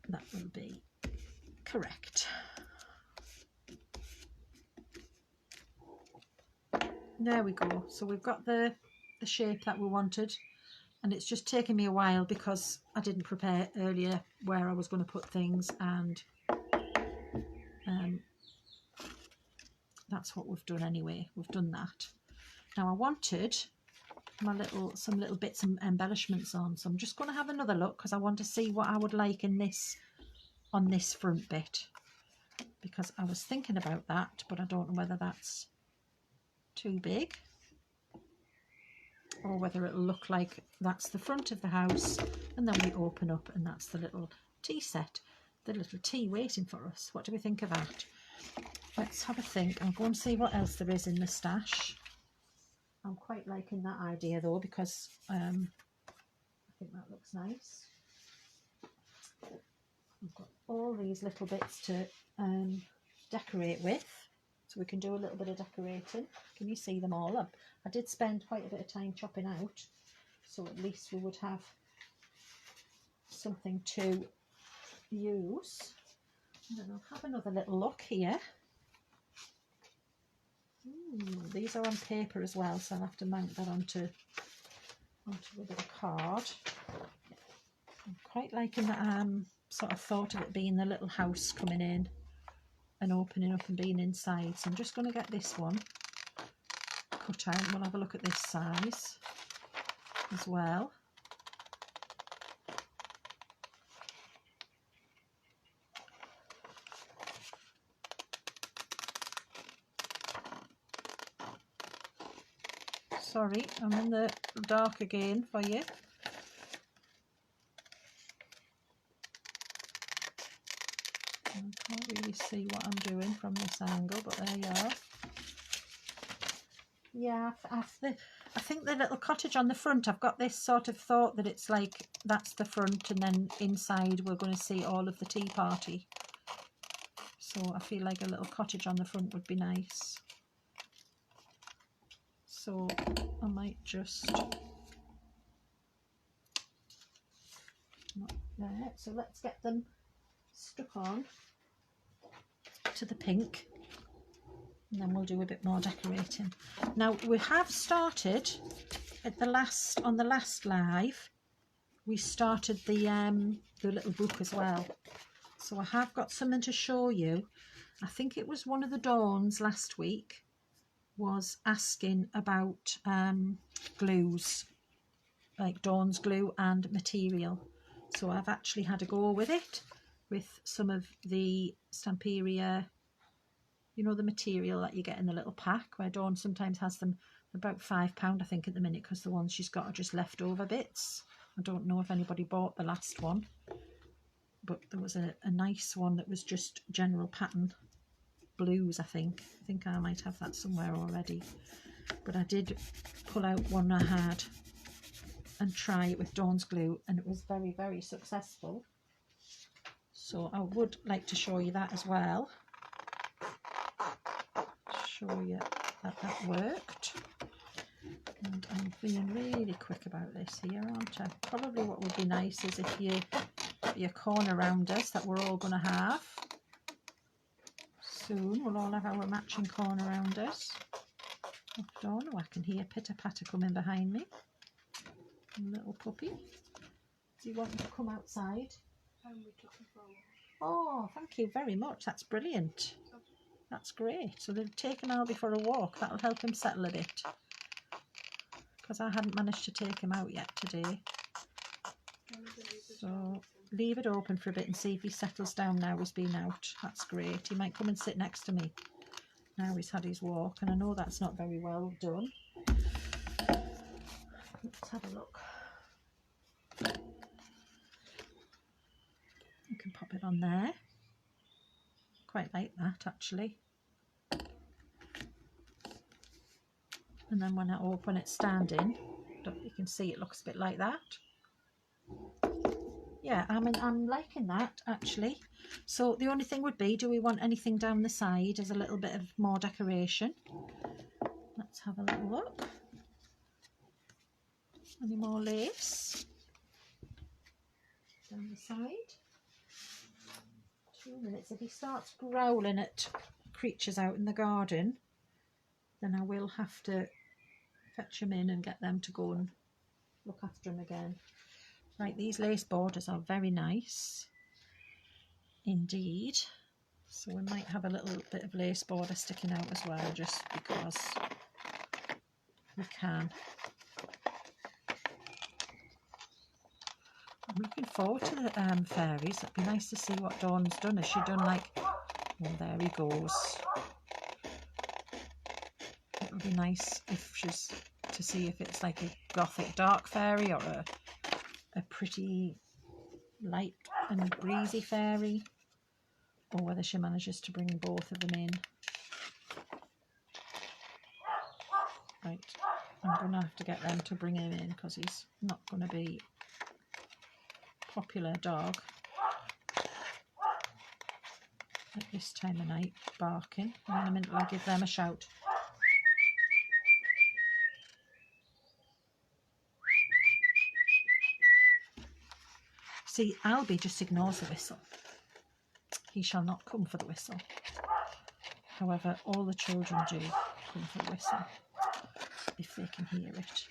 that will be correct. There we go. So we've got the shape that we wanted, and it's just taken me a while because I didn't prepare earlier where I was going to put things, and that's what we've done anyway. We've done that. Now I wanted some little bits and embellishments on. So I'm just going to have another look because I want to see what I would like in this, on this front bit, because I was thinking about that, but I don't know whether that's too big or whether it'll look like that's the front of the house and then we open up and that's the little tea set, the little tea waiting for us. What do we think of that? Let's have a think. I'll go and see what else there is in the stash. I'm quite liking that idea though, because I think that looks nice. I've got all these little bits to decorate with, so we can do a little bit of decorating. Can you see them all up? I did spend quite a bit of time chopping out, so at least we would have something to use. And then I'll have another little look here. These are on paper as well, so I'll have to mount that onto a bit of card. I'm quite liking that sort of thought of it being the little house coming in and opening up and being inside. So I'm just going to get this one cut out and we'll have a look at this size as well. Sorry, I'm in the dark again for you. I can't really see what I'm doing from this angle, but there you are. Yeah, I think the little cottage on the front, I've got this sort of thought that it's like that's the front and then inside we're going to see all of the tea party. So I feel like a little cottage on the front would be nice. So I might just, not there. So let's get them stuck on to the pink and then we'll do a bit more decorating. Now we have started at on the last live, we started the little book as well. So I have got something to show you. I think it was one of the Dawns last week was asking about glues, like Dawn's glue and material. So I've actually had a go with it, with some of the Stamperia, you know, the material that you get in the little pack, where Dawn sometimes has them about £5 I think at the minute, because the ones she's got are just leftover bits. I don't know if anybody bought the last one, but there was a nice one that was just general pattern blues. I think I might have that somewhere already, but I did pull out one I had and try it with Dawn's glue and it was very, very successful. So I would like to show you that as well, show you that worked. And I'm being really quick about this here, aren't I? Probably what would be nice is if you got your corner rounders that we're all going to have soon. We'll all have our matching corner rounders. Oh no, I can hear pitter patter coming behind me. Little puppy. Do you want to come outside? Oh, thank you very much. That's brilliant. That's great. So they've taken Albie for a walk. That'll help him settle a bit, because I hadn't managed to take him out yet today. So leave it open for a bit and see if he settles down now he's been out. That's great. He might come and sit next to me now he's had his walk, and I know that's not very well done. Let's have a look. You can pop it on there. Quite like that actually. And then when it's standing, you can see it looks a bit like that. Yeah, I'm liking that actually. So the only thing would be, do we want anything down the side as a little bit of more decoration? Let's have a little look. Any more lace down the side? 2 minutes. If he starts growling at creatures out in the garden, then I will have to fetch him in and get them to go and look after him again. Right, these lace borders are very nice indeed. So we might have a little bit of lace border sticking out as well, just because we can. looking forward to the fairies. It'd be nice to see what Dawn's done. Has she done like, oh, there he goes. It would be nice if she's to see if it's like a gothic dark fairy or a pretty light and breezy fairy, or whether she manages to bring both of them in. Right, I'm going to have to get them to bring him in because he's not going to be a popular dog at this time of night, barking. And in a minute I'll give them a shout. See, Albie just ignores the whistle. He shall not come for the whistle. However, all the children do come for the whistle if they can hear it.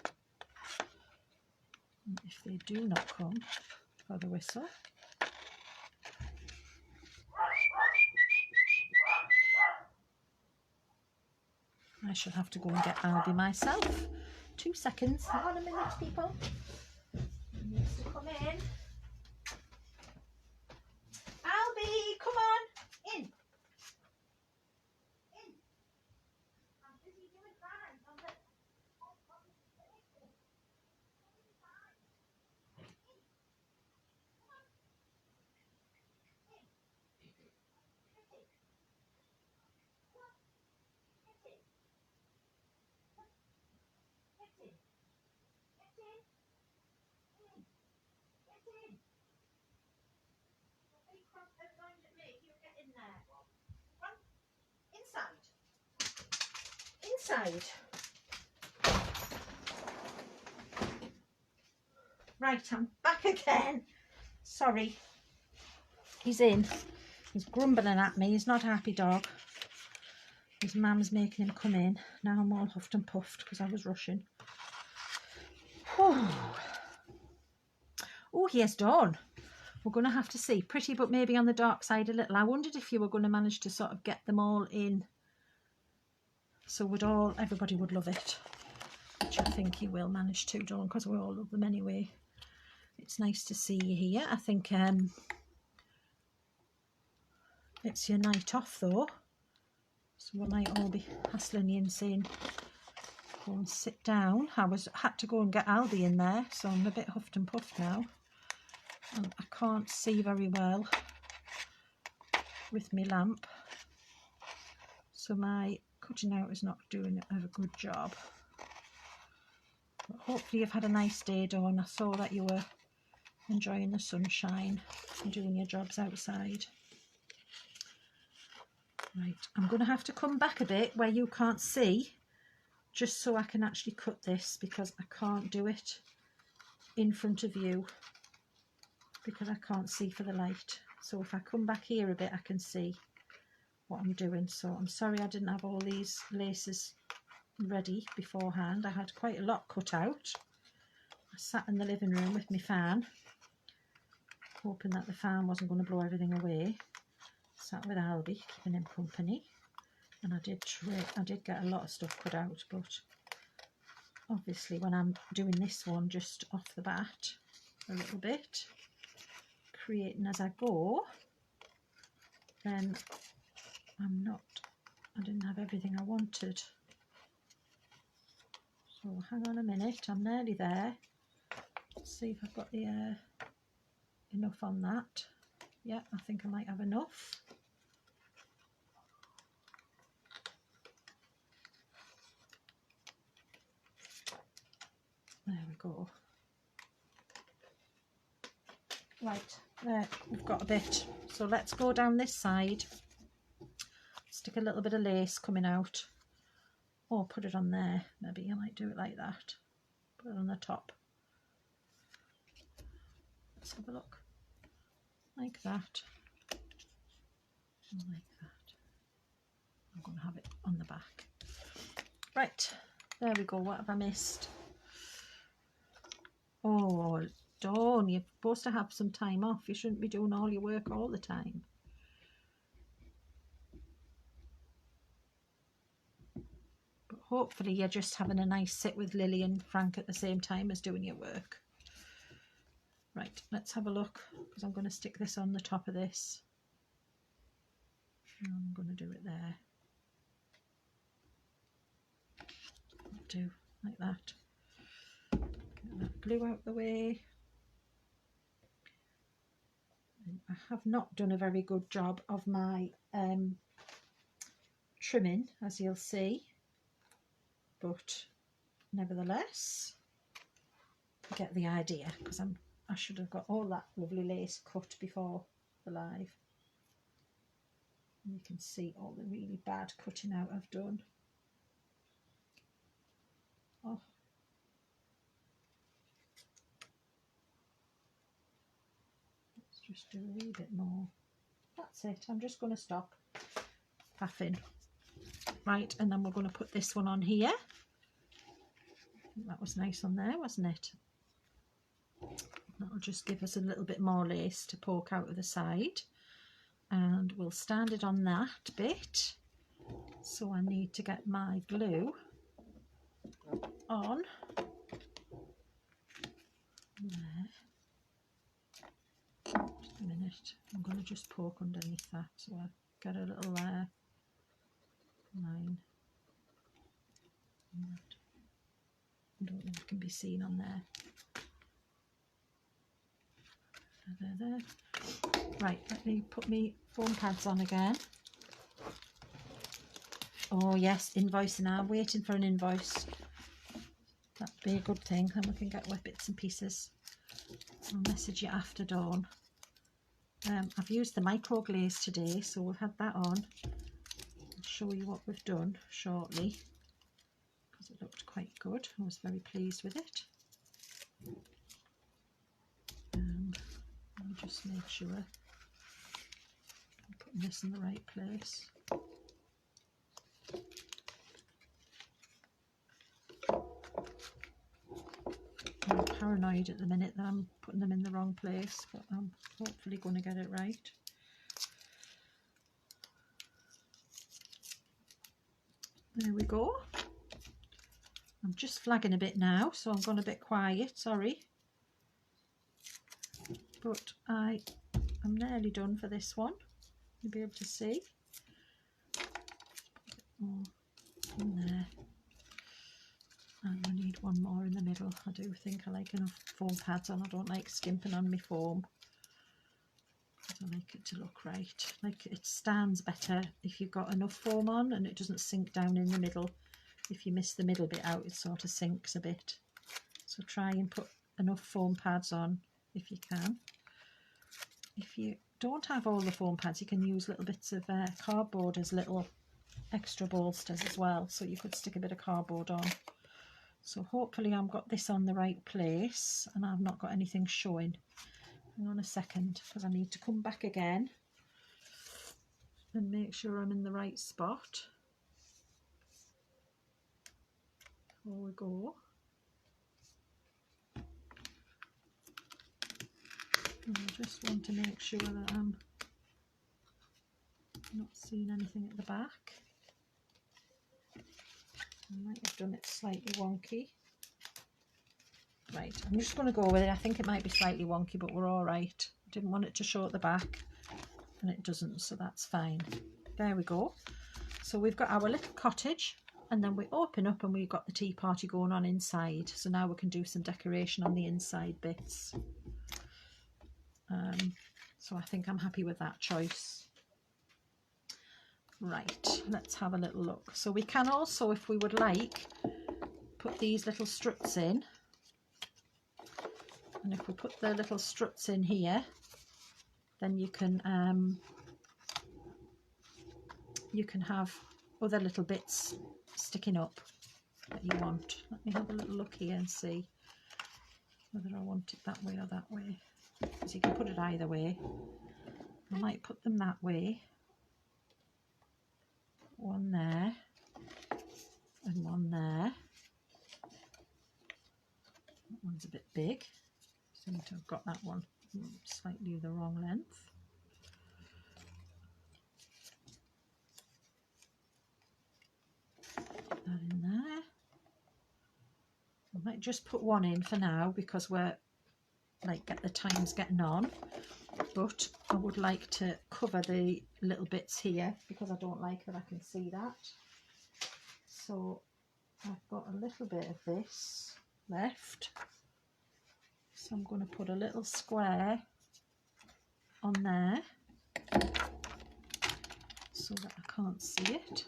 And if they do not come for the whistle, I shall have to go and get Albie myself. 2 seconds. Hang on a minute, people. He needs to come in. Albie, come on, in. In. I'm busy doing crime. Inside. Right, I'm back again. Sorry. He's in. He's grumbling at me. He's not a happy dog. His mum's making him come in. Now I'm all huffed and puffed because I was rushing. Oh, here's Dawn. We're going to have to see. Pretty, but maybe on the dark side a little. I wondered if you were going to manage to sort of get them all in, so everybody would love it, which I think you will manage to, Dawn, because we all love them anyway. It's nice to see you here. I think it's your night off though, so we might all be hassling you and saying go and sit down. Had to go and get Albie in there, so I'm a bit huffed and puffed now, and I can't see very well with my lamp, so my cutting out is not doing a good job. But hopefully you've had a nice day, Dawn. I saw that you were enjoying the sunshine and doing your jobs outside. Right, I'm going to have to come back a bit where you can't see, just so I can actually cut this, because I can't do it in front of you because I can't see for the light. So if I come back here a bit, I can see what I'm doing. So I'm sorry I didn't have all these laces ready beforehand. I had quite a lot cut out. I sat in the living room with my fan, hoping that the fan wasn't going to blow everything away. Sat with Albie, keeping him company, and I did get a lot of stuff cut out, but obviously when I'm doing this one just off the bat a little bit, creating as I go, then I didn't have everything I wanted. So hang on a minute, I'm nearly there. Let's see if I've got the enough on that. Yeah, I think I might have enough. There we go. Right, there, we've got a bit. So let's go down this side. Stick a little bit of lace coming out, or put it on there. Maybe I might do it like that. Put it on the top. Let's have a look. Like that. And like that. I'm going to have it on the back. Right, there we go. What have I missed? Oh, Dawn, you're supposed to have some time off. You shouldn't be doing all your work all the time. But hopefully you're just having a nice sit with Lily and Frank at the same time as doing your work. Right, let's have a look, because I'm going to stick this on the top of this. I'm going to do it there. Do like that. Get that glue out the way. And I have not done a very good job of my trimming, as you'll see, but nevertheless, you get the idea, because I should have got all that lovely lace cut before the live. And you can see all the really bad cutting out I've done. Oh. Let's just do a wee bit more. That's it. I'm just going to stop faffing. Right, and then we're going to put this one on here. I think that was nice on there, wasn't it? That'll just give us a little bit more lace to poke out of the side. And we'll stand it on that bit. So I need to get my glue on there. Just a minute, I'm going to just poke underneath that so I get a little line. I don't know if it can be seen on there. There. Right, let me put my foam pads on again. Oh yes, invoicing. I'm waiting for an invoice. That'd be a good thing, and we can get wet bits and pieces. I'll message you after dawn. I've used the micro glaze today, so we've had that on. I'll show you what we've done shortly, because it looked quite good. I was very pleased with it. I'll just make sure I'm putting this in the right place. I'm paranoid at the minute that I'm putting them in the wrong place, but I'm hopefully going to get it right. There we go. I'm just flagging a bit now, so I'm going a bit quiet, sorry. But I am nearly done for this one. You'll be able to see. Oh, in there. And I need one more in the middle. I do think I like enough foam pads on. I don't like skimping on my foam. I like it to look right. Like, it stands better if you've got enough foam on and it doesn't sink down in the middle. If you miss the middle bit out, it sort of sinks a bit. So try and put enough foam pads on if you can. If you don't have all the foam pads, you can use little bits of cardboard as little extra bolsters as well. So you could stick a bit of cardboard on. So hopefully I've got this on the right place and I've not got anything showing. Hang on a second, because I need to come back again and make sure I'm in the right spot. Before we go. And I just want to make sure that I'm not seeing anything at the back. I might have done it slightly wonky. Right, I'm just going to go with it. I think it might be slightly wonky, but we're all right. I didn't want it to show at the back, and it doesn't, so that's fine. There we go. So we've got our little cottage, and then we open up and we've got the tea party going on inside. So now we can do some decoration on the inside bits. So I think I'm happy with that choice. Right, let's have a little look. So we can also, if we would like, put these little struts in. And if we put the little struts in here, then you can have other little bits sticking up that you want. Let me have a little look here and see whether I want it that way or that way, because you can put it either way. I might put them that way. One there and one there. That one's a bit big. I seem to have got that one slightly the wrong length. Put that in there. I might just put one in for now because we're like get the times getting on, but I would like to cover the little bits here because I don't like that I can see that. So I've got a little bit of this left, so I'm going to put a little square on there so that I can't see it.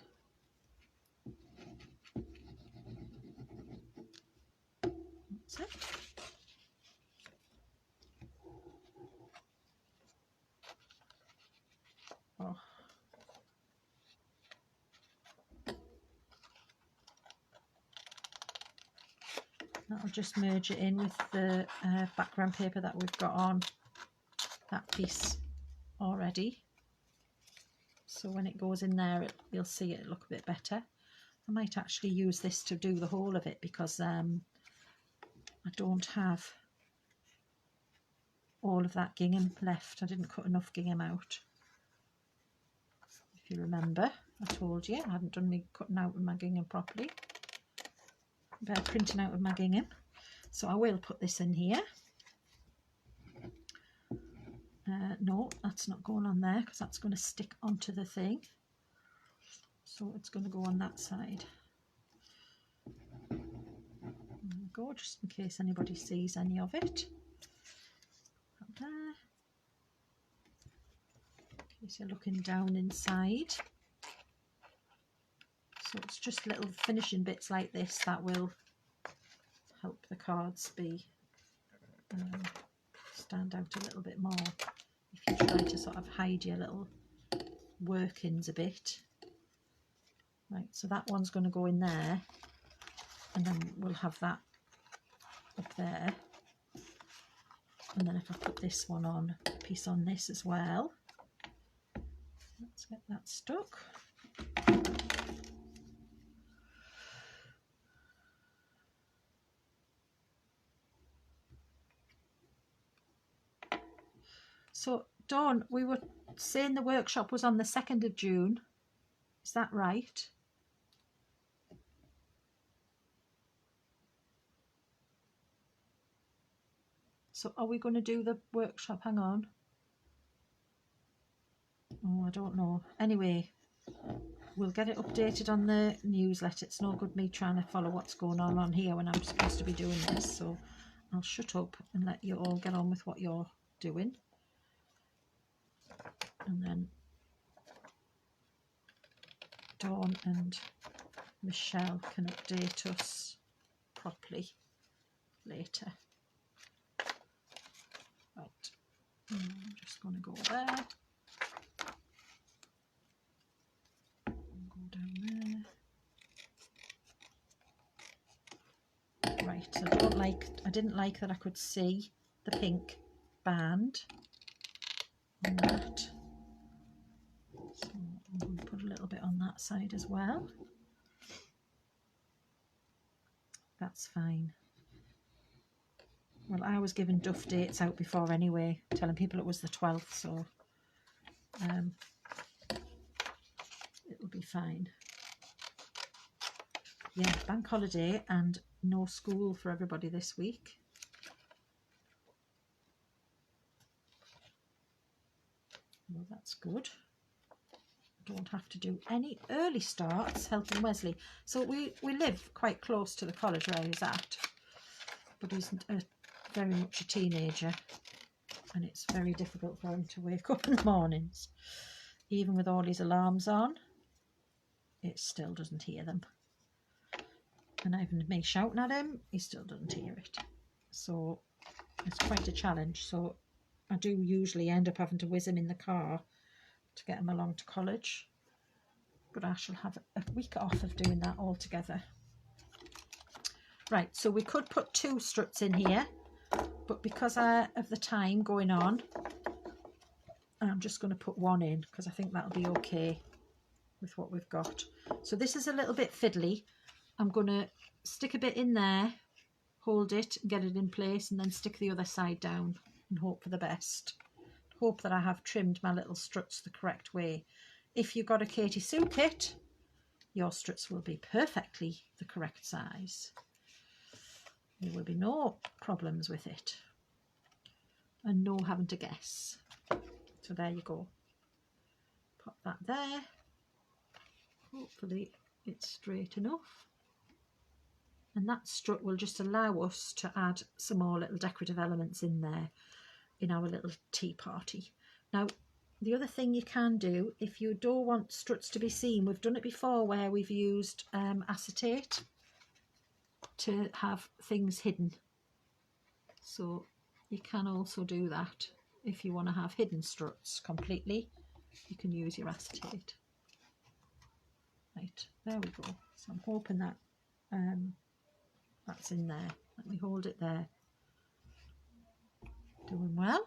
That's it. Oh. That'll just merge it in with the background paper that we've got on that piece already. So when it goes in there, you'll see it look a bit better. I might actually use this to do the whole of it because I don't have all of that gingham left. I didn't cut enough gingham out. If you remember, I told you I hadn't done me cutting out of my gingham properly. Printing out of my gingham. So I will put this in here. No, that's not going on there because that's going to stick onto the thing. So it's going to go on that side. There we go, just in case anybody sees any of it. Up there. In case you're looking down inside. So it's just little finishing bits like this that will help the cards be stand out a little bit more. If you try to sort of hide your little workings a bit. Right, so that one's going to go in there, and then we'll have that up there. And then if I put this one on, a piece on this as well. Let's get that stuck. So, Dawn, we were saying the workshop was on the 2nd of June. Is that right? So, are we going to do the workshop? Hang on. Oh, I don't know. Anyway, we'll get it updated on the newsletter. It's no good me trying to follow what's going on here when I'm supposed to be doing this. So, I'll shut up and let you all get on with what you're doing. And then Dawn and Michelle can update us properly later. Right, I'm just going to go there. Go down there. Right, I didn't like that I could see the pink band on that. So I'm going to put a little bit on that side as well. That's fine. Well, I was giving duff dates out before anyway, telling people it was the 12th, so it'll be fine. Yeah, bank holiday and no school for everybody this week. Well, that's good. Don't have to do any early starts helping Wesley. So we live quite close to the college where he's at, but he's very much a teenager and it's very difficult for him to wake up in the mornings. Even with all his alarms on, it still doesn't hear them. And even me shouting at him, he still doesn't hear it. So it's quite a challenge. So I do usually end up having to whiz him in the car to get him along to college, but I shall have a week off of doing that altogether. Right, so we could put 2 struts in here, but because of the time going on, I'm just going to put 1 in because I think that'll be okay with what we've got. So this is a little bit fiddly. I'm going to stick a bit in there, hold it, get it in place, and then stick the other side down and hope for the best. Hope that I have trimmed my little struts the correct way. If you've got a Katie Sue kit, your struts will be perfectly the correct size. There will be no problems with it. and no having to guess. So there you go. Pop that there. Hopefully it's straight enough. And that strut will just allow us to add some more little decorative elements in there in our little tea party. Now, the other thing you can do, if you don't want struts to be seen, we've done it before where we've used acetate to have things hidden. So you can also do that if you want to have hidden struts completely. You can use your acetate. Right, there we go. So I'm hoping that that's in there. Let me hold it there. Doing well.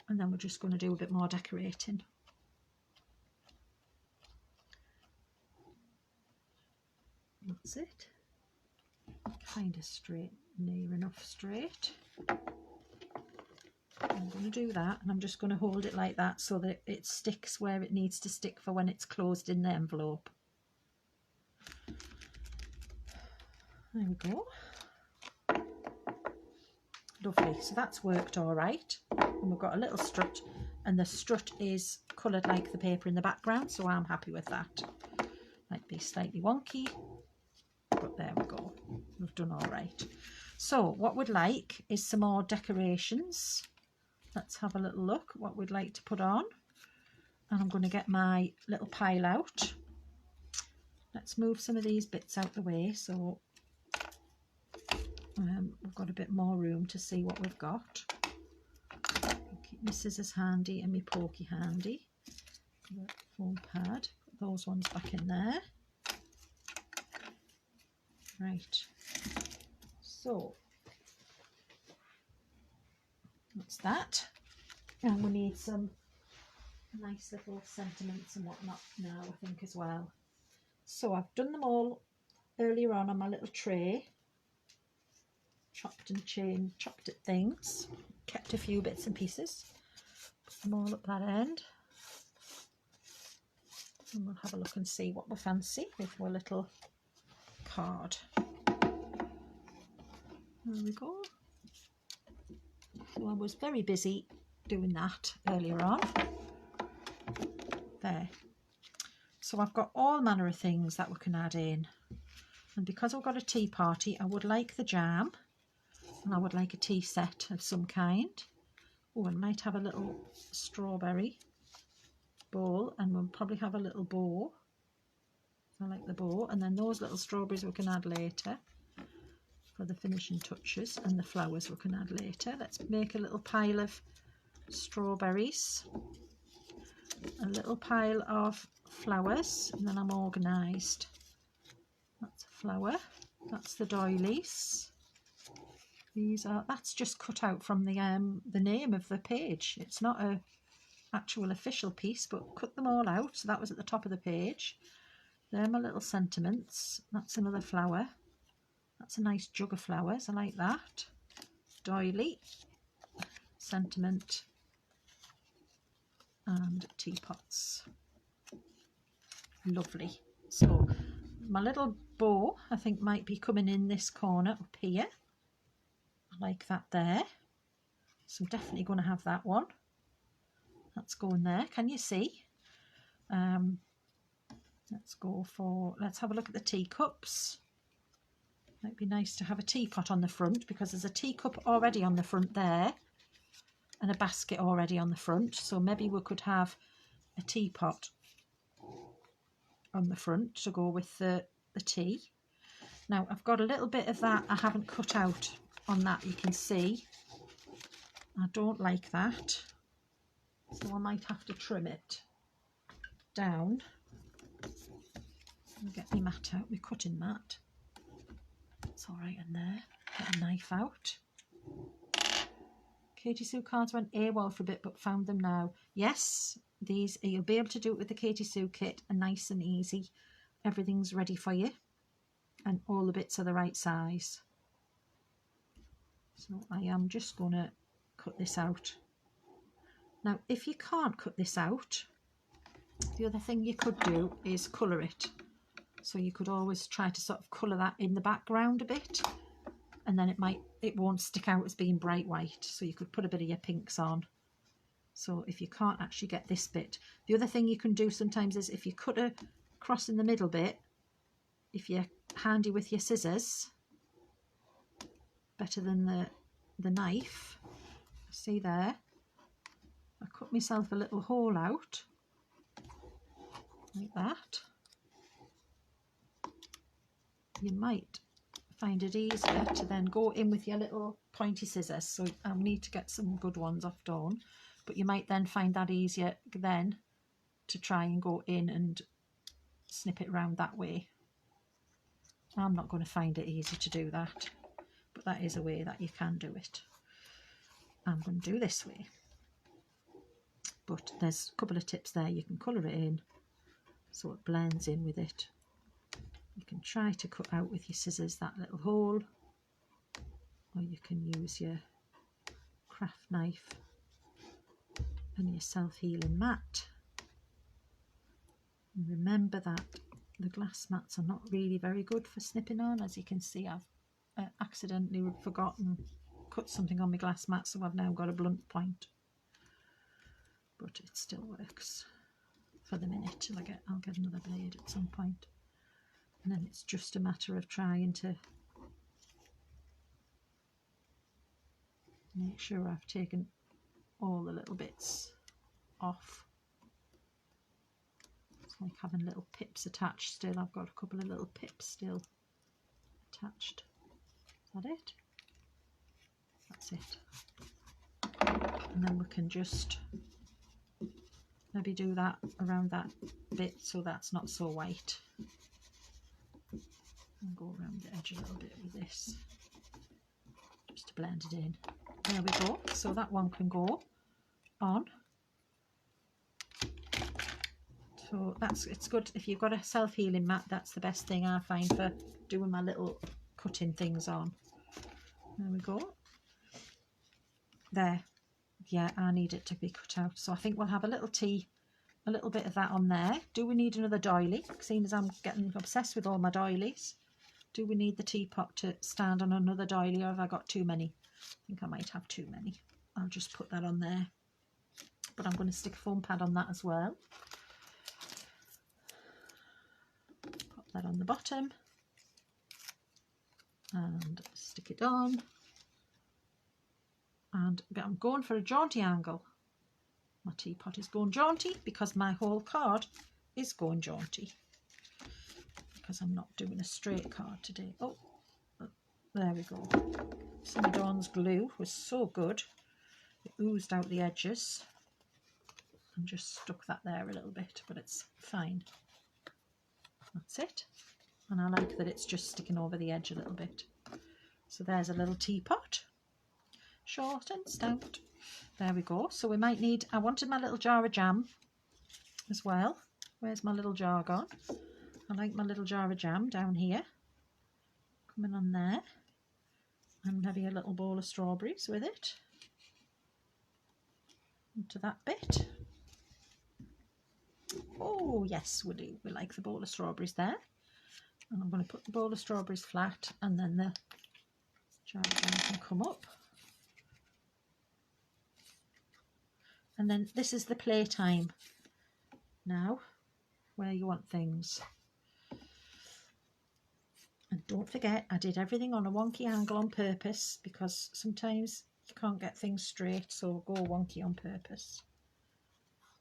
And then we're just going to do a bit more decorating. That's it. Kind of straight, near enough straight. I'm going to do that, and I'm just going to hold it like that so that it sticks where it needs to stick for when it's closed in the envelope. There we go. Lovely. So that's worked all right. And we've got a little strut, and the strut is coloured like the paper in the background, so I'm happy with that. Might be slightly wonky, but there we go. We've done all right. So what we'd like is some more decorations. Let's have a little look what we'd like to put on. And I'm going to get my little pile out. Let's move some of these bits out the way so we've got a bit more room to see what we've got. Keep my scissors handy and my pokey handy. The foam pad, put those ones back in there. Right, so that's that. And we need some nice little sentiments and whatnot now, I think, as well. So I've done them all earlier on my little tray. Chopped at things. Kept a few bits and pieces. Put them all up that end. And we'll have a look and see what we fancy with our little card. There we go. So I was very busy doing that earlier on. There. So I've got all manner of things that we can add in. And because I've got a tea party, I would like the jam. And I would like a tea set of some kind. Oh, I might have a little strawberry bowl, and we'll probably have a little bow. I like the bow, and then those little strawberries we can add later for the finishing touches, and the flowers we can add later. Let's make a little pile of strawberries, a little pile of flowers, and then I'm organised. That's a flower, that's the doilies. That's just cut out from the name of the page. It's not a actual official piece, but cut them all out. So that was at the top of the page. They're my little sentiments. That's another flower. That's a nice jug of flowers. I like that. Doily, sentiment, and teapots. Lovely. So my little bow, I think, might be coming in this corner up here. I like that there. So I'm definitely going to have that one. That's going there. Can you see? Let's have a look at the teacups. Might be nice to have a teapot on the front, because there's a teacup already on the front there and a basket already on the front. So maybe we could have a teapot on the front to go with the tea. Now I've got a little bit of that I haven't cut out on that, you can see. I don't like that, so I might have to trim it down. I'll get my mat out, my cutting mat. It's all right in there. Get a knife out. Katie Sue cards went AWOL for a bit but found them now. Yes, these you'll be able to do it with the Katie Sue kit, and nice and easy. Everything's ready for you and all the bits are the right size. So I am just going to cut this out. Now if you can't cut this out, the other thing you could do is colour it. So you could always try to sort of colour that in the background a bit. and then it won't stick out as being bright white. So you could put a bit of your pinks on. So if you can't actually get this bit, the other thing you can do sometimes is if you cut a cross in the middle bit, if you're handy with your scissors, better than the knife, see there, I cut myself a little hole out like that. You might find it easier to then go in with your little pointy scissors, so I'll need to get some good ones off Dawn, but you might then find that easier then to try and go in and snip it around that way. I'm not going to find it easy to do that, but that is a way that you can do it. I'm going to do this way, but there's a couple of tips there. You can colour it in so it blends in with it. You can try to cut out with your scissors that little hole, or you can use your craft knife and your self-healing mat. And remember that the glass mats are not really very good for snipping on. As you can see, I've accidentally forgotten cut something on my glass mat, so I've now got a blunt point, but it still works for the minute till I'll get another blade at some point. And then it's just a matter of trying to make sure I've taken all the little bits off. It's like having little pips attached still. I've got a couple of little pips still attached. Is that it? That's it. And then we can just maybe do that around that bit so that's not so white. And go around the edge a little bit with this, just to blend it in. There we go. So that one can go on. So it's good if you've got a self-healing mat. That's the best thing I find for doing my little cutting things on. There we go. There. Yeah, I need it to be cut out. So I think we'll have a little bit of that on there. Do we need another doily? Seeing as I'm getting obsessed with all my doilies. Do we need the teapot to stand on another doily, or have I got too many? I think I might have too many. I'll just put that on there. But I'm going to stick a foam pad on that as well. Pop that on the bottom. And stick it on. And I'm going for a jaunty angle. My teapot is going jaunty because my whole card is going jaunty. Because I'm not doing a straight card today. Oh, there we go. Some of Dawn's glue was so good. It oozed out the edges and just stuck that there a little bit, but it's fine. That's it. And I like that it's just sticking over the edge a little bit. So there's a little teapot. Short and stout. There we go. So we might need, I wanted my little jar of jam as well. Where's my little jar gone? I like my little jar of jam down here. Coming on there. And maybe a little bowl of strawberries with it. Into that bit. Oh yes, we do. We like the bowl of strawberries there. And I'm going to put the bowl of strawberries flat, and then the jar of jam can come up. And then this is the playtime now, where you want things. And don't forget, I did everything on a wonky angle on purpose, because sometimes you can't get things straight, so go wonky on purpose.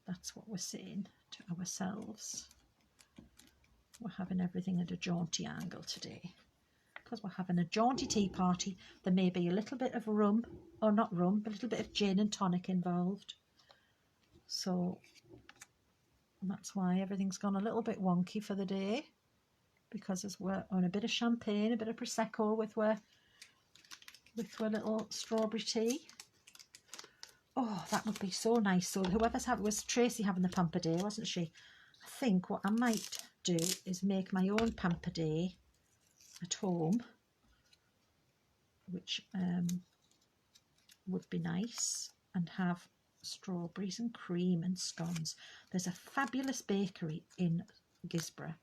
That's what we're saying to ourselves. We're having everything at a jaunty angle today. Because we're having a jaunty tea party, there may be a little bit of rum, or not rum, but a little bit of gin and tonic involved. So that's why everything's gone a little bit wonky for the day, because as we're on a bit of champagne, a bit of prosecco with our little strawberry tea. Oh, that would be so nice. So whoever's having, was Tracy having the pamper day, wasn't she? I think what I might do is make my own pamper day at home, which would be nice, and have strawberries and cream and scones. There's a fabulous bakery in Gisborough.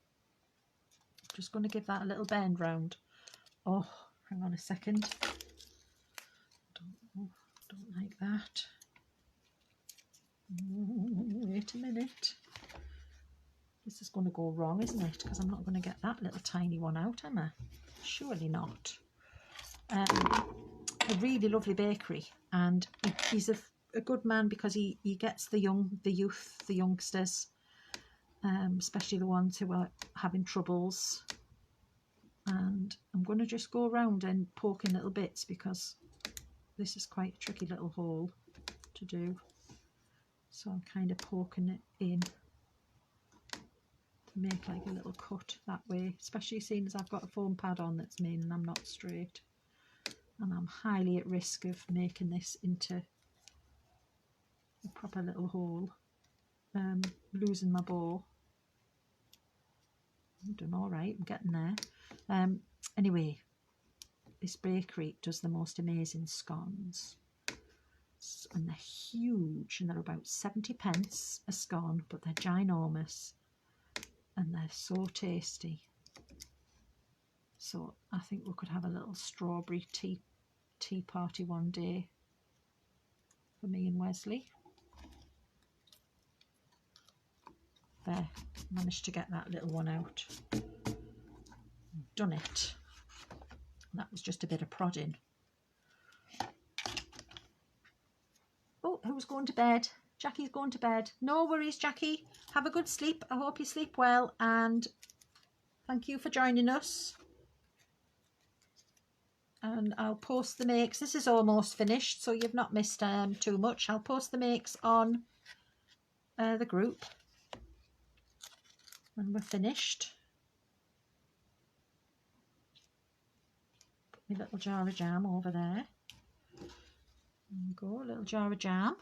Just going to give that a little bend round. Oh, hang on a second. Don't like that. Wait a minute. This is going to go wrong, isn't it? Because I'm not going to get that little tiny one out, am I? Surely not. A really lovely bakery, and he's a good man because he gets the youth, the youngsters, especially the ones who are having troubles. And I'm going to just go around and poke in little bits because this is quite a tricky little hole to do. So I'm kind of poking it in to make like a little cut that way, especially seeing as I've got a foam pad on that's meaning I'm not straight. And I'm highly at risk of making this into a proper little hole. Losing my bow. I'm doing all right, I'm getting there. Anyway, this bakery does the most amazing scones. And they're huge, and they're about 70p a scone, but they're ginormous. And they're so tasty. So I think we could have a little strawberry tea party one day for me and Wesley. There, managed to get that little one out. Done it. That was just a bit of prodding. Oh, who's going to bed? Jackie's going to bed. No worries, Jackie. Have a good sleep. I hope you sleep well, and thank you for joining us. And I'll post the makes. This is almost finished, so you've not missed too much. I'll post the makes on the group when we're finished. Put my little jar of jam over there. There we go, a little jar of jam.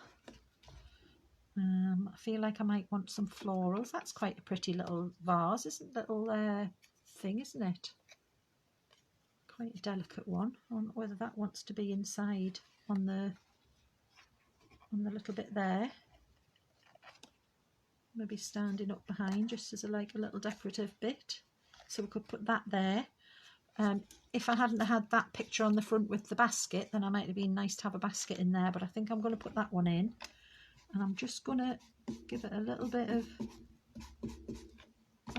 I feel like I might want some florals. That's quite a pretty little vase, isn't it? Little thing, isn't it? Quite a delicate one. I don't know whether that wants to be inside on the little bit there. Maybe standing up behind just as like a little decorative bit. So we could put that there. If I hadn't had that picture on the front with the basket, then I might have been nice to have a basket in there, but I think I'm going to put that one in. And I'm just going to give it a little bit of...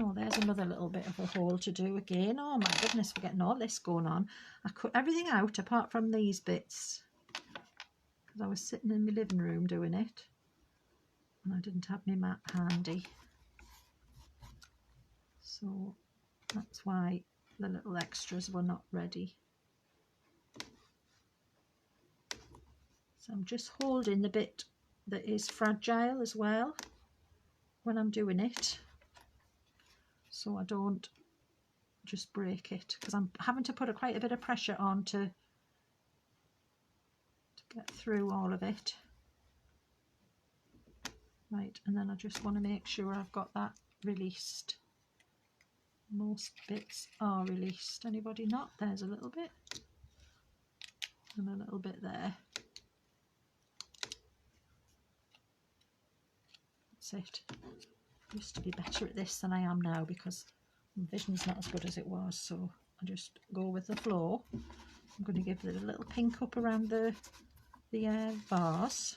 Oh, there's another little bit of a hole to do again. Oh my goodness, we're getting all this going on. I cut everything out apart from these bits because I was sitting in my living room doing it and I didn't have my mat handy. So that's why the little extras were not ready. So I'm just holding the bit that is fragile as well when I'm doing it, so I don't just break it, because I'm having to put quite a bit of pressure on to get through all of it. Right, and then I just want to make sure I've got that released. Most bits are released. Anybody not? There's a little bit and a little bit there. That's it. I used to be better at this than I am now because my vision's not as good as it was, so I just go with the flow. I'm going to give it a little pink up around the vase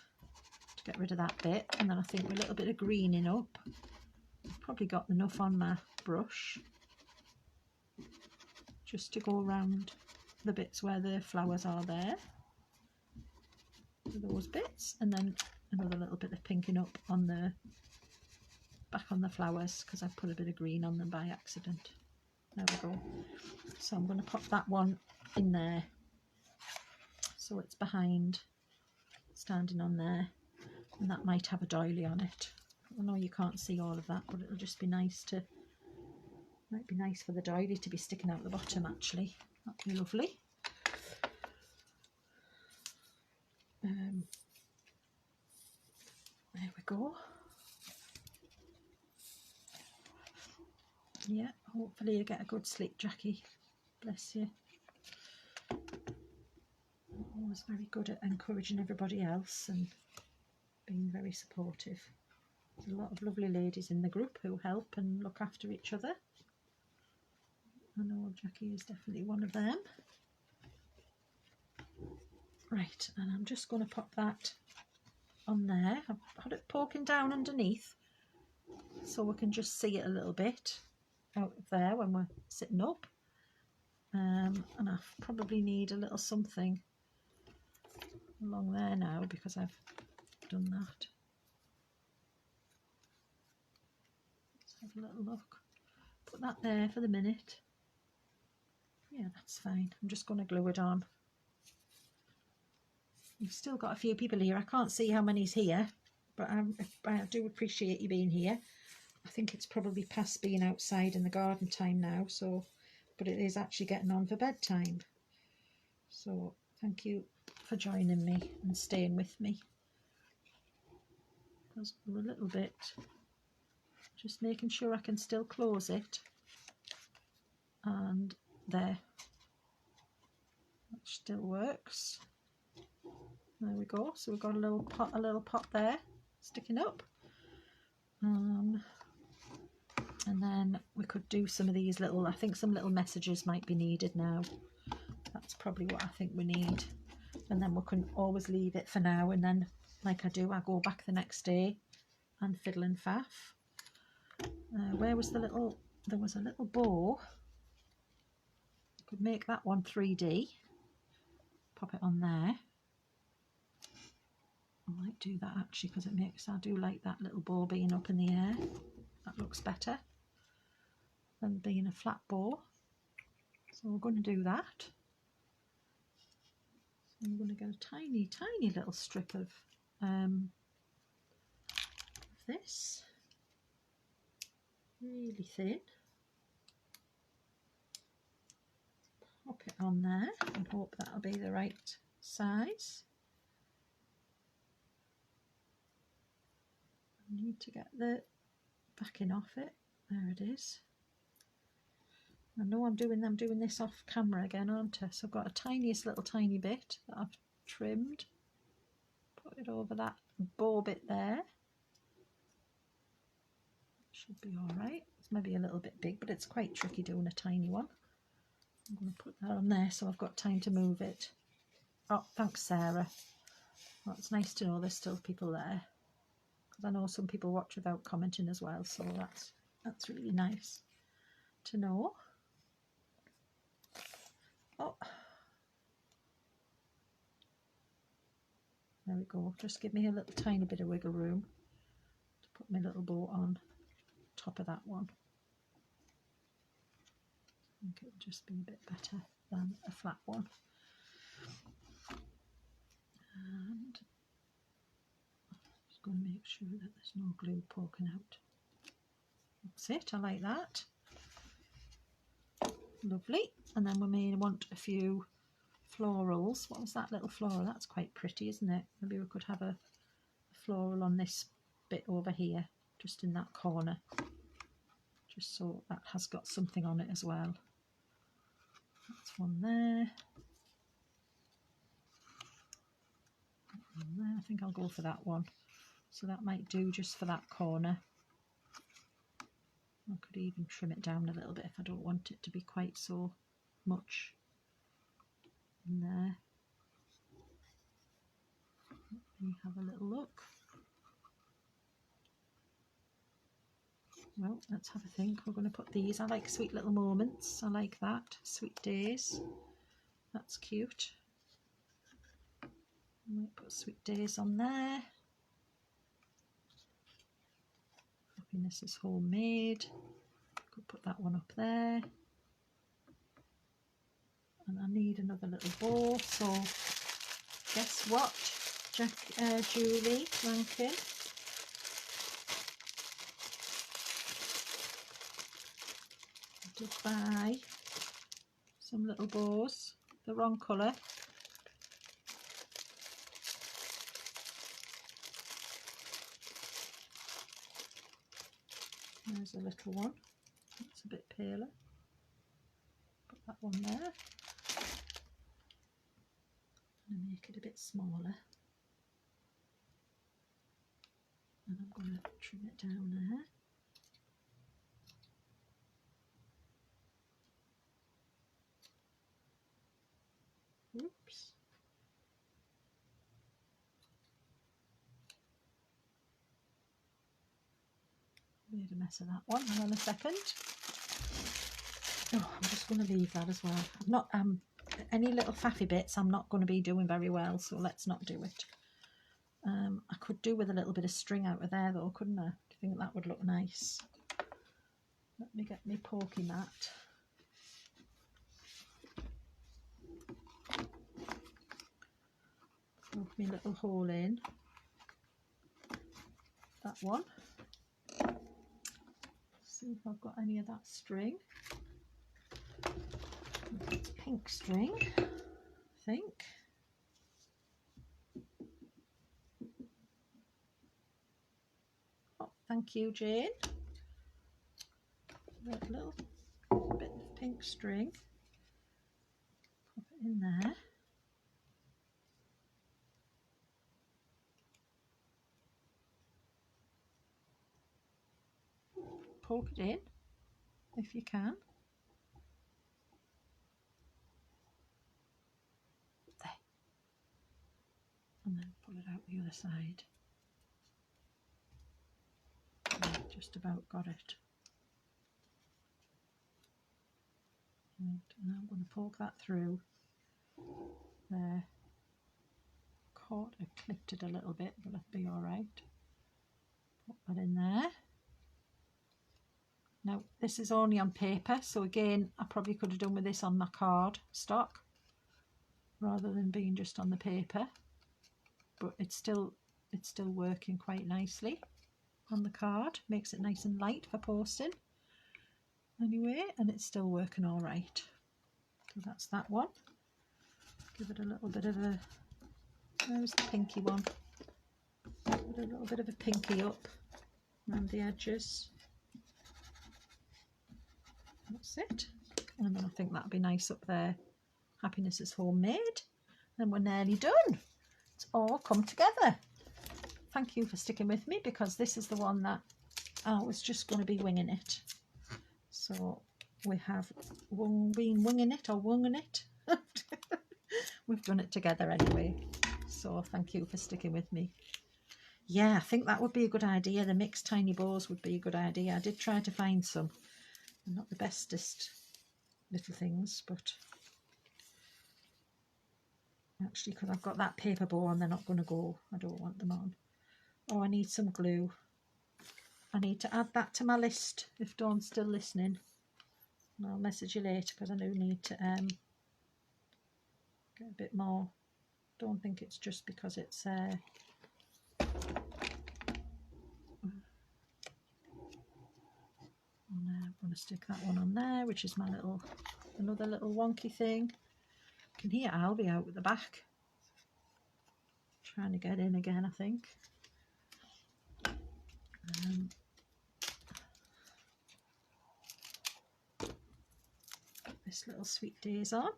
to get rid of that bit, and then I think with a little bit of greening up. I've probably got enough on my brush just to go around the bits where the flowers are there. Those bits, and then another little bit of pinking up on the back on the flowers because I put a bit of green on them by accident. There we go. So I'm going to pop that one in there so it's behind, standing on there, and that might have a doily on it. I know you can't see all of that, but it'll just be nice to, might be nice for the doily to be sticking out the bottom actually. That'd be lovely. There we go. Yeah, hopefully you get a good sleep, Jackie. Bless you. Always very good at encouraging everybody else and being very supportive. There's a lot of lovely ladies in the group who help and look after each other. I know Jackie is definitely one of them. Right, and I'm just going to pop that on there. I've had it poking down underneath so we can just see it a little bit out of there when we're sitting up. And I probably need a little something along there now because I've done that. Let's have a little look. Put that there for the minute. Yeah, that's fine. I'm just going to glue it on. We've still got a few people here. I can't see how many's here, but I do appreciate you being here. I think it's probably past being outside in the garden time now, so, but it is actually getting on for bedtime. So thank you for joining me and staying with me. Because we're a little bit, just making sure I can still close it. And there, that still works. There we go. So we've got a little pot there sticking up. And then we could do some of these little, I think some little messages might be needed now. That's probably what I think we need. And then we can always leave it for now, and then like I do, I go back the next day and fiddle and faff. Where was the little, there was a little bow. Could make that one 3D. Pop it on there. I might do that actually because it makes, I do like that little bow being up in the air. That looks better than being a flat bow. So we're going to do that. So I'm going to get a tiny, tiny little strip of this. Really thin. Pop it on there and hope that'll be the right size. I need to get the backing off it. There it is. I know I'm doing this off camera again, aren't I? So I've got a tiniest little tiny bit that I've trimmed. Put it over that bow bit there. Should be all right. It's maybe a little bit big, but it's quite tricky doing a tiny one. I'm going to put that on there so I've got time to move it. Oh, thanks, Sarah. Well, it's nice to know there's still people there, because I know some people watch without commenting as well, so that's really nice to know. Oh, there we go. Just give me a little tiny bit of wiggle room to put my little bow on top of that one. I think it would just be a bit better than a flat one. And I'm just going to make sure that there's no glue poking out. That's it, I like that. Lovely. And then we may want a few florals. What was that little floral? That's quite pretty, isn't it? Maybe we could have a floral on this bit over here, just in that corner, just so that has got something on it as well. That's one there. One there. I think I'll go for that one. So that might do just for that corner. I could even trim it down a little bit if I don't want it to be quite so much in there. Let me have a little look. Well, let's have a think. We're going to put these. I like sweet little moments. I like that. Sweet days. That's cute. I might put sweet days on there. Happiness is homemade. Could put that one up there. And I need another little bow. So guess what? Julie Rankin. I did buy some little bows, the wrong colour. There's a little one. It's a bit paler. Put that one there. And make it a bit smaller. And I'm going to trim it down there. Oops. Made a mess of that one. Hang on a second. Oh, I'm just going to leave that as well. I'm not any little faffy bits I'm not going to be doing very well, so let's not do it. I could do with a little bit of string out of there though, couldn't I? Do you think that would look nice? Let me get my pokey mat. Poke my little hole in. That one. See if I've got any of that string. It's pink string, I think. Oh, thank you, Jane. A little bit of pink string. Pop it in there. Poke it in if you can. There. And then pull it out the other side. Right, just about got it. Right, and I'm going to poke that through there. Caught, I clipped it a little bit, but it'll be alright. Put that in there. Now this is only on paper, so again I probably could have done with this on my card stock rather than being just on the paper, but it's still working quite nicely on the card. Makes it nice and light for posting anyway, and it's still working all right. So that's that one. Give it a little bit of a, where's the pinky one? Put a little bit of a pinky up around the edges. That's it. And then I think that'll be nice up there. Happiness is homemade. Then we're nearly done. It's all come together. Thank you for sticking with me, because this is the one that I was just going to be winging it. So we have been winging it or wunging it. We've done it together anyway. So thank you for sticking with me. Yeah, I think that would be a good idea. The mixed tiny bows would be a good idea. I did try to find some. Not the bestest little things, but actually, because I've got that paper bow and they're not going to go, I don't want them on. Oh, I need some glue. I need to add that to my list if Dawn's still listening. And I'll message you later, because I do need to get a bit more. Don't think it's just because it's I'm going to stick that one on there, which is my little, another little wonky thing. You can hear Albie out at the back, trying to get in again, I think. This little Sweet Days on.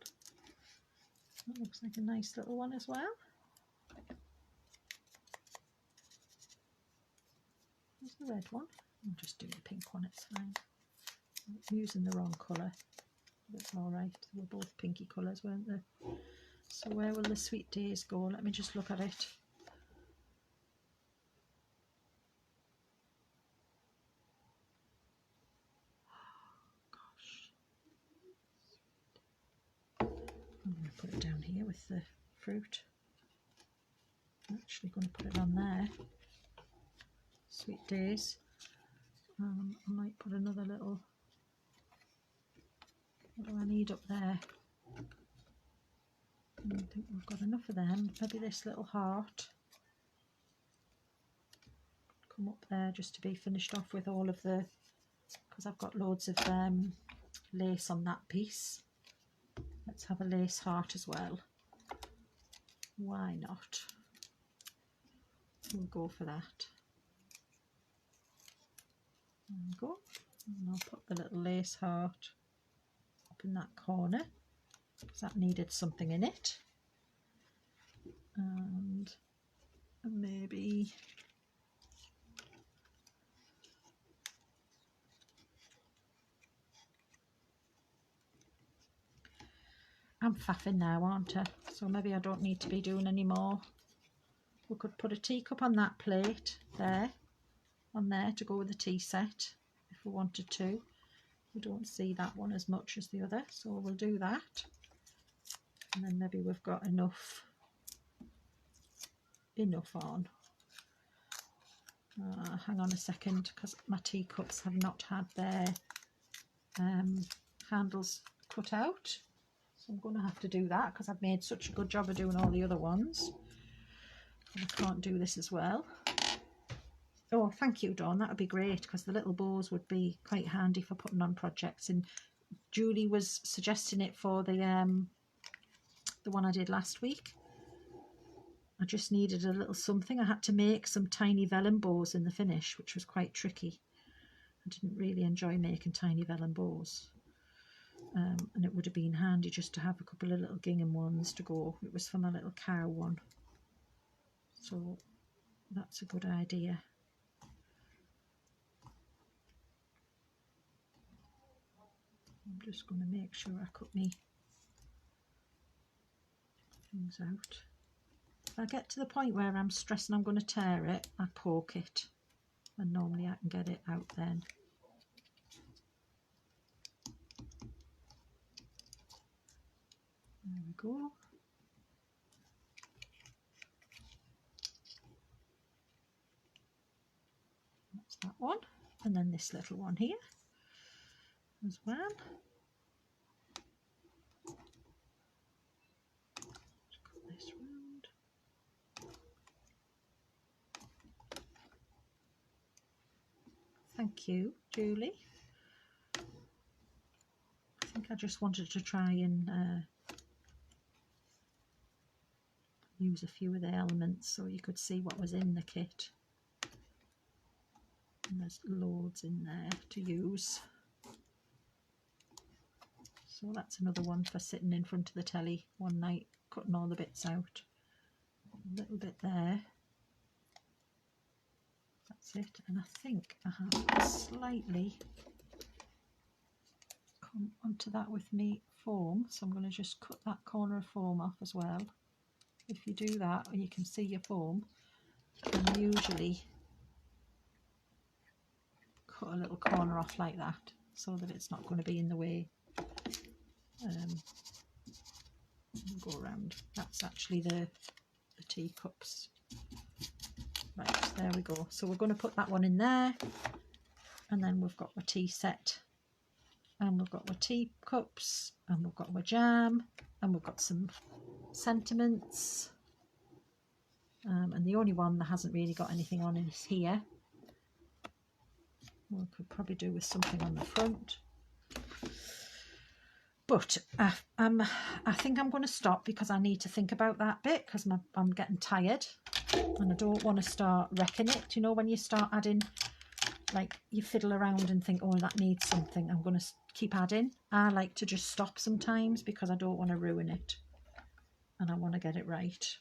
That looks like a nice little one as well. There's the red one. I'll just do the pink one, it's fine. I'm using the wrong colour. That's alright. They were both pinky colours, weren't they? So where will the Sweet Days go? Let me just look at it. Gosh. I'm going to put it down here with the fruit. I'm actually going to put it on there. Sweet Days. I might put another little, what do I need up there? I don't think we've got enough of them. Maybe this little heart. Come up there just to be finished off with all of the, because I've got loads of lace on that piece. Let's have a lace heart as well. Why not? We'll go for that. There we go. And I'll put the little lace heart up in that corner, because that needed something in it. And maybe I'm faffing now, aren't I? So maybe I don't need to be doing any more. We could put a teacup on that plate there, on there to go with the tea set if we wanted to. We don't see that one as much as the other, so we'll do that. And then maybe we've got enough on. Hang on a second, because my teacups have not had their handles cut out. So I'm going to have to do that because I've made such a good job of doing all the other ones. And I can't do this as well. Oh, thank you, Dawn. That would be great because the little bows would be quite handy for putting on projects. And Julie was suggesting it for the one I did last week. I just needed a little something. I had to make some tiny vellum bows in the finish, which was quite tricky. I didn't really enjoy making tiny vellum bows. And it would have been handy just to have a couple of little gingham ones to go. It was for my little cow one. So that's a good idea. I'm just going to make sure I cut me things out. If I get to the point where I'm stressing I'm going to tear it, I poke it, and normally I can get it out then. There we go. That's that one, and then this little one here as well. Just cut this round. Thank you, Julie. I think I just wanted to try and use a few of the elements so you could see what was in the kit. And there's loads in there to use. So that's another one for sitting in front of the telly one night, cutting all the bits out. A little bit there. That's it. And I think I have slightly come onto that with me foam. So I'm going to just cut that corner of foam off as well. If you do that, you can see your foam. And usually cut a little corner off like that so that it's not going to be in the way. We'll go around. That's actually the teacups. Right, there we go. So we're going to put that one in there, and then we've got our tea set, and we've got our teacups, and we've got our jam, and we've got some sentiments, and the only one that hasn't really got anything on is here. We could probably do with something on the front. But I think I'm going to stop because I need to think about that bit because I'm getting tired and I don't want to start wrecking it. You know, when you start adding, like you fiddle around and think, oh, that needs something, I'm going to keep adding. I like to just stop sometimes because I don't want to ruin it and I want to get it right.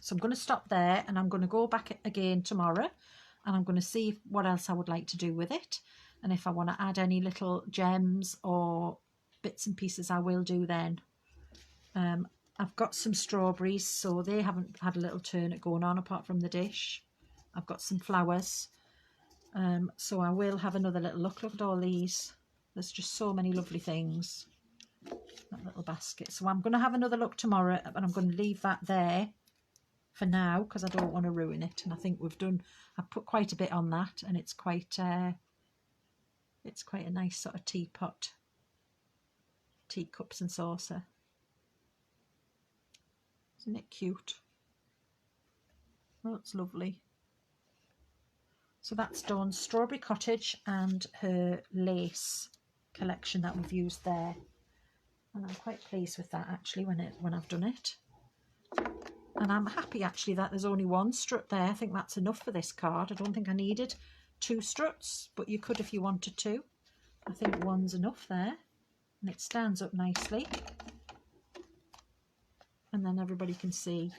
So I'm going to stop there and I'm going to go back again tomorrow and I'm going to see what else I would like to do with it. And if I want to add any little gems or bits and pieces, I will do then. I've got some strawberries, so they haven't had a little turn at going on apart from the dish. I've got some flowers, so I will have another little look. Look at all these. There's just so many lovely things. That little basket. So I'm going to have another look tomorrow, but I'm going to leave that there for now because I don't want to ruin it. And I think I've put quite a bit on that, and it's quite a nice sort of teapot. Teacups and saucer. Isn't it cute? Oh, it's lovely. So that's Dawn's Strawberry Cottage and her lace collection that we've used there. And I'm quite pleased with that actually when I've done it. And I'm happy actually that there's only one strut there. I think that's enough for this card. I don't think I needed 2 struts, but you could if you wanted to. I think one's enough there. And it stands up nicely, and then everybody can see.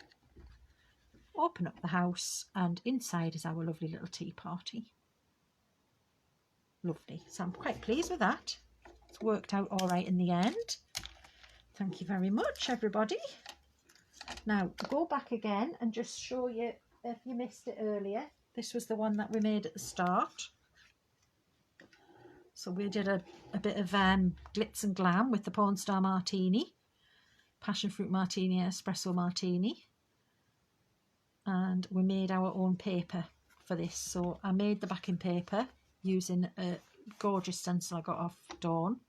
Open up the house, and inside is our lovely little tea party. Lovely. So I'm quite pleased with that. It's worked out all right in the end. Thank you very much, everybody. Now go back again and just show you if you missed it earlier. This was the one that we made at the start. So we did a bit of glitz and glam with the Porn Star Martini, passion fruit martini, espresso martini. And we made our own paper for this. So I made the backing paper using a gorgeous stencil I got off Dawn.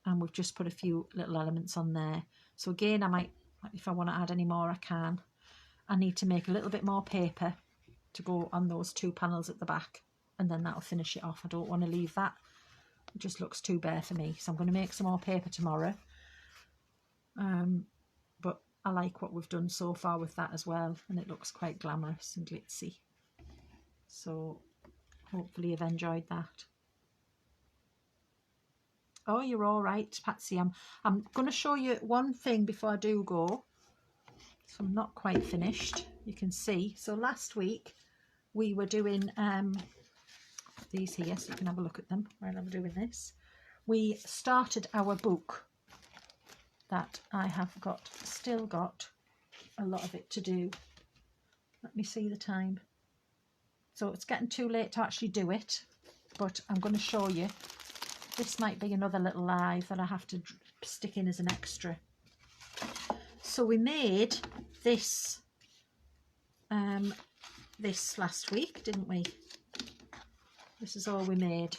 And we've just put a few little elements on there. So again, I might, if I want to add any more, I can. I need to make a little bit more paper to go on those 2 panels at the back, and then that'll finish it off. I don't want to leave that. It just looks too bare for me. So I'm going to make some more paper tomorrow. But I like what we've done so far with that as well, and it looks quite glamorous and glitzy. So hopefully you've enjoyed that. Oh, you're all right, Patsy. I'm going to show you one thing before I do go. So I'm not quite finished, you can see. So last week we were doing these here so you can have a look at them while I'm doing this. We started our book that I have still got a lot of it to do. Let me see the time. So it's getting too late to actually do it, but I'm going to show you. This might be another little live that I have to stick in as an extra. So we made this this last week, didn't we? This is all we made.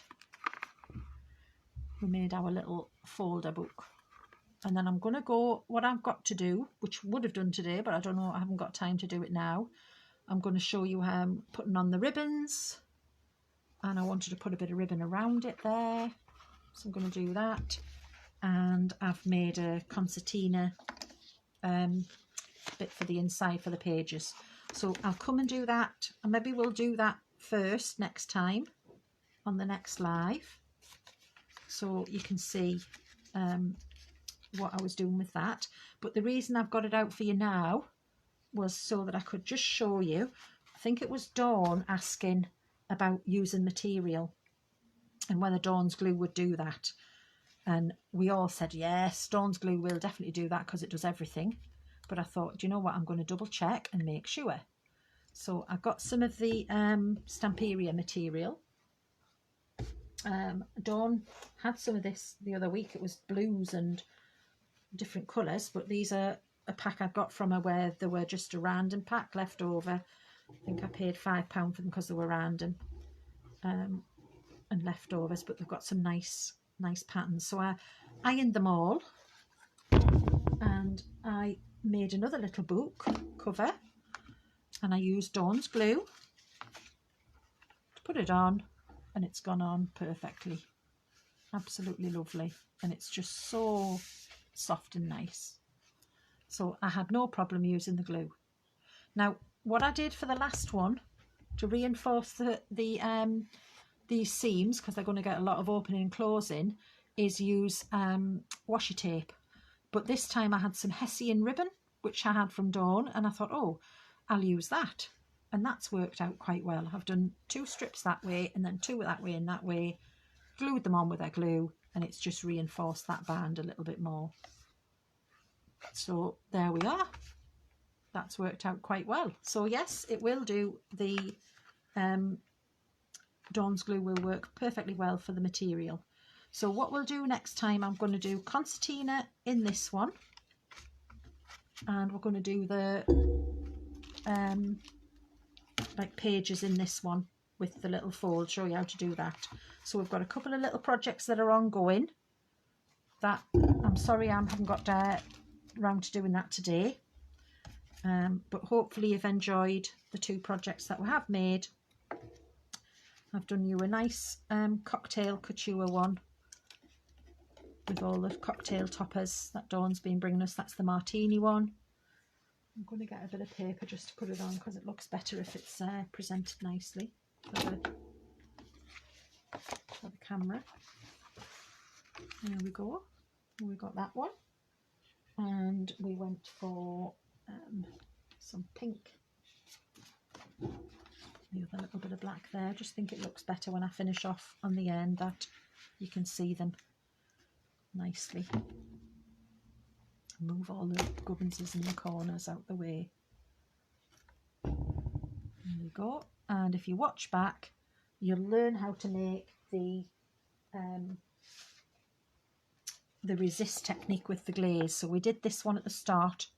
We made our little folder book. And then I'm going to go, what I've got to do, which would have done today, but I don't know, I haven't got time to do it now. I'm going to show you putting on the ribbons. And I wanted to put a bit of ribbon around it there. So I'm going to do that. And I've made a concertina bit for the inside for the pages. So I'll come and do that, and maybe we'll do that first next time on the next live, so you can see what I was doing with that. But the reason I've got it out for you now was so that I could just show you. I think it was Dawn asking about using material and whether Dawn's glue would do that, and we all said yes, Dawn's glue will definitely do that because it does everything. But I thought, do you know what, I'm going to double check and make sure. So I got some of the Stamperia material. Dawn had some of this the other week. It was blues and different colours, but these are a pack I got from her where they were just a random pack left over. I think I paid £5 for them because they were random and leftovers, but they've got some nice patterns. So I ironed them all, and I made another little book cover, and I used Dawn's glue to put it on, and it's gone on perfectly. Absolutely lovely, and it's just so soft and nice. So I had no problem using the glue. Now what I did for the last one to reinforce these seams, because they're going to get a lot of opening and closing, is use washi tape. But this time I had some Hessian ribbon, which I had from Dawn, and I thought, oh, I'll use that. And that's worked out quite well. I've done 2 strips that way, and then 2 that way and that way, glued them on with a glue, and it's just reinforced that band a little bit more. So there we are. That's worked out quite well. So yes, it will do. The Dawn's glue will work perfectly well for the material. So what we'll do next time, I'm going to do concertina in this one, and we're going to do the like pages in this one with the little fold, show you how to do that. So we've got a couple of little projects that are ongoing that I'm sorry I haven't got around to doing that today, but hopefully you've enjoyed the 2 projects that we have made. I've done you a nice Cocktail Couture one with all the cocktail toppers that Dawn's been bringing us. That's the martini one. I'm going to get a bit of paper just to put it on because it looks better if it's presented nicely for the camera. There we go. We got that one, and we went for some pink. Leave a little bit of black there. I just think it looks better when I finish off on the end, that you can see them nicely. Move all the gubbinses in the corners out the way. There we go. and if you watch back, you'll learn how to make the resist technique with the glaze. So we did this one at the start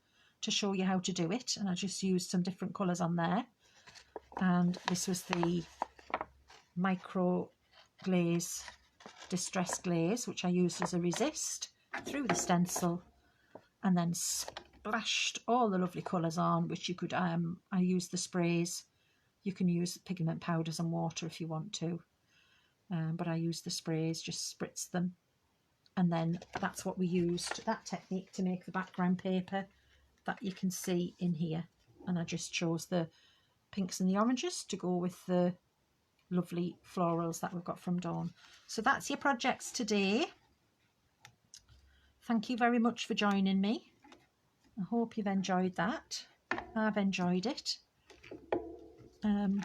to show you how to do it, and I just used some different colours on there. And this was the micro glaze, distress glaze, which I used as a resist through the stencil, and then splashed all the lovely colours on, which you could, I used the sprays. You can use pigment powders and water if you want to, but I used the sprays, just spritz them. And then that's what we used, that technique, to make the background paper that you can see in here. And I just chose the pinks and the oranges to go with the lovely florals that we've got from Dawn. So that's your projects today. Thank you very much for joining me. I hope you've enjoyed that. I've enjoyed it. Had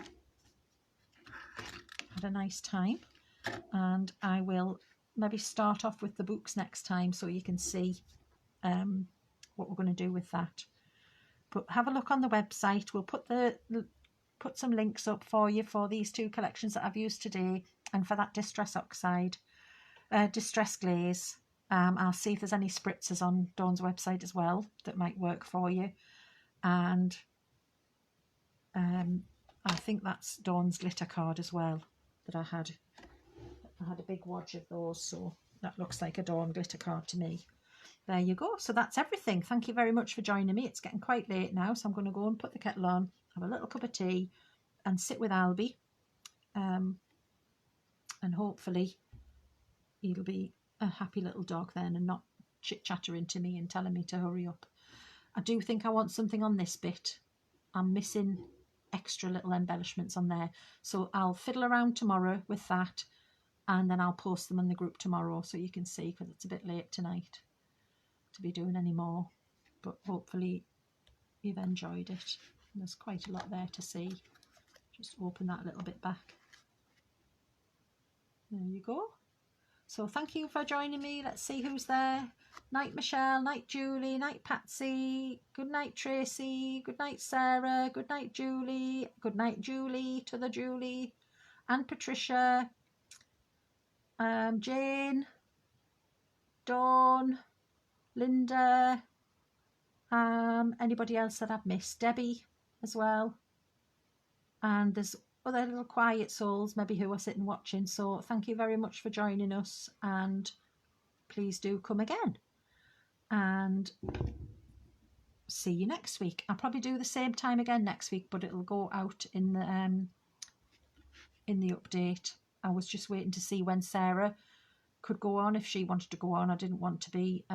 a nice time, and I will maybe start off with the books next time so you can see what we're going to do with that. But have a look on the website. We'll put some links up for you for these two collections that I've used today, and for that distress glaze. I'll see if there's any spritzers on Dawn's website as well that might work for you. And I think that's Dawn's glitter card as well that I had. I had a big wad of those, so that looks like a Dawn glitter card to me. There you go. So that's everything. Thank you very much for joining me. It's getting quite late now, so I'm going to go and put the kettle on, have a little cup of tea, and sit with Albie. And hopefully he'll be a happy little dog then, and not chit-chattering to me and telling me to hurry up. I do think I want something on this bit. I'm missing extra little embellishments on there, so I'll fiddle around tomorrow with that, and then I'll post them in the group tomorrow so you can see, because it's a bit late tonight to be doing any more. But hopefully you've enjoyed it. There's quite a lot there to see. Just open that a little bit back. There you go. So thank you for joining me. Let's see who's there. Night Michelle, night Julie, night Patsy, good night Tracy, good night Sarah, good night Julie, good night Julie, to the Julie, and Patricia, Jane, Dawn, Linda, anybody else that I've missed, Debbie as well, and there's other little quiet souls maybe who are sitting watching. So thank you very much for joining us, and please do come again, and see you next week. I'll probably do the same time again next week, but it'll go out in the update. I was just waiting to see when Sarah could go on, if she wanted to go on. I didn't want to be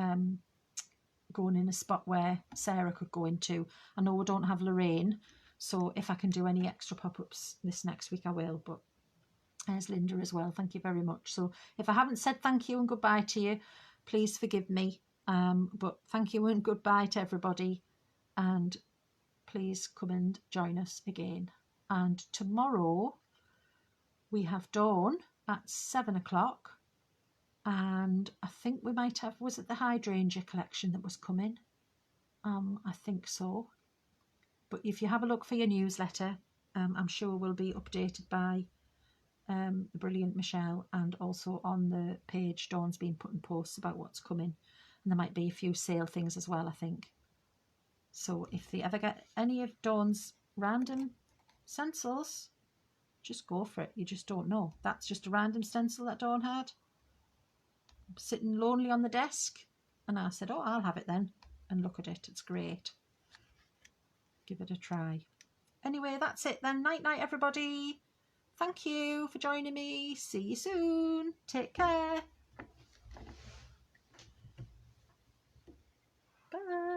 going in a spot where Sarah could go into. I know we don't have Lorraine, so if I can do any extra pop-ups this next week I will. But there's Linda as well. Thank you very much. So if I haven't said thank you and goodbye to you, please forgive me. But thank you and goodbye to everybody, and please come and join us again. And tomorrow we have Dawn at 7 o'clock, and I think we might have, was it the hydrangea collection that was coming? I think so. But if you have a look for your newsletter, I'm sure we'll be updated by the brilliant Michelle, and also on the page Dawn's been putting posts about what's coming, and there might be a few sale things as well, I think. So if they ever get any of Dawn's random stencils, just go for it. You just don't know. That's just a random stencil that Dawn had sitting lonely on the desk, and I said, oh, I'll have it then, and look at it, it's great. Give it a try. Anyway, that's it then. Night night everybody. Thank you for joining me. See you soon. Take care. Bye.